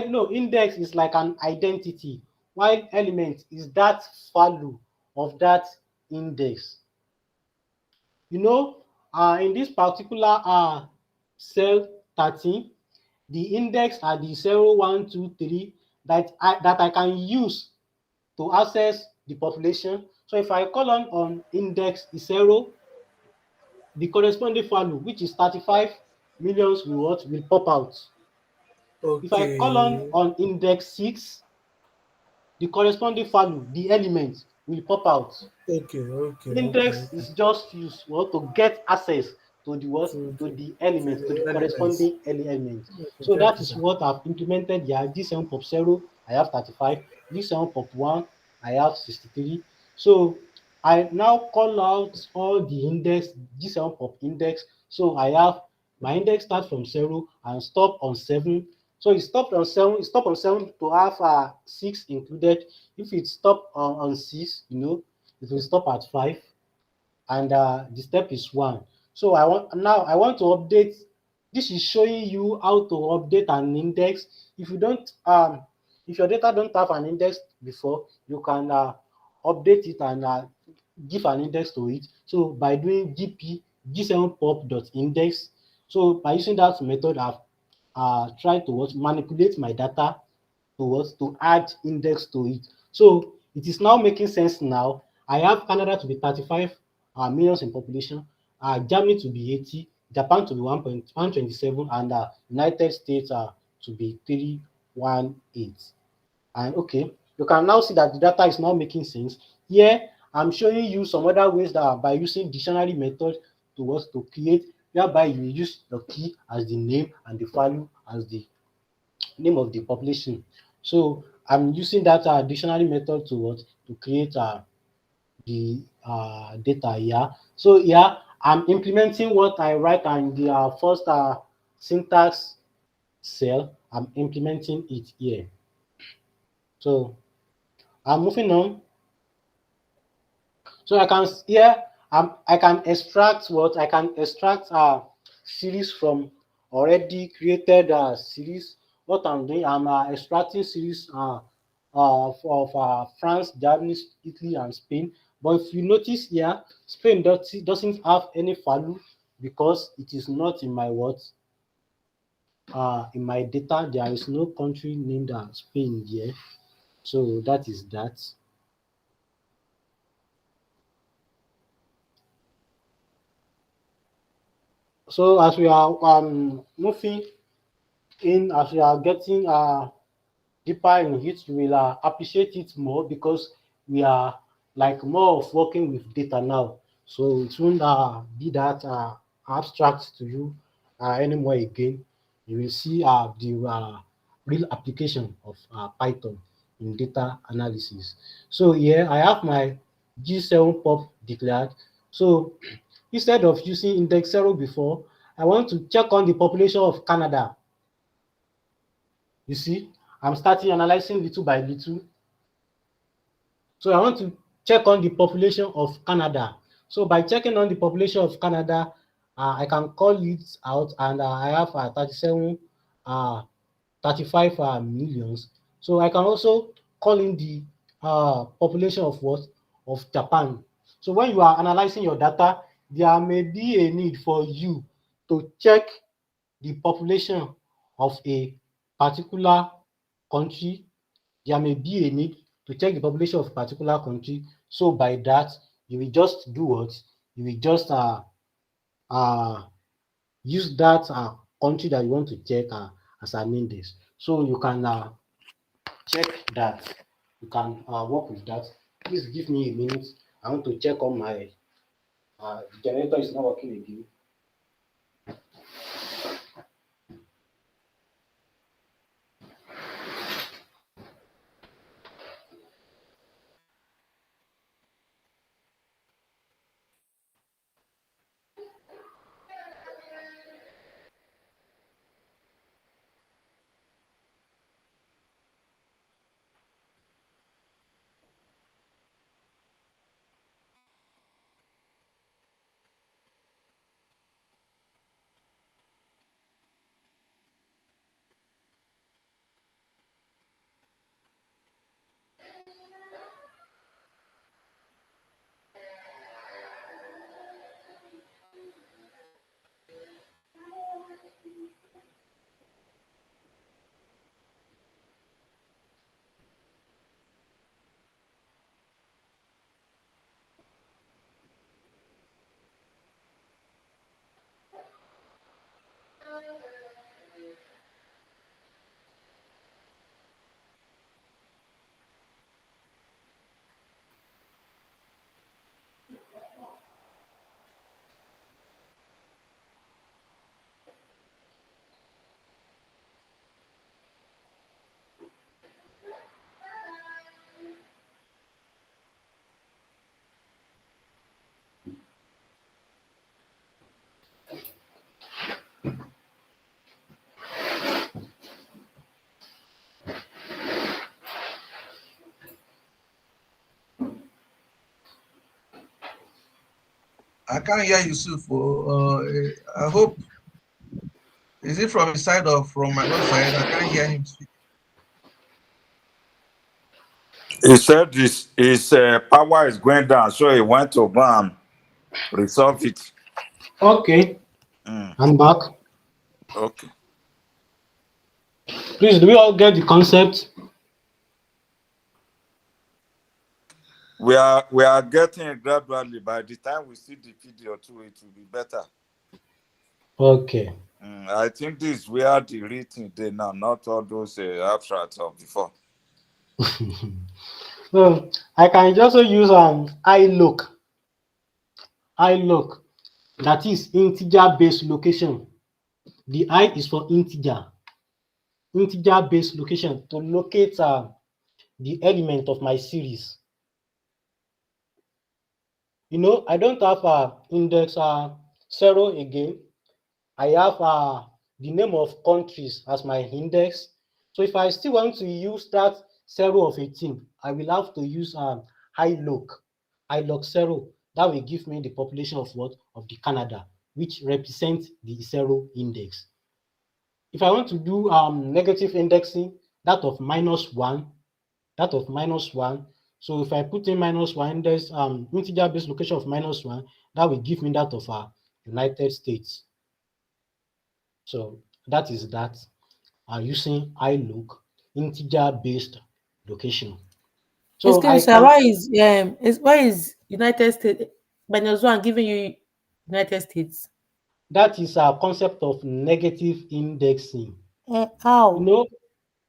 Speaker 1: no, index is like an identity, while element is that value of that index. You know, in this particular cell 13, the index are the 0, 1, 2, 3 that I can use to access the population. So if I call on index is 0, the corresponding value, which is 35 millions, will pop out. If I call
Speaker 4: Okay,
Speaker 1: on index 6, the corresponding value, the element, will pop out.
Speaker 4: okay, okay, okay,
Speaker 1: Index
Speaker 4: okay.
Speaker 1: is just used to get access to the what
Speaker 4: To
Speaker 1: to
Speaker 4: to,
Speaker 1: the
Speaker 4: to
Speaker 1: element, to the
Speaker 4: the elements.
Speaker 1: corresponding element.
Speaker 4: Okay,
Speaker 1: So
Speaker 4: thank
Speaker 1: that
Speaker 4: you,
Speaker 1: is
Speaker 4: sir.
Speaker 1: what I've implemented here. G7 pop 0, I have 35. G7 pop 1, I have 63. So I now call out all the index, G7 pop index. So I have my index start from 0 and stop on 7. So it stopped on 7, it stopped on 7 to have 6 included. If it stopped on 6, it will stop at 5, and the step is 1. So I want to update. This is showing you how to update an index. If you don't If your data don't have an index before, you can update it and give an index to it. So by doing g7pop.index, so by using that method, I've tried to manipulate my data to add index to it. So it is now making sense now. I have Canada to be 35 millions in population, Germany to be 80, Japan to be 1.127, and United States to be 318. And okay, you can now see that the data is now making sense. Here, I'm showing you some other ways that by using dictionary method to create, whereby you use the key as the name and the value as the name of the population. So I'm using that dictionary method to create the data here. So here I'm implementing what I write in the first syntax cell. I'm implementing it here. So I'm moving on. So I can here I can extract what I can extract series from already created series. What I'm doing, I'm extracting series of France, Germany, Italy, and Spain. But if you notice here, Spain doesn't have any value because it is not in my what in my data. There is no country named Spain here. So that is that. So as we are moving in, as we are getting deeper in it, you will appreciate it more because we are like more of working with data now. So it won't be that abstract to you anymore again. You will see the real application of Python in data analysis. So here I have my G7 pop declared. So instead of using index 0 before, I want to check on the population of Canada. You see, I'm starting analyzing little by little. So I want to check on the population of Canada. So by checking on the population of Canada, I can call it out, and I have 35 millions. So I can also call in the population of what? Of Japan. So when you are analyzing your data, there may be a need for you to check the population of a particular country. There may be a need to check the population of a particular country. So by that, you will just do what? You will just use that country that you want to check as an index. So you can check that. You can work with that. Please give me a minute. I want to check on my generator is not working again.
Speaker 3: I can't hear Yusuf. I hope, is it from his side or from my own side? I can't hear him speak.
Speaker 2: He said this his power is going down, so he went to go and resolve it.
Speaker 1: Okay,
Speaker 2: Mm,
Speaker 1: I'm back.
Speaker 2: okay.
Speaker 1: Please, do we all get the concept?
Speaker 2: We are getting it gradually. By the time we see the video too, it will be better.
Speaker 1: Okay.
Speaker 2: I think this is where the written day now, not all those abstracts of before.
Speaker 1: So I can also use iLook. iLook, that is integer-based location. The I is for integer-based location to locate the element of my series. You know, I don't have index 0 again. I have the name of countries as my index. So if I still want to use that 0 of 18, I will have to use iLook 0. That will give me the population of what? Of the Canada, which represents the 0 index. If I want to do negative indexing, that of -1, so if I put in -1, there's integer-based location of -1, that will give me that of United States. So that is that using iLook integer-based location. So
Speaker 7: Excuse me,
Speaker 1: I
Speaker 7: sir.
Speaker 1: can,
Speaker 7: Why is United States -1 giving you United States?
Speaker 1: that is a concept of negative indexing. You
Speaker 7: How?
Speaker 1: know,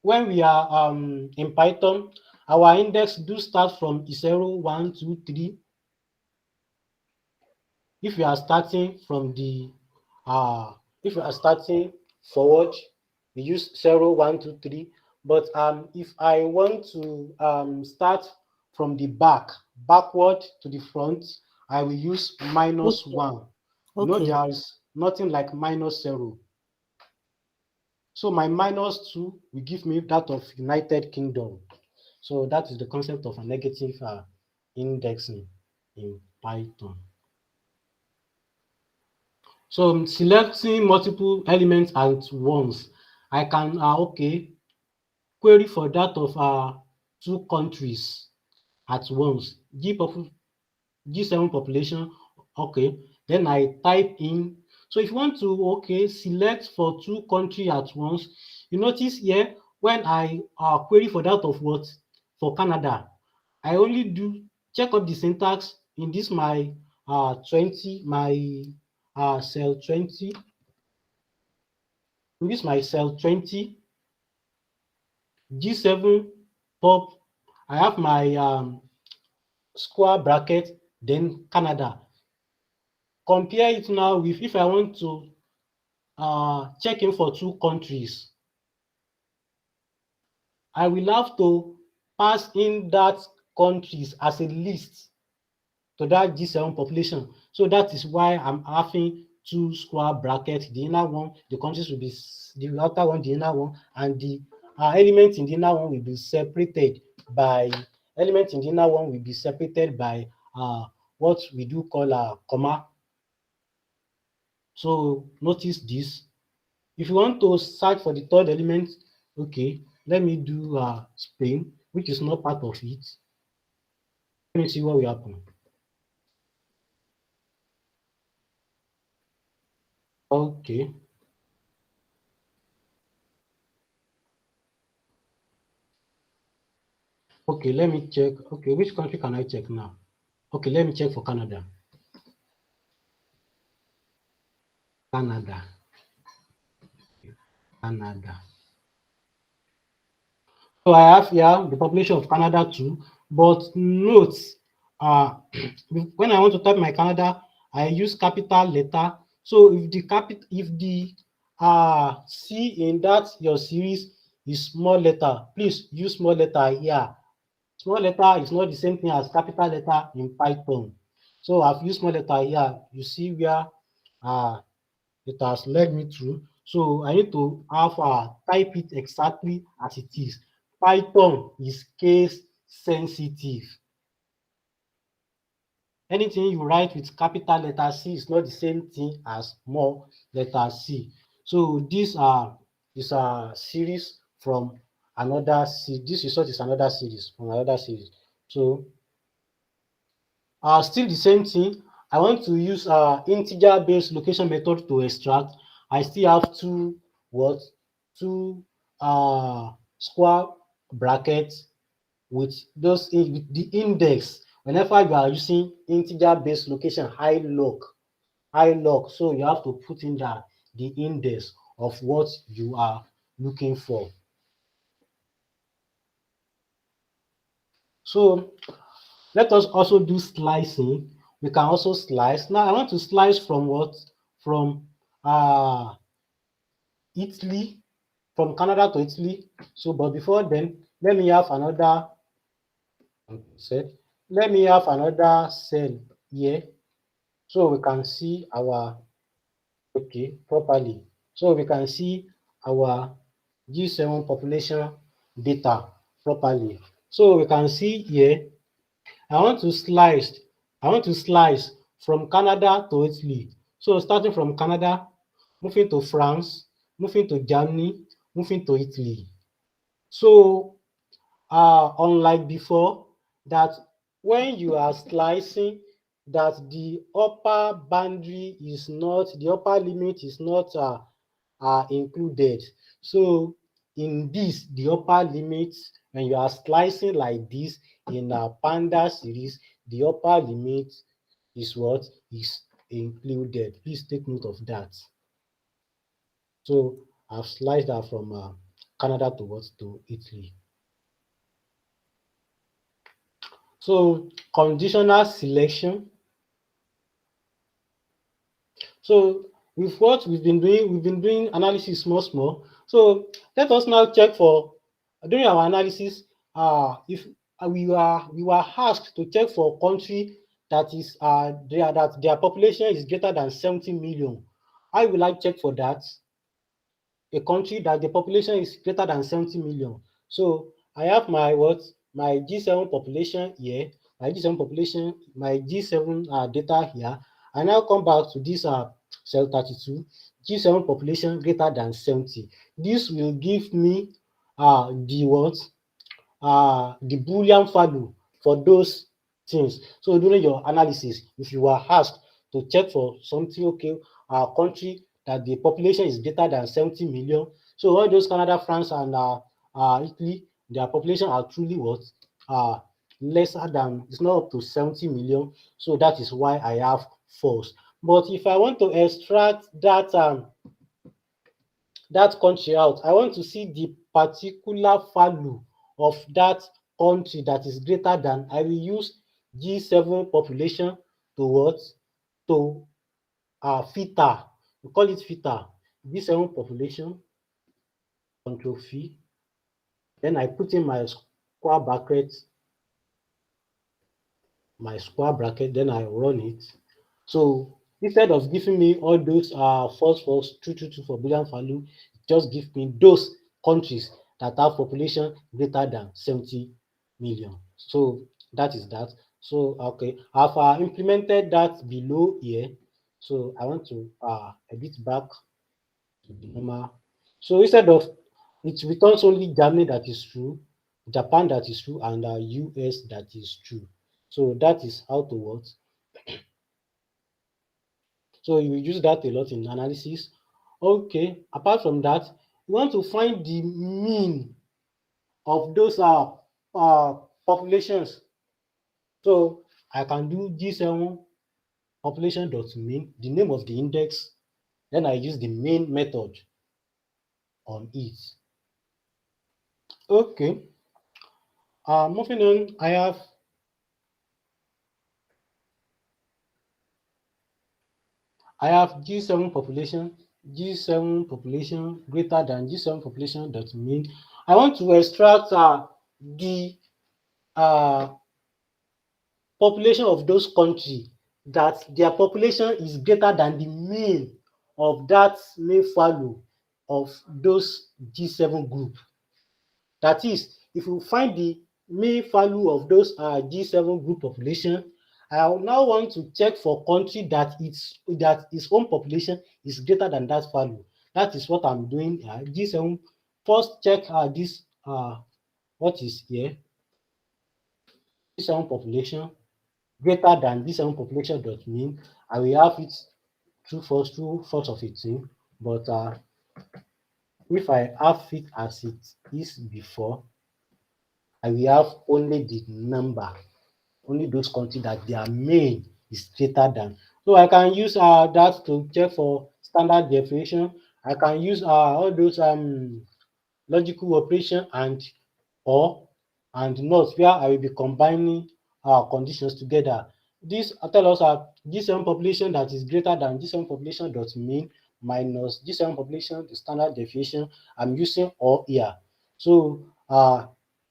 Speaker 1: when we are in Python, our index do start from 0, 1, 2, 3. If you are starting from the if you are starting forward, we use 0, 1, 2, 3. But if I want to start from the backward to the front, I will use
Speaker 7: Okay.
Speaker 1: -1. You know,
Speaker 7: Okay.
Speaker 1: there is nothing like -0. So my -2 will give me that of United Kingdom. So that is the concept of a negative indexing in Python. So I'm selecting multiple elements at once. I can query for that of 2 countries at once. G7 population. Okay, then I type in. So if you want to select for 2 countries at once, you notice here when I query for that of what? For Canada, I only do check up the syntax in this my 20, my cell 20. In this my cell 20, G7 pop, I have my square bracket, then Canada. Compare it now with if I want to check in for 2 countries. I will have to pass in that countries as a list to that G7 population. So that is why I'm having 2 square brackets. The inner one, the countries will be the outer one, the inner one, and the elements in the inner one will be separated by what we do call a comma. So notice this. If you want to search for the third element, okay, let me do Spain, which is not part of it. Let me see what will happen. Okay. Okay, let me check. Okay, which country can I check now? Okay, let me check for Canada. Canada. Canada. So I have here the population of Canada too, but note, when I want to type my Canada, I use capital letter. So if the C in that your series is small letter, please use small letter here. Small letter is not the same thing as capital letter in Python. So I've used small letter here. You see where it has led me through. So I need to have type it exactly as it is. Python is case sensitive. Anything you write with capital letter C is not the same thing as small letter c. So these are is a series from another series. This result is another series from another series. So still the same thing. I want to use integer based location method to extract. I still have two square brackets with those with the index. Whenever you are using integer based location high log, so you have to put in the index of what you are looking for. So let us also do slicing. We can also slice. Now I want to slice from what? From Italy, from Canada to Italy. So, but before then, let me have another set. Let me have another cell here, so we can see our properly. So we can see our G7 population data properly. So we can see here. I want to slice from Canada to Italy. So starting from Canada, moving to France, moving to Germany, moving to Italy. So unlike before, that when you are slicing, that the upper boundary is not, the upper limit is not included. So in this, the upper limit, when you are slicing like this in a Pandas series, the upper limit is what is included. Please take note of that. So I've sliced that from Canada to Italy. So conditional selection. So with what we've been doing analysis small. So let us now check for, during our analysis, if we were asked to check for country that is that their population is greater than 70 million. How will I check for that? A country that the population is greater than 70 million. So I have my my G7 population here, my G7 data here. I now come back to this cell 32, G7 population greater than 70. This will give me the Boolean value for those things. So during your analysis, if you are asked to check for something, okay, a country that the population is greater than 70 million. So all those Canada, France, and Italy, their population are truly what? Lesser than, it's not up to 70 million. So that is why I have false. But if I want to extract that country out, I want to see the particular value of that country that is greater than, I will use G7 population to what? To filter. We call it filter. G7 population, control V. Then I put in my square bracket, then I run it. So instead of giving me all those false, true for Boolean value, just give me those countries that have population greater than 70 million. So that is that. So okay, I've implemented that below here. So I want to edit back to the normal. So instead of, it returns only Germany that is true, Japan that is true, and US that is true. So that is how to work. So you use that a lot in analysis. Okay, apart from that, you want to find the mean of those populations. So I can do G7 population dot mean, the name of the index, then I use the main method on it. Okay. Moving on, I have G7 population greater than G7 population dot mean. I want to extract the population of those countries that their population is greater than the mean of that main value of those G7 group. That is, if you find the mean value of those G7 group population, I now want to check for country that its own population is greater than that value. That is what I'm doing. G7, first check this what is here? This one population greater than this one population dot mean. I will have it true false of 18, but if I have it as it is before, I will have only the number, only those countries that their main is greater than. So I can use that to check for standard deviation. I can use all those logical operation and or and not, where I will be combining conditions together. This tell us this one population that is greater than this one population dot mean minus this one population the standard deviation. I'm using or here. So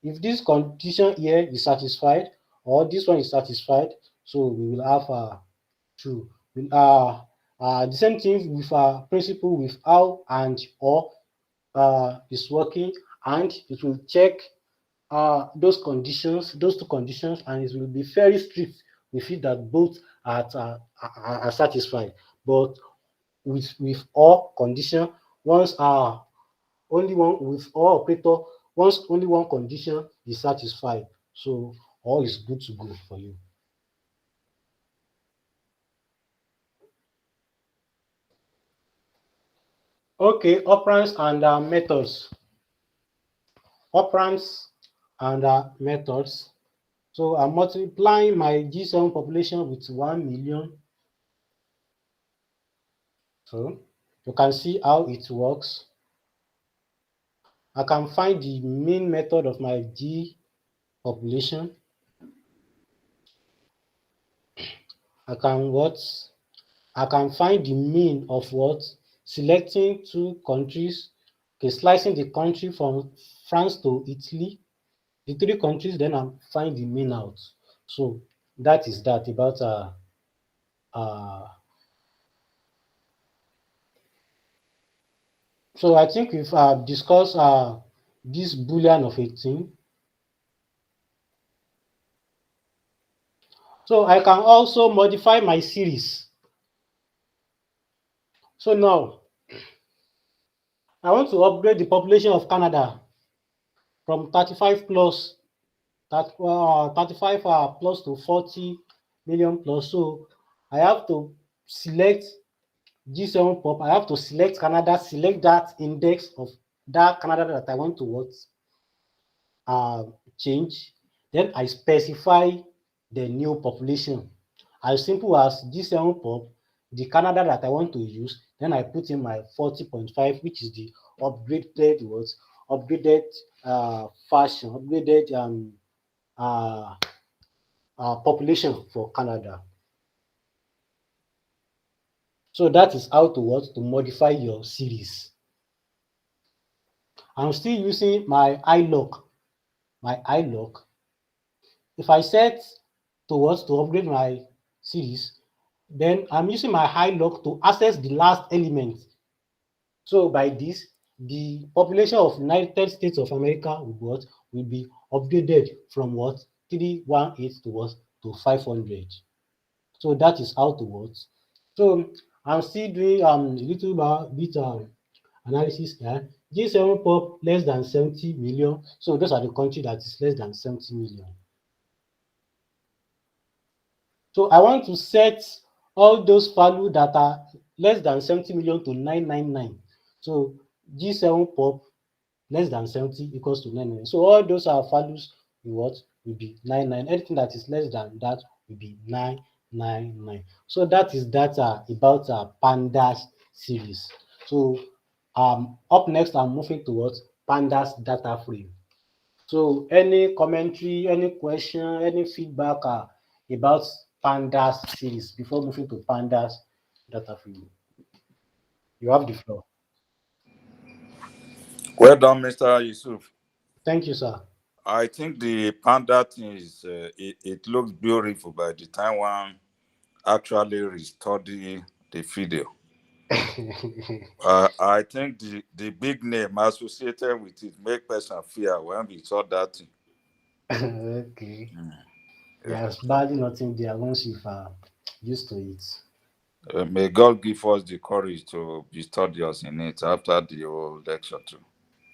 Speaker 1: if this condition here is satisfied or this one is satisfied, so we will have true. The same thing with principle with how and or is working, and it will check those conditions, those two conditions, and it will be very strict with it that both are satisfied. But with all condition, once only one with all operator, once only one condition is satisfied, so all is good to go for you. Okay, operands and methods. Operands and methods. So I'm multiplying my G7 population with 1 million. So you can see how it works. I can find the mean method of my G population. I can find the mean of what? Selecting two countries, okay, slicing the country from France to Italy, the three countries, then I find the mean out. So that is that about so I think we've discussed this Boolean of 18. So I can also modify my series. So now I want to upgrade the population of Canada from 35 plus 35 plus to 40 million plus. So I have to select G7 pop. I have to select Canada, select that index of that Canada that I want to what change. Then I specify the new population. As simple as G7 pop, the Canada that I want to use, then I put in my 40.5, which is the upgraded what? Upgraded fashion, upgraded population for Canada. So that is how to what? To modify your series. I'm still using my iLock. My iLock. If I set to what? To upgrade my series, then I'm using my iLock to access the last element. So by this, the population of United States of America will be upgraded from what? 318 to what? To 500. So that is how to work. So I'm still doing a little bit analysis here. G7 pop less than 70 million. So those are the countries that is less than 70 million. So I want to set all those values that are less than 70 million to 999. So G7 pop less than 70 equals to 999. So all those are values will be 99. Anything that is less than that will be 999. So that is data about Pandas series. So up next I'm moving towards Pandas data frame. So any commentary, any question, any feedback about Pandas series before moving to Pandas data frame? You have the floor.
Speaker 2: Well done, Mr. Yusuf.
Speaker 1: Thank you, sir.
Speaker 2: I think the Panda thing is, it looks beautiful by the time one actually restudy the video. I think the big name associated with it make person fear when we saw that thing.
Speaker 1: Okay. There's barely nothing there once you've used to it.
Speaker 2: May God give us the courage to be studious in it after the whole lecture too.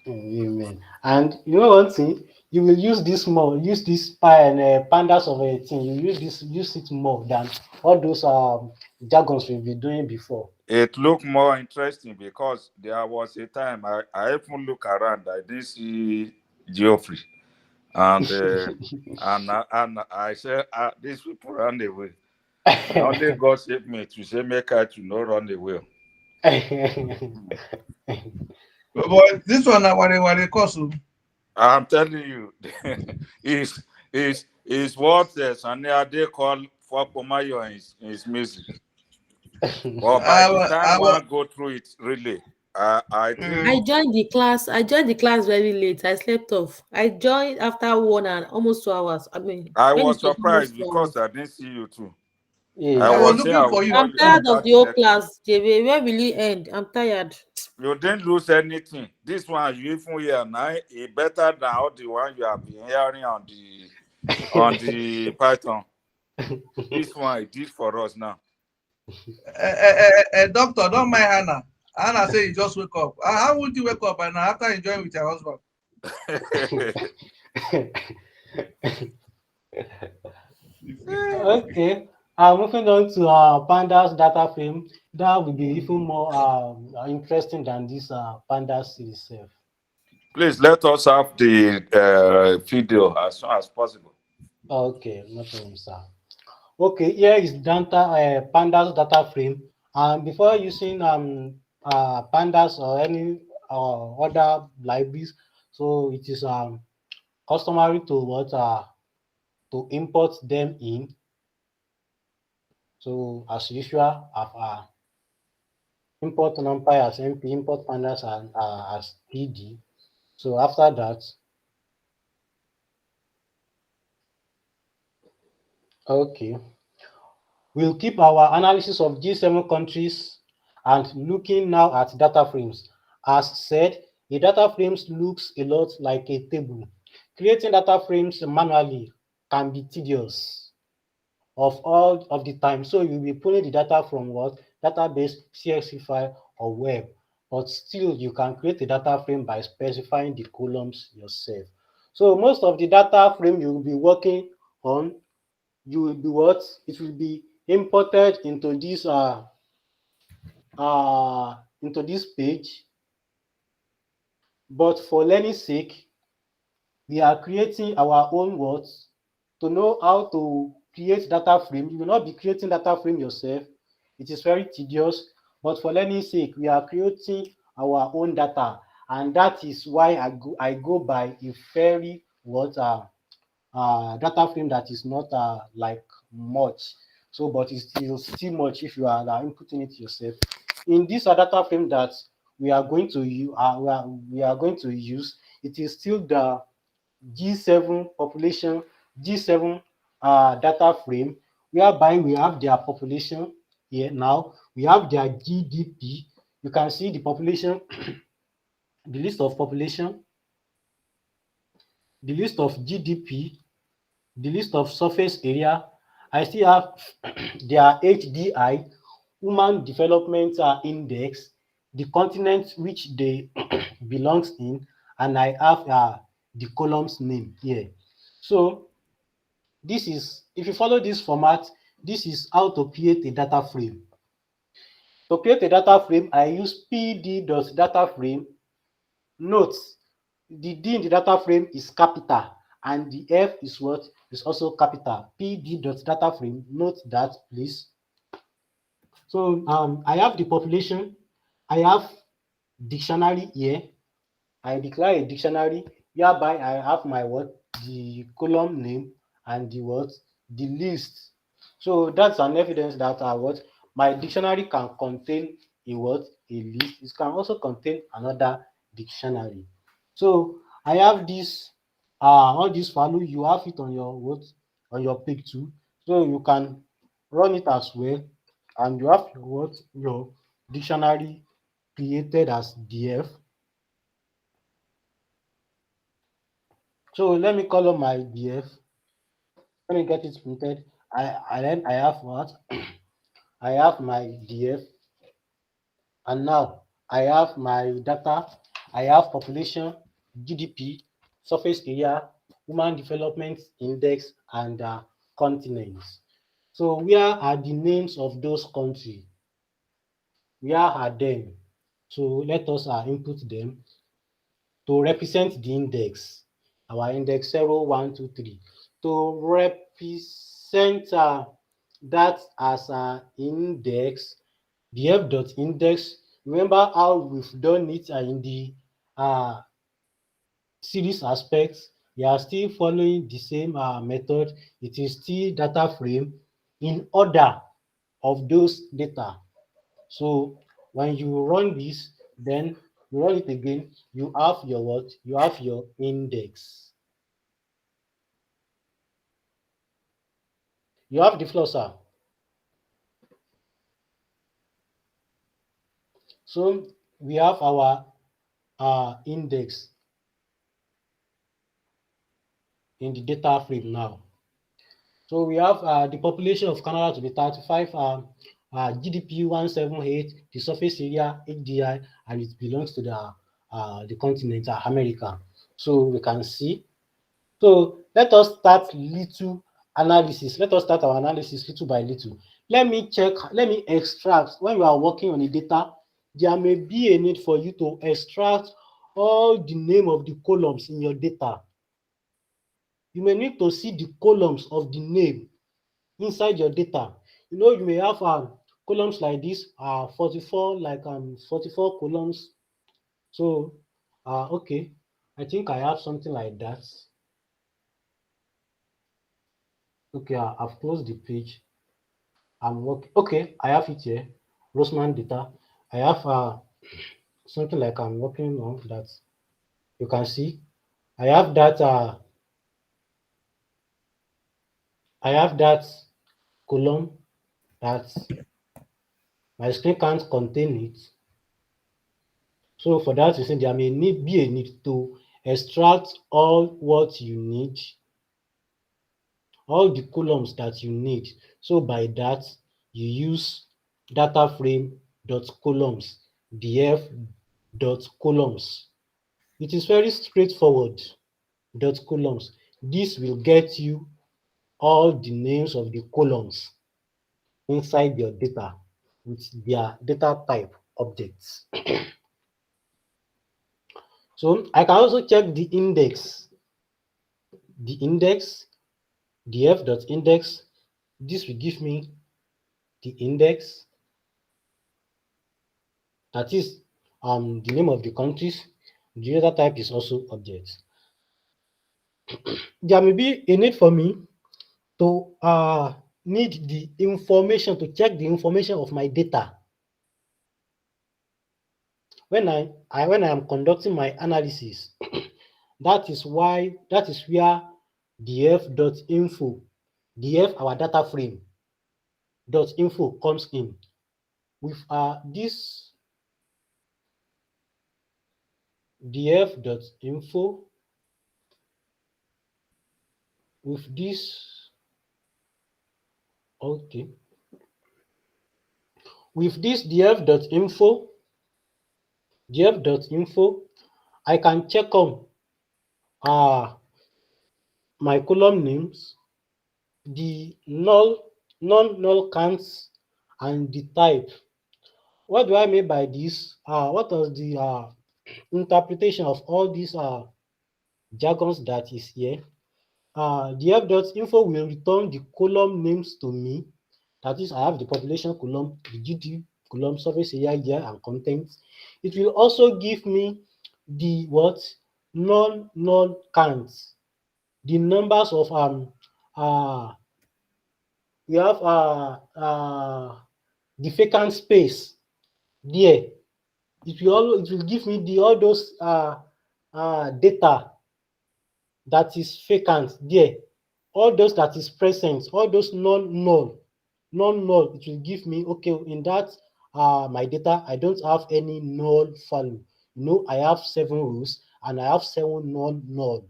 Speaker 1: Amen. And you know one thing, you will use this more, use this pandas of a thing. You use it more than all those jargons we've been doing before.
Speaker 2: It looked more interesting because there was a time I even look around, I didn't see Geoffrey. And and I said, these people run away. Now only God saved me to say, make I to not run away.
Speaker 3: But this one, what they cost.
Speaker 2: I'm telling you, is what Sunny Ade call Fakomayo in his music. But by the time
Speaker 3: I,
Speaker 2: one go through it, really, I think
Speaker 7: I joined the class. I joined the class very late. I slept off. I joined after 1 and almost 2 hours. I mean,
Speaker 2: I
Speaker 7: when
Speaker 2: was
Speaker 7: it was
Speaker 2: surprised
Speaker 7: almost 2 hours.
Speaker 2: because I didn't see you too. I
Speaker 3: I
Speaker 1: Yeah.
Speaker 3: was
Speaker 2: was saying I
Speaker 3: looking
Speaker 2: will
Speaker 3: for you.
Speaker 2: call
Speaker 7: I'm
Speaker 2: you
Speaker 7: tired
Speaker 2: after
Speaker 7: of the
Speaker 2: the
Speaker 7: whole
Speaker 2: lecture.
Speaker 7: class, JB. Where will it end? I'm tired.
Speaker 2: You didn't lose anything. This one you even hear now, it better than all the one you have been hearing on the Python. This one it did for us now.
Speaker 3: Doctor, don't mind Hannah. Hannah say you just wake up. How would you wake up and after enjoying with your husband?
Speaker 1: Okay. Moving on to pandas data frame, that will be even more interesting than this pandas series itself.
Speaker 2: Please let us have the video as soon as possible.
Speaker 1: Okay, no problem, sir. Okay, here is pandas data frame. And before using pandas or any other libraries, so it is customary to to import them in. So as usual, I've import NumPy as MP, import pandas as PD. So after that, okay, we'll keep our analysis of G7 countries and looking now at data frames. As said, a data frames looks a lot like a table. Creating data frames manually can be tedious of all of the time. So you'll be pulling the data from what? Database, CSV file, or web. But still, you can create a data frame by specifying the columns yourself. So most of the data frame you will be working on, you will be what? It will be imported into this page. But for learning sake, we are creating our own words to know how to create data frame. You will not be creating data frame yourself. It is very tedious, but for learning sake, we are creating our own data, and that is why I go by a very data frame that is not like much. So, but it's still much if you are inputting it yourself. In this data frame that we are going to use, we are going to use, it is still the G7 population, G7 data frame, whereby we have their population here now. We have their GDP. You can see the population, the list of population, the list of GDP, the list of surface area. I still have their HDI, Human Development Index, the continent which they belongs in, and I have the columns name here. So this is, if you follow this format, this is how to create a data frame. To create a data frame, I use pd.dataframe. Note, the D in the data frame is capital and the F is what? Is also capital. pd.dataframe. Note that, please. So I have the population. I have dictionary here. I declare a dictionary whereby I have my what? The column name and the what? The list. So that's an evidence that what? My dictionary can contain a what? A list. It can also contain another dictionary. So I have this all this value, you have it on your what? On your page too. So you can run it as well, and you have your what? Your dictionary created as df. So let me call on my df. Let me get it printed. I have what? I have my df, and now I have my data. I have population, GDP, surface area, human development index, and continents. So where are the names of those countries? Where are them? So let us input them to represent the index. Our index 0, 1, 2, 3. To represent that as an index, the f.index, remember how we've done it in the uh, series aspects. We are still following the same method. It is still data frame in order of those data. So when you run this, then you run it again, you have your what? You have your index. You have the flow, sir. So we have our index in the data frame now. So we have the population of Canada to be 35, GDP 178, the surface area HDI, and it belongs to the continent America. So we can see. So let us start little analysis. Let us start our analysis little by little. Let me extract. When you are working on the data, there may be a need for you to extract all the name of the columns in your data. You may need to see the columns of the name inside your data. You know, you may have columns like this, 44, like 44 columns. So, okay, I think I have something like that. Okay, I've closed the page. I'm working. Okay, I have it here. Roseman data. I have something like I'm working on that. You can see. I have that. I have that column that my screen can't contain it. So for that reason, there may be a need to extract all what you need, all the columns that you need. So by that, you use data frame dot columns, df dot columns. It is very straightforward. Dot columns. This will get you all the names of the columns inside your data with their data type objects. So I can also check the index. The index, df.index, this will give me the index, that is the name of the countries. The data type is also objects. There may be a need for me to need the information, to check the information of my data. When I am conducting my analysis, that is where df.info, df our data frame .info comes in. With this df.info, with this, okay, with this df.info, I can check on my column names, the non-null counts, and the type. What do I mean by this? What is the interpretation of all these jargons that is here? The f.info will return the column names to me. That is, I have the population column, the GDP column, surface area, year, and contents. It will also give me the non-null counts, the numbers of we have the vacant space there. It will give me all those data that is vacant there, all those that is present, all those non-null, it will give me, okay, in that my data, I don't have any null value. You know, I have 7 rows and I have 7 non-null.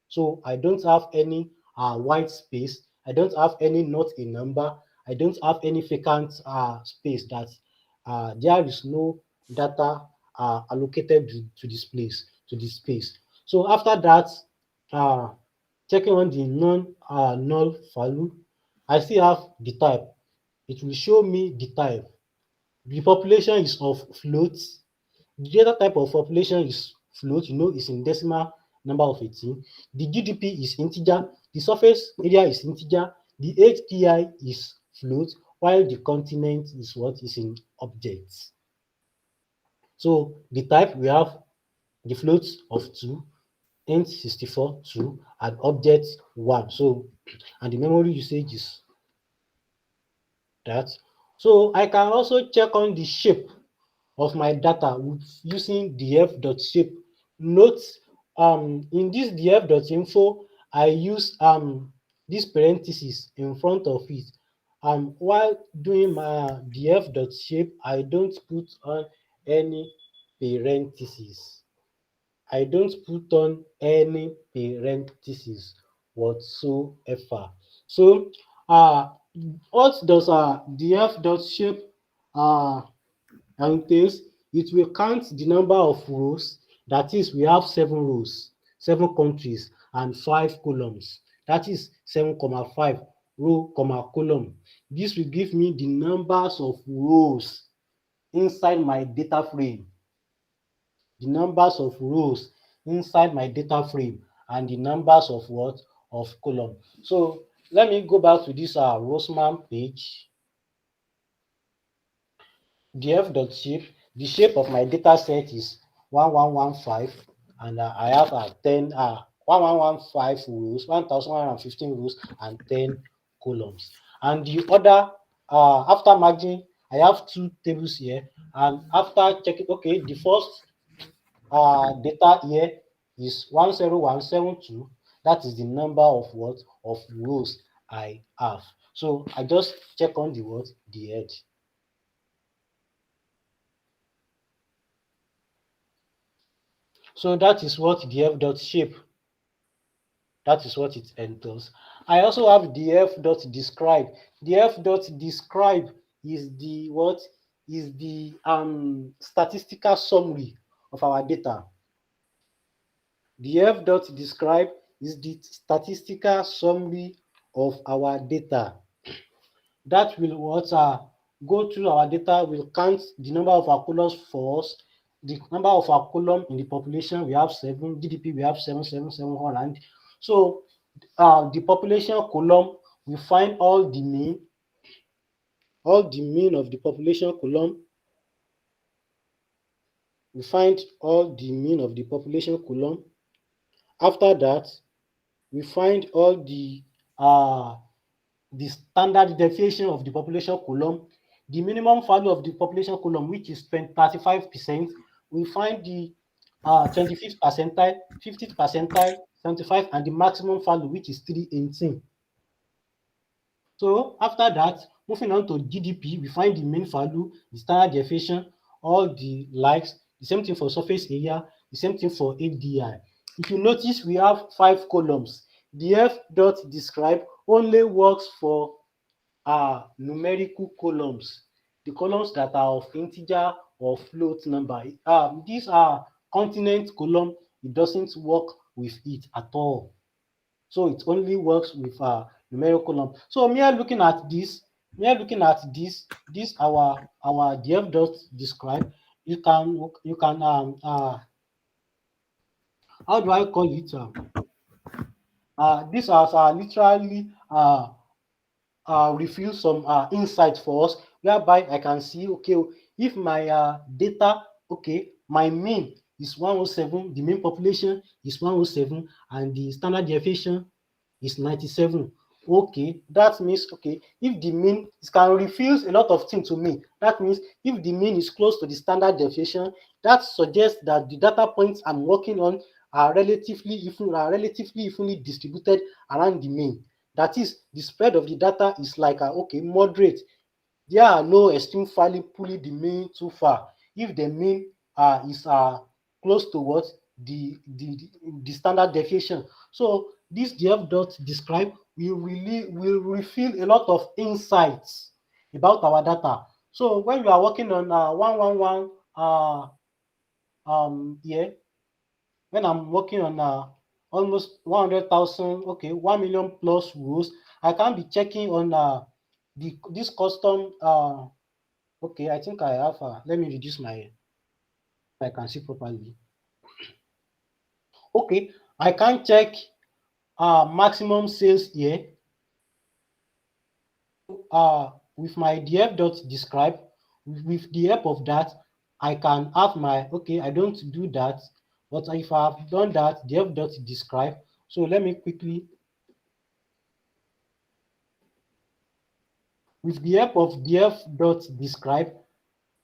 Speaker 1: So I don't have any white space. I don't have any not a number. I don't have any vacant space that there is no data allocated to this place, to this space. So after that, checking on the null value, I still have the type. It will show me the type. The population is of float. The data type of population is float, is in decimal number of 18. The GDP is integer. The surface area is integer. The HPI is float, while the continent is what is in objects. So the type, we have the float of 2, int 64, 2, and object 1. So, and the memory usage is that. So I can also check on the shape of my data with using df.shape. Note, in this df.info, I use this parenthesis in front of it. While doing my df.shape, I don't put on any parenthesis. I don't put on any parenthesis whatsoever. So, what does df.shape entails? It will count the number of rows. That is, we have 7 rows, 7 countries, and 5 columns. That is 7,5 row, column. This will give me the numbers of rows inside my data frame. The numbers of rows inside my data frame, and the numbers of what? Of column. So let me go back to this Roseman page. df.shape, the shape of my data set is 1115, and I have 1115 rows, 1115 rows, and 10 columns. And the other, after merging, I have 2 tables here, and after checking, okay, the first data here is 10172. That is the number of what? Of rows I have. So I just check on the what? The head. So that is what df.shape, that is what it entails. I also have df.describe. Df.describe is the what? Is the statistical summary of our data. Df.describe is the statistical summary of our data. That will what? Go through our data, will count the number of our columns for us, the number of our column in the population. We have 7, GDP we have 7,771. So the population column, we find all the mean of the population column. We find all the mean of the population column. After that, we find all the standard deviation of the population column, the minimum value of the population column, which is 35%. We find the 25th percentile, 50th percentile, 75, and the maximum value, which is 318. So after that, moving on to GDP, we find the mean value, the standard deviation, all the likes, the same thing for surface area, the same thing for ADI. If you notice, we have 5 columns. df.describe only works for numerical columns, the columns that are of integer or float number. These are continent column, it doesn't work with it at all. So it only works with numerical column. So me looking at this, this our df.describe, you can how do I call it? This has literally reveal some insights for us, whereby I can see, okay, if my data, okay, my mean is 107, the mean population is 107, and the standard deviation is 97. Okay, that means, okay, if the mean, it can reveal a lot of things to me. That means if the mean is close to the standard deviation, that suggests that the data points I'm working on are relatively evenly distributed around the mean. That is, the spread of the data is like okay, moderate. There are no extreme value pulling the mean too far. If the mean is close to what the standard deviation. So this df.describe will reveal a lot of insights about our data. So when we are working on 111 here, when I'm working on almost 100,000, okay, 1 million plus rows, I can't be checking on this custom. Okay, I think I have. Let me reduce my. I can see properly. Okay, I can check maximum sales here. With my df.describe, with the help of that, I can have my, okay, I don't do that, but if I have done that, df.describe. So let me quickly, with the help of df.describe,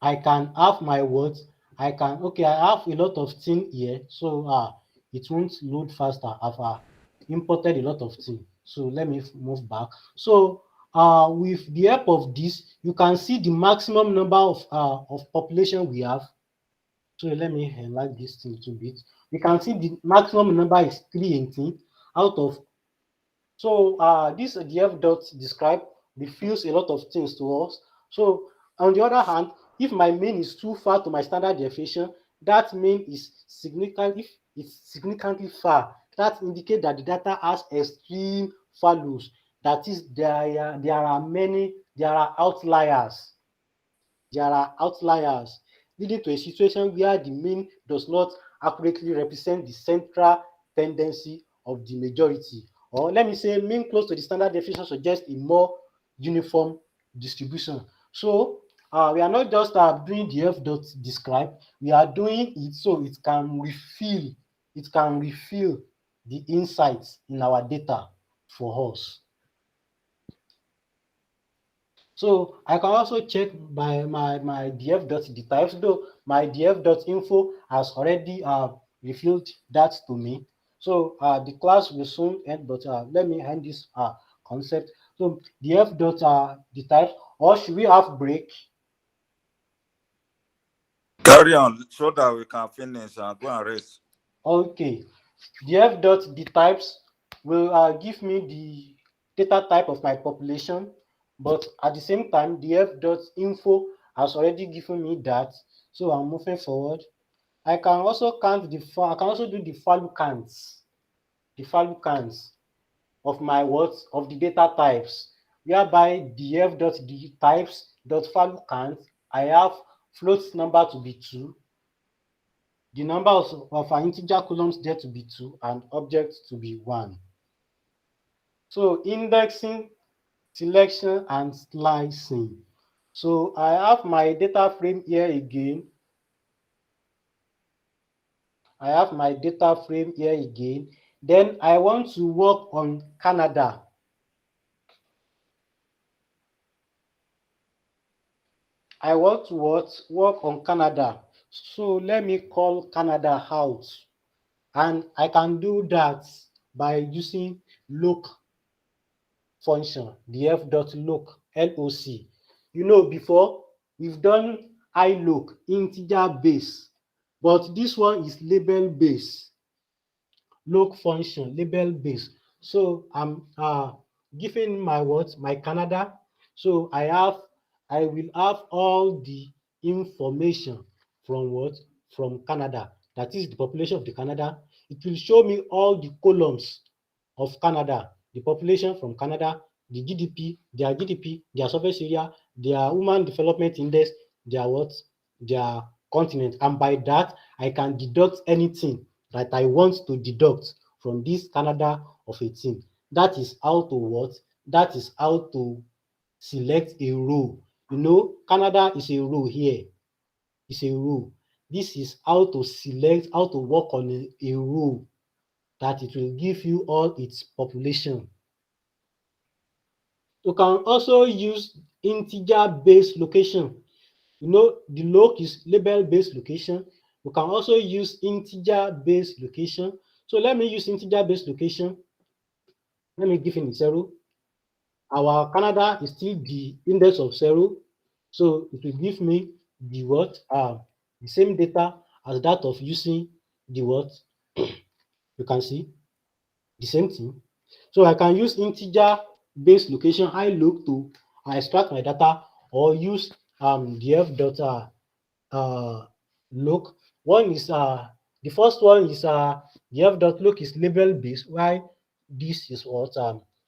Speaker 1: I can have my words. I can, okay, I have a lot of things here, so it won't load faster. I've imported a lot of things. So let me move back. So with the help of this, you can see the maximum number of population we have. So let me highlight this thing a little bit. We can see the maximum number is 318 out of. So this df.describe reveals a lot of things to us. So on the other hand, if my main is too far to my standard deviation, that main is significantly, if it's significantly far, that indicates that the data has extreme values. That is, there are outliers. There are outliers, leading to a situation where the mean does not accurately represent the central tendency of the majority. Or let me say, mean close to the standard deviation suggests a more uniform distribution. So we are not just doing the f.describe, we are doing it so it can refill the insights in our data for us. So I can also check by my df.dtypes, though my df.info has already revealed that to me. So the class will soon end, but let me end this concept. So df.dtypes, or should we have break?
Speaker 2: Carry on so that we can finish and go and rest.
Speaker 1: Okay, df.dtypes will give me the data type of my population, but at the same time, df.info has already given me that. So I'm moving forward. I can also count I can also do the value counts, of my words of the data types, whereby df.dtypes.value count, I have float number to be 2, the number of our integer columns there to be 2, and object to be 1. So indexing, selection, and slicing. So I have my data frame here again. Then I want to work on Canada. I want to work on Canada. So let me call Canada out. And I can do that by using loc function, df.loc, L-O-C. You know, before we've done iloc, integer base, but this one is label base. Loc function, label base. So I'm giving my words, my Canada. So I will have all the information from what? From Canada. That is the population of the Canada. It will show me all the columns of Canada, the population from Canada, the GDP, their surface area, their Human Development Index, their what? Their continent. And by that, I can deduct anything that I want to deduct from this Canada of 18. That is how to what? That is how to select a row. You know, Canada is a row here. It's a row. This is how to select, how to work on a row that it will give you all its population. You can also use integer-based location. You know, the loc is label-based location. You can also use integer-based location. So let me use integer-based location. Let me give it 0. Our Canada is still the index of 0. So it will give me the what? The same data as that of using the what? You can see the same thing. So I can use integer-based location iloc to extract my data, or use df.loc One is the first one is the f.look is label based, while this is what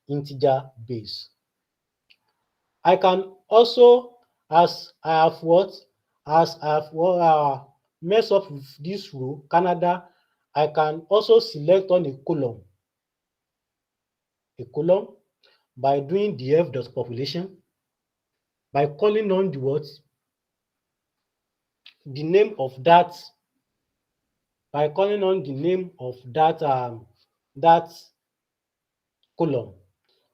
Speaker 1: integer based. I can also, as I have messed up with this row, Canada, I can also select on a column by doing the f.population, by calling on the what, the name of that, by calling on the name of that that column.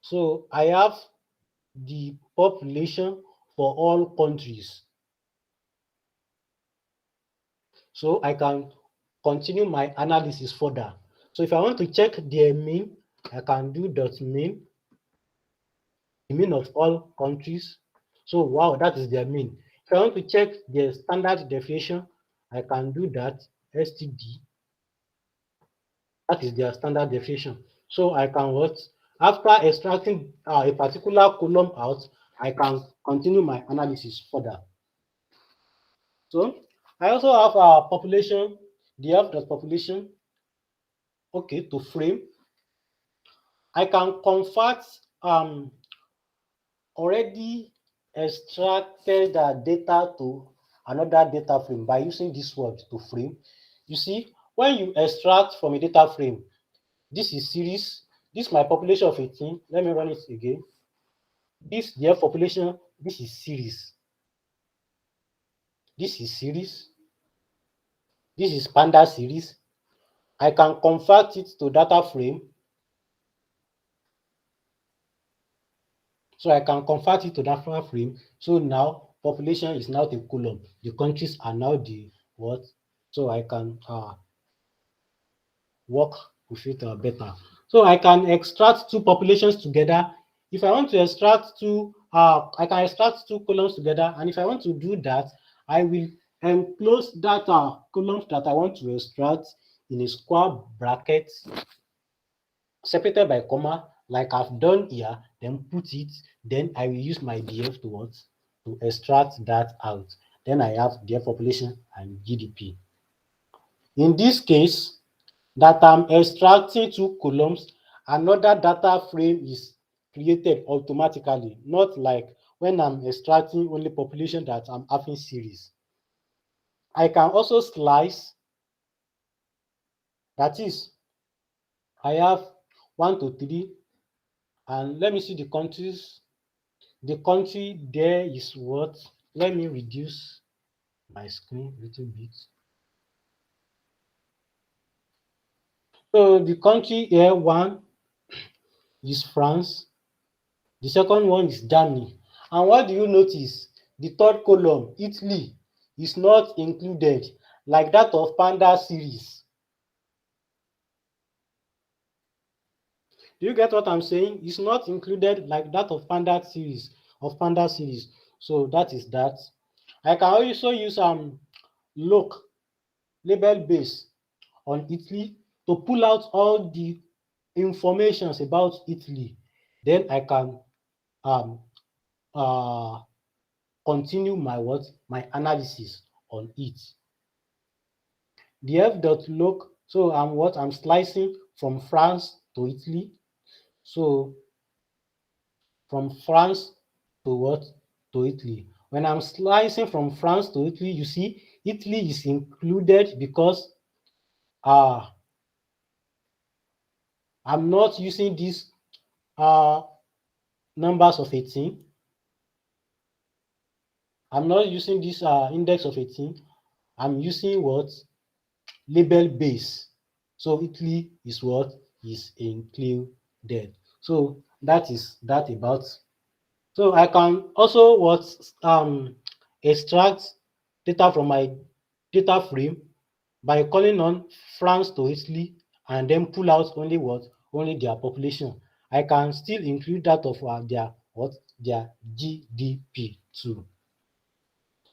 Speaker 1: So I have the population for all countries. So I can continue my analysis further. So if I want to check their mean, I can do .mean, the mean of all countries. So wow, that is their mean. If I want to check their standard deviation, I can do that, std, that is their standard deviation. So I can what? After extracting a particular column out, I can continue my analysis further. So I also have a population, the f.population, okay, to frame. I can convert already extracted data to another data frame by using this word to frame. You see, when you extract from a data frame, this is series, this is my population of 18. Let me run it again. This the population, this is series. This is series. This is Pandas series. I can convert it to data frame. So I can convert it to data frame. So now population is now the column. The countries are now the what? So I can work with it better. So I can extract two populations together. If I want to extract two, I can extract two columns together. And if I want to do that, I will enclose that columns that I want to extract in a square bracket separated by comma, like I've done here, then put it, then I will use my df to what? To extract that out. Then I have df population and GDP. In this case, that I'm extracting two columns, another data frame is created automatically, not like when I'm extracting only population that I'm having series. I can also slice, that is, I have 1 to 3, and let me see the countries. The country there is what? Let me reduce my screen a little bit. So the country here, one is France. The second one is Germany. And what do you notice? The third column, Italy, is not included like that of Pandas series. Do you get what I'm saying? It's not included like that of Pandas series, So that is that. I can also use look label base on Italy to pull out all the informations about Italy. Then I can continue my what? My analysis on it. The f.look, so I'm slicing from France to Italy. So from France to what? To Italy. When I'm slicing from France to Italy, you see Italy is included because I'm not using these numbers of 18. I'm not using this index of 18. I'm using what? Label base. So Italy is what? Is included. So that is that about. So I can also what? Extract data from my data frame by calling on France to Italy and then pull out only what? Only their population. I can still include that of their what? Their GDP too.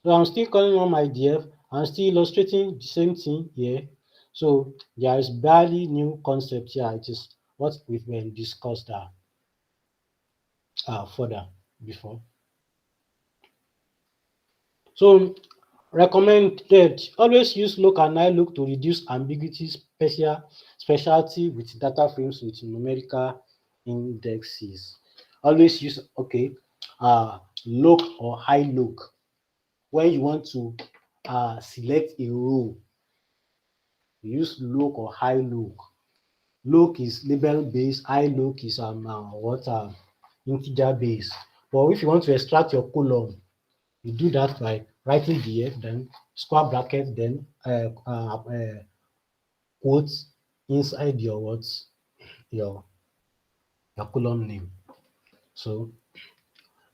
Speaker 1: So I'm still calling on my df. I'm still illustrating the same thing here. So there is barely new concept here. It is what we've been discussed further before. So Recommended, always use look and iLook to reduce ambiguity, specialty with data frames with numerical indexes. Always use look or iLook when you want to select a row. Use look or iLook. Look is label based, iLook is integer based. But if you want to extract your column, you do that by writing df, then square bracket, then quotes inside your words, your column name. So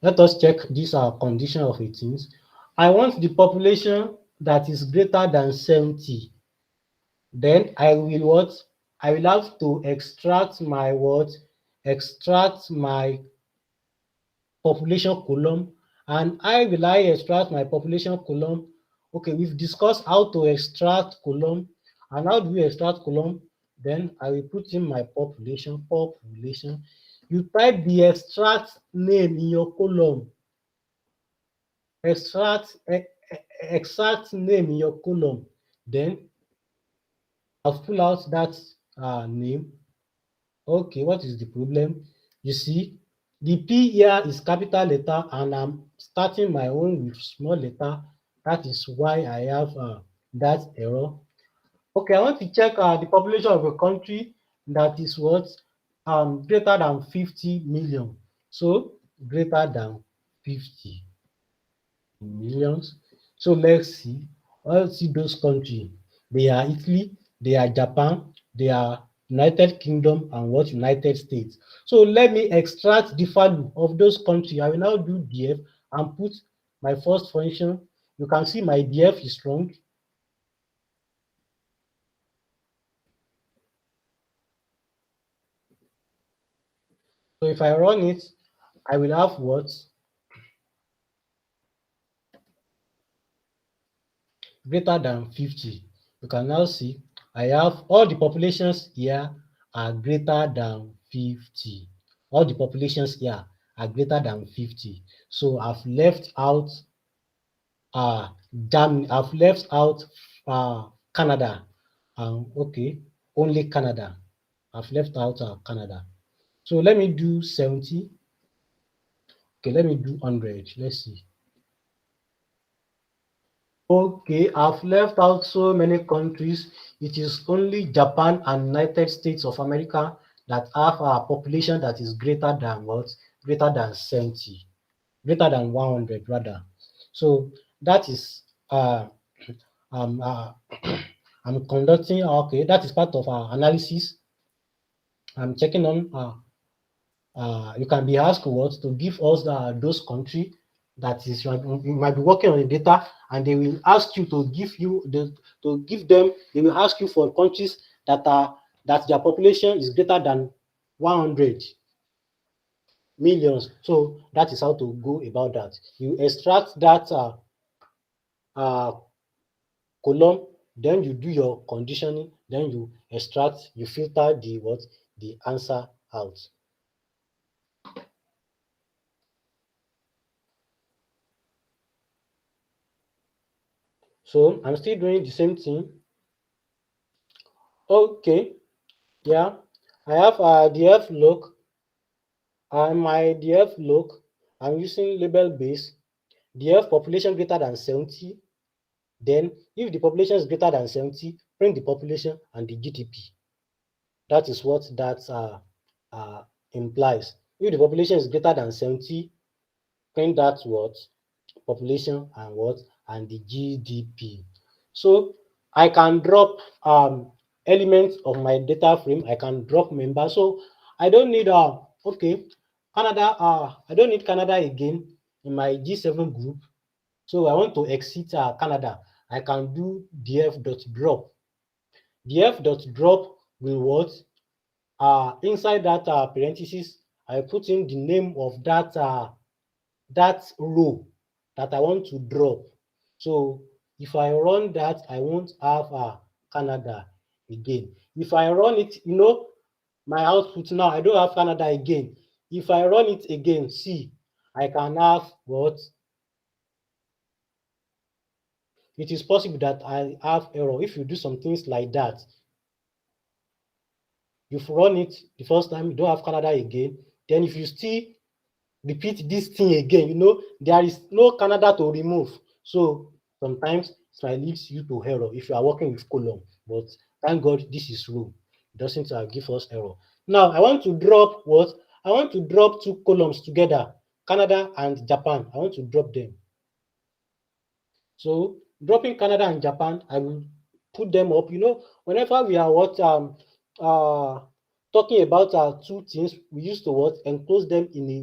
Speaker 1: let us check this condition of 18. I want the population that is greater than 70. Then I will what? I will have to extract my what? Extract my population column. And how will I extract my population column? Okay, we've discussed how to extract column. And how do we extract column? Then I will put in my population. You type the extract name in your column. Extract name in your column. Then I'll pull out that name. Okay, what is the problem? You see, the P here is capital letter and I'm starting my own with small letter. That is why I have that error. Okay, I want to check the population of a country that is what? Greater than 50 million. So, greater than 50 millions. So, let's see. Let's see those countries. They are Italy, they are Japan, they are United Kingdom, and what? United States. So let me extract the value of those countries. I will now do df and put my first function. You can see my df is wrong. So if I run it, I will have what? Greater than 50. You can now see I have all the populations here are greater than 50. All the populations here are greater than 50. So I've left out Canada. Okay, only Canada. I've left out Canada. So let me do 70. Okay, let me do 100. Let's see. Okay, I've left out so many countries. It is only Japan and United States of America that have a population that is greater than what? Greater than 70. Greater than 100 rather. So that is I'm conducting, okay, that is part of our analysis. I'm checking on, you can be asked what to give us those country that is, you might be working on the data and they will ask you to give them, they will ask you for countries that their population is greater than 100 millions. So that is how to go about that. You extract that column, then you do your conditioning, then you extract, you filter the answer out. So I'm still doing the same thing. Okay, yeah, I have df look, and my df look, I'm using label base, df population greater than 70. Then if the population is greater than 70, print the population and the GDP. That is what that implies. If the population is greater than 70, print that what? Population and what? And the GDP. So I can drop elements of my data frame. I can drop member. So I don't need okay, Canada. I don't need Canada again in my G7 group. So I want to exit Canada. I can do df.drop. Df.drop will what? Inside that parenthesis, I put in the name of that row that I want to drop. So if I run that, I won't have Canada again. If I run it, my output now, I don't have Canada again. If I run it again, see, I can have what? it is possible that I have error. If you do some things like that, you've run it the first time, you don't have Canada again. Then if you still repeat this thing again, you know, there is no Canada to remove. So sometimes it might lead you to error if you are working with column. But thank God this is row. It doesn't give us error. Now I want to drop what? I want to drop two columns together, Canada and Japan. I want to drop them. So dropping Canada and Japan, I will put them up. You know, whenever we are talking about two things, we used to enclose them in a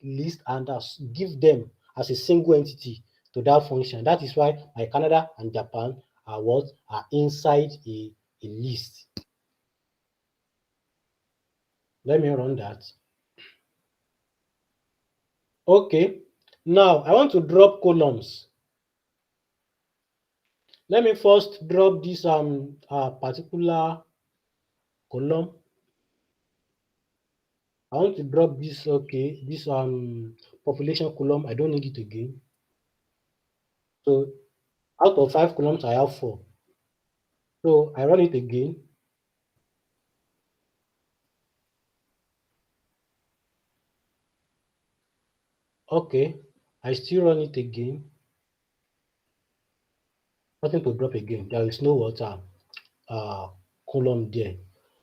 Speaker 1: list and give them as a single entity to that function. That is why my Canada and Japan are inside a list. Let me run that. Okay, now I want to drop columns. Let me first drop this particular column. I want to drop this, okay, this population column. I don't need it again. So out of 5 columns, I have 4. So I run it again. Okay, I still run it again. Nothing to drop again. There is no water column there.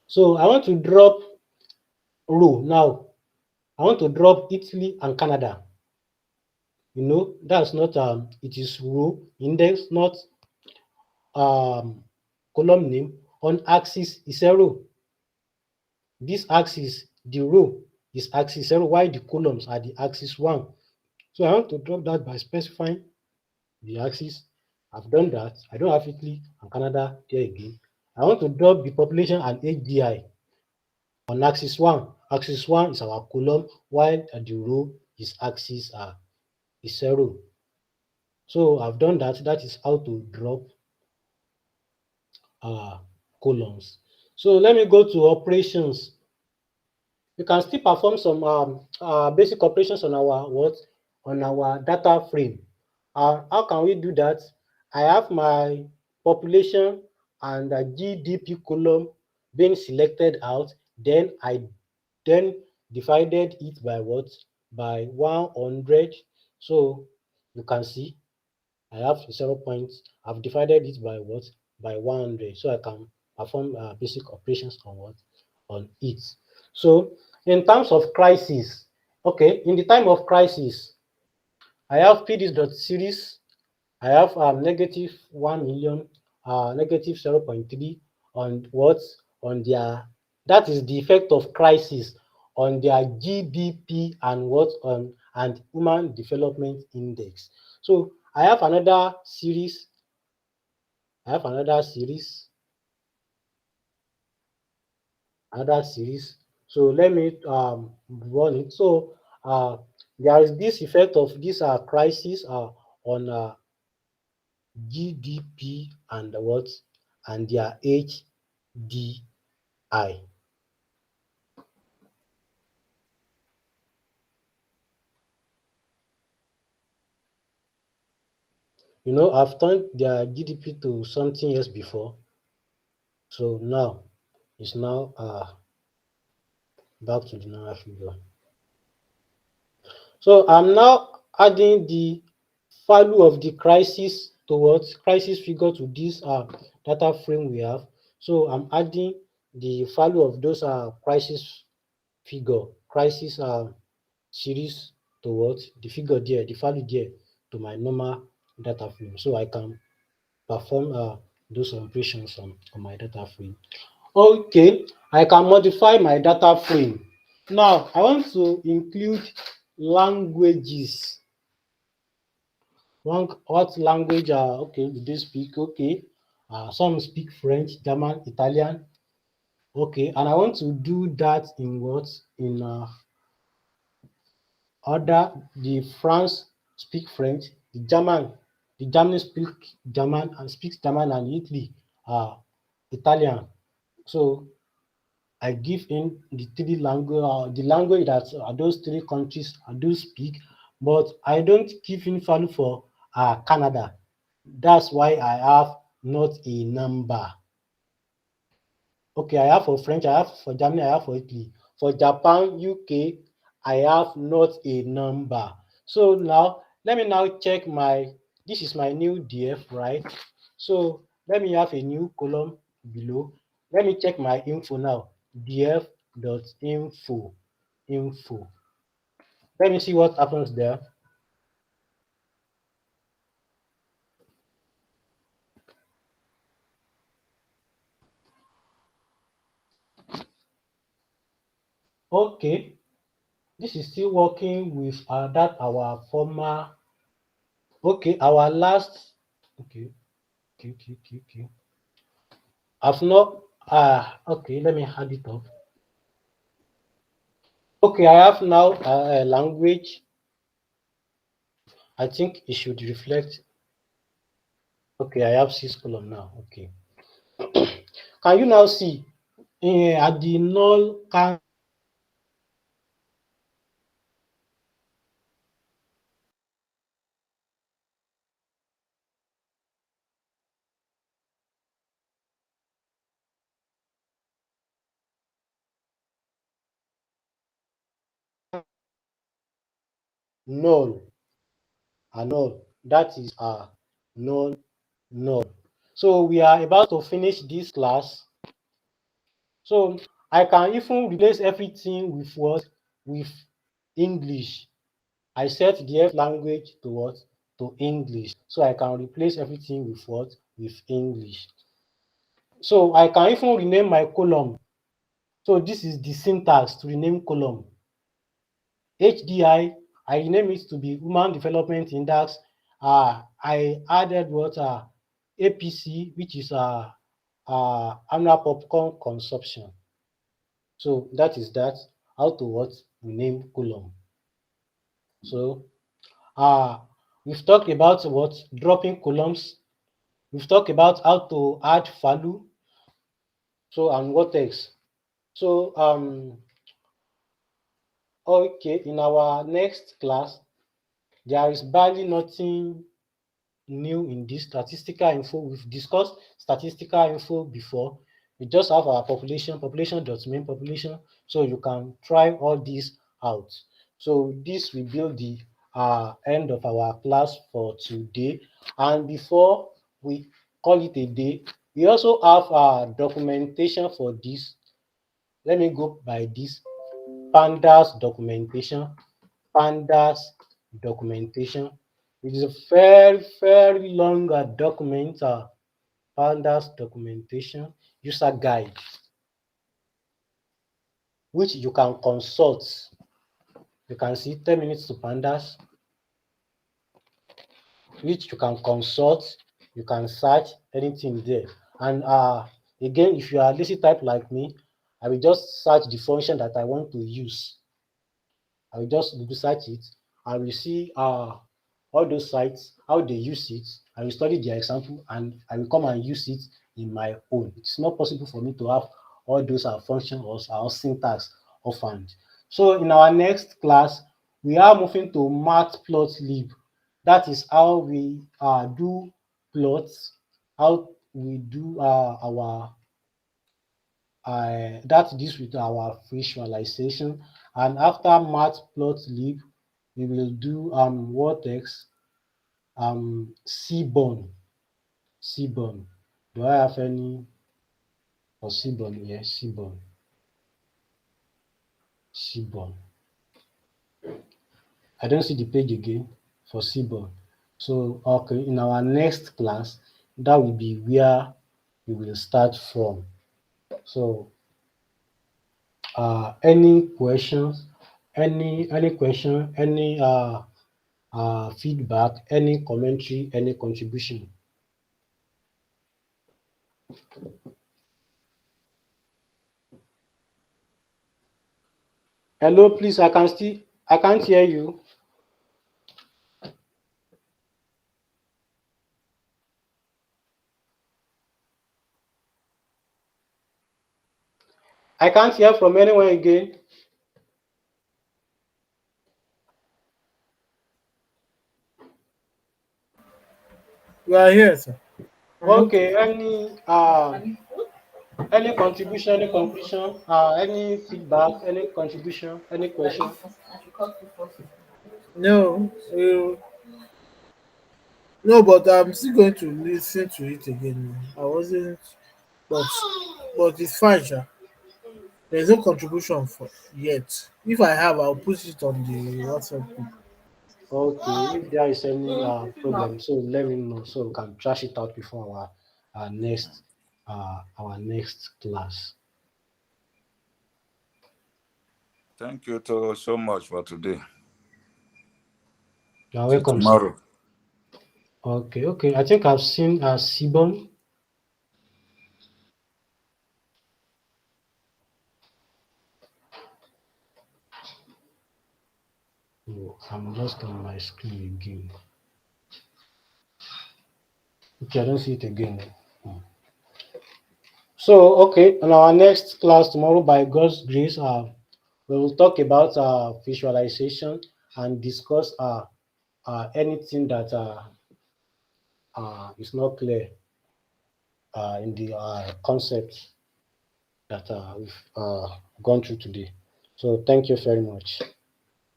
Speaker 1: So I want to drop row now. I want to drop Italy and Canada. You know, that's not it is row index, not column name. On axis is 0. This axis, the row is axis 0, while the columns are the axis 1. So I want to drop that by specifying the axis. I've done that. I don't have Italy and Canada there again. I want to drop the population and HDI on axis 1. Axis 1 is our column, while the row is axis is 0. So I've done that. That is how to drop columns. So let me go to operations. You can still perform some basic operations on our data frame. How can we do that? I have my population and the GDP column being selected out. Then I divided it by what? By 100. So you can see I have 0 points. I've divided it by what? By 100. So I can perform basic operations on what? On it. So in terms of crisis, okay, in the time of crisis, I have pd.series, I have negative 1 million, negative 0.3 on what? On their, that is the effect of crisis on their GDP and what? On and human development index. So I have another series. So let me run it. So there is this effect of this crisis on GDP and what? And their HDI. You know, I've turned their GDP to something else before. So now it's now back to the normal figure. So I'm now adding the value of the crisis towards crisis figure to this data frame we have. So I'm adding the value of those crisis series towards the figure there, the value there to my normal data frame. So I can perform those operations on my data frame. Okay, I can modify my data frame. Now I want to include languages. What language okay, do they speak? Okay, some speak French, German, Italian. Okay, and I want to do that in what? In other, the France speak French, the Germany speak German and speaks German, and Italy Italian. So I give in the 3 language, the language that those 3 countries do speak, but I don't give in value for Canada. That's why I have not a number. Okay, I have for French, I have for Germany, I have for Italy. For Japan, UK, I have not a number. So now, let me now check this is my new DF, right? So let me have a new column below. Let me check my info now. df.info, info. Let me see what happens there. Okay, this is still working with our former. Okay, our last. Okay, okay. I've not. Okay, let me add it up. Okay, I have now a language. I think it should reflect. Okay, I have 6 column now. Okay. Can you now see at the null can null null? That is null null. So we are about to finish this class. So I can even replace everything with what? With English. I set the F language to what? To English. So I can replace everything with what? With English. So I can even rename my column. So this is the syntax to rename column. HDI, I rename it to be Human Development Index. I added what? APC, which is annual popcorn consumption. So that is that. How to what? Rename column. So we've talked about what? Dropping columns. We've talked about how to add value. So and what else? So okay, in our next class, there is barely nothing new in this statistical info. We've discussed statistical info before. We just have our population.main population. So you can try all these out. So this will be the end of our class for today. And before we call it a day, we also have documentation for this. Let me go by this Pandas documentation. Pandas documentation. It is a very long document, Pandas documentation user guide, which you can consult. You can see 10 minutes to Pandas, which you can consult. You can search anything there. And again, if you are lazy type like me, I will just search the function that I want to use. I will just search it. I will see all those sites, how they use it. I will study their example and I will come and use it in my own. It's not possible for me to have all those functions or syntax offhand. So in our next class, we are moving to matplotlib. That is how we do plots, how we do our that deals with our visualization. And after matplotlib, we will do what else? Seaborn. Seaborn. Do I have any for Seaborn? Yes, Seaborn. Seaborn. I don't see the page again for Seaborn. So okay, in our next class, that will be where we will start from. So any questions? Any question? Any feedback? Any commentary? Any contribution? Hello, please. I can't hear you. I can't hear from anyone again.
Speaker 4: We are here, sir.
Speaker 1: Okay, any contribution, any conclusion, any feedback, any contribution, any question?
Speaker 4: No, no, but I'm still going to listen to it again. I wasn't, but it's fine, sha. There's no contribution for yet. If I have, I'll put it on the WhatsApp group.
Speaker 1: Okay, if there is any problem, so let me know so we can trash it out before our next class.
Speaker 2: Thank you so much for today.
Speaker 1: You're
Speaker 2: Till
Speaker 1: welcome, sir.
Speaker 2: tomorrow.
Speaker 1: Okay. I think I've seen Sibon. Oh, I'm lost on my screen again. Okay, I don't see it again. So, okay, in our next class tomorrow, by God's grace, we will talk about visualization and discuss anything that is not clear in the concepts that we've gone through today. So, thank you very much.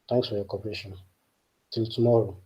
Speaker 1: Thanks for your cooperation. Till tomorrow.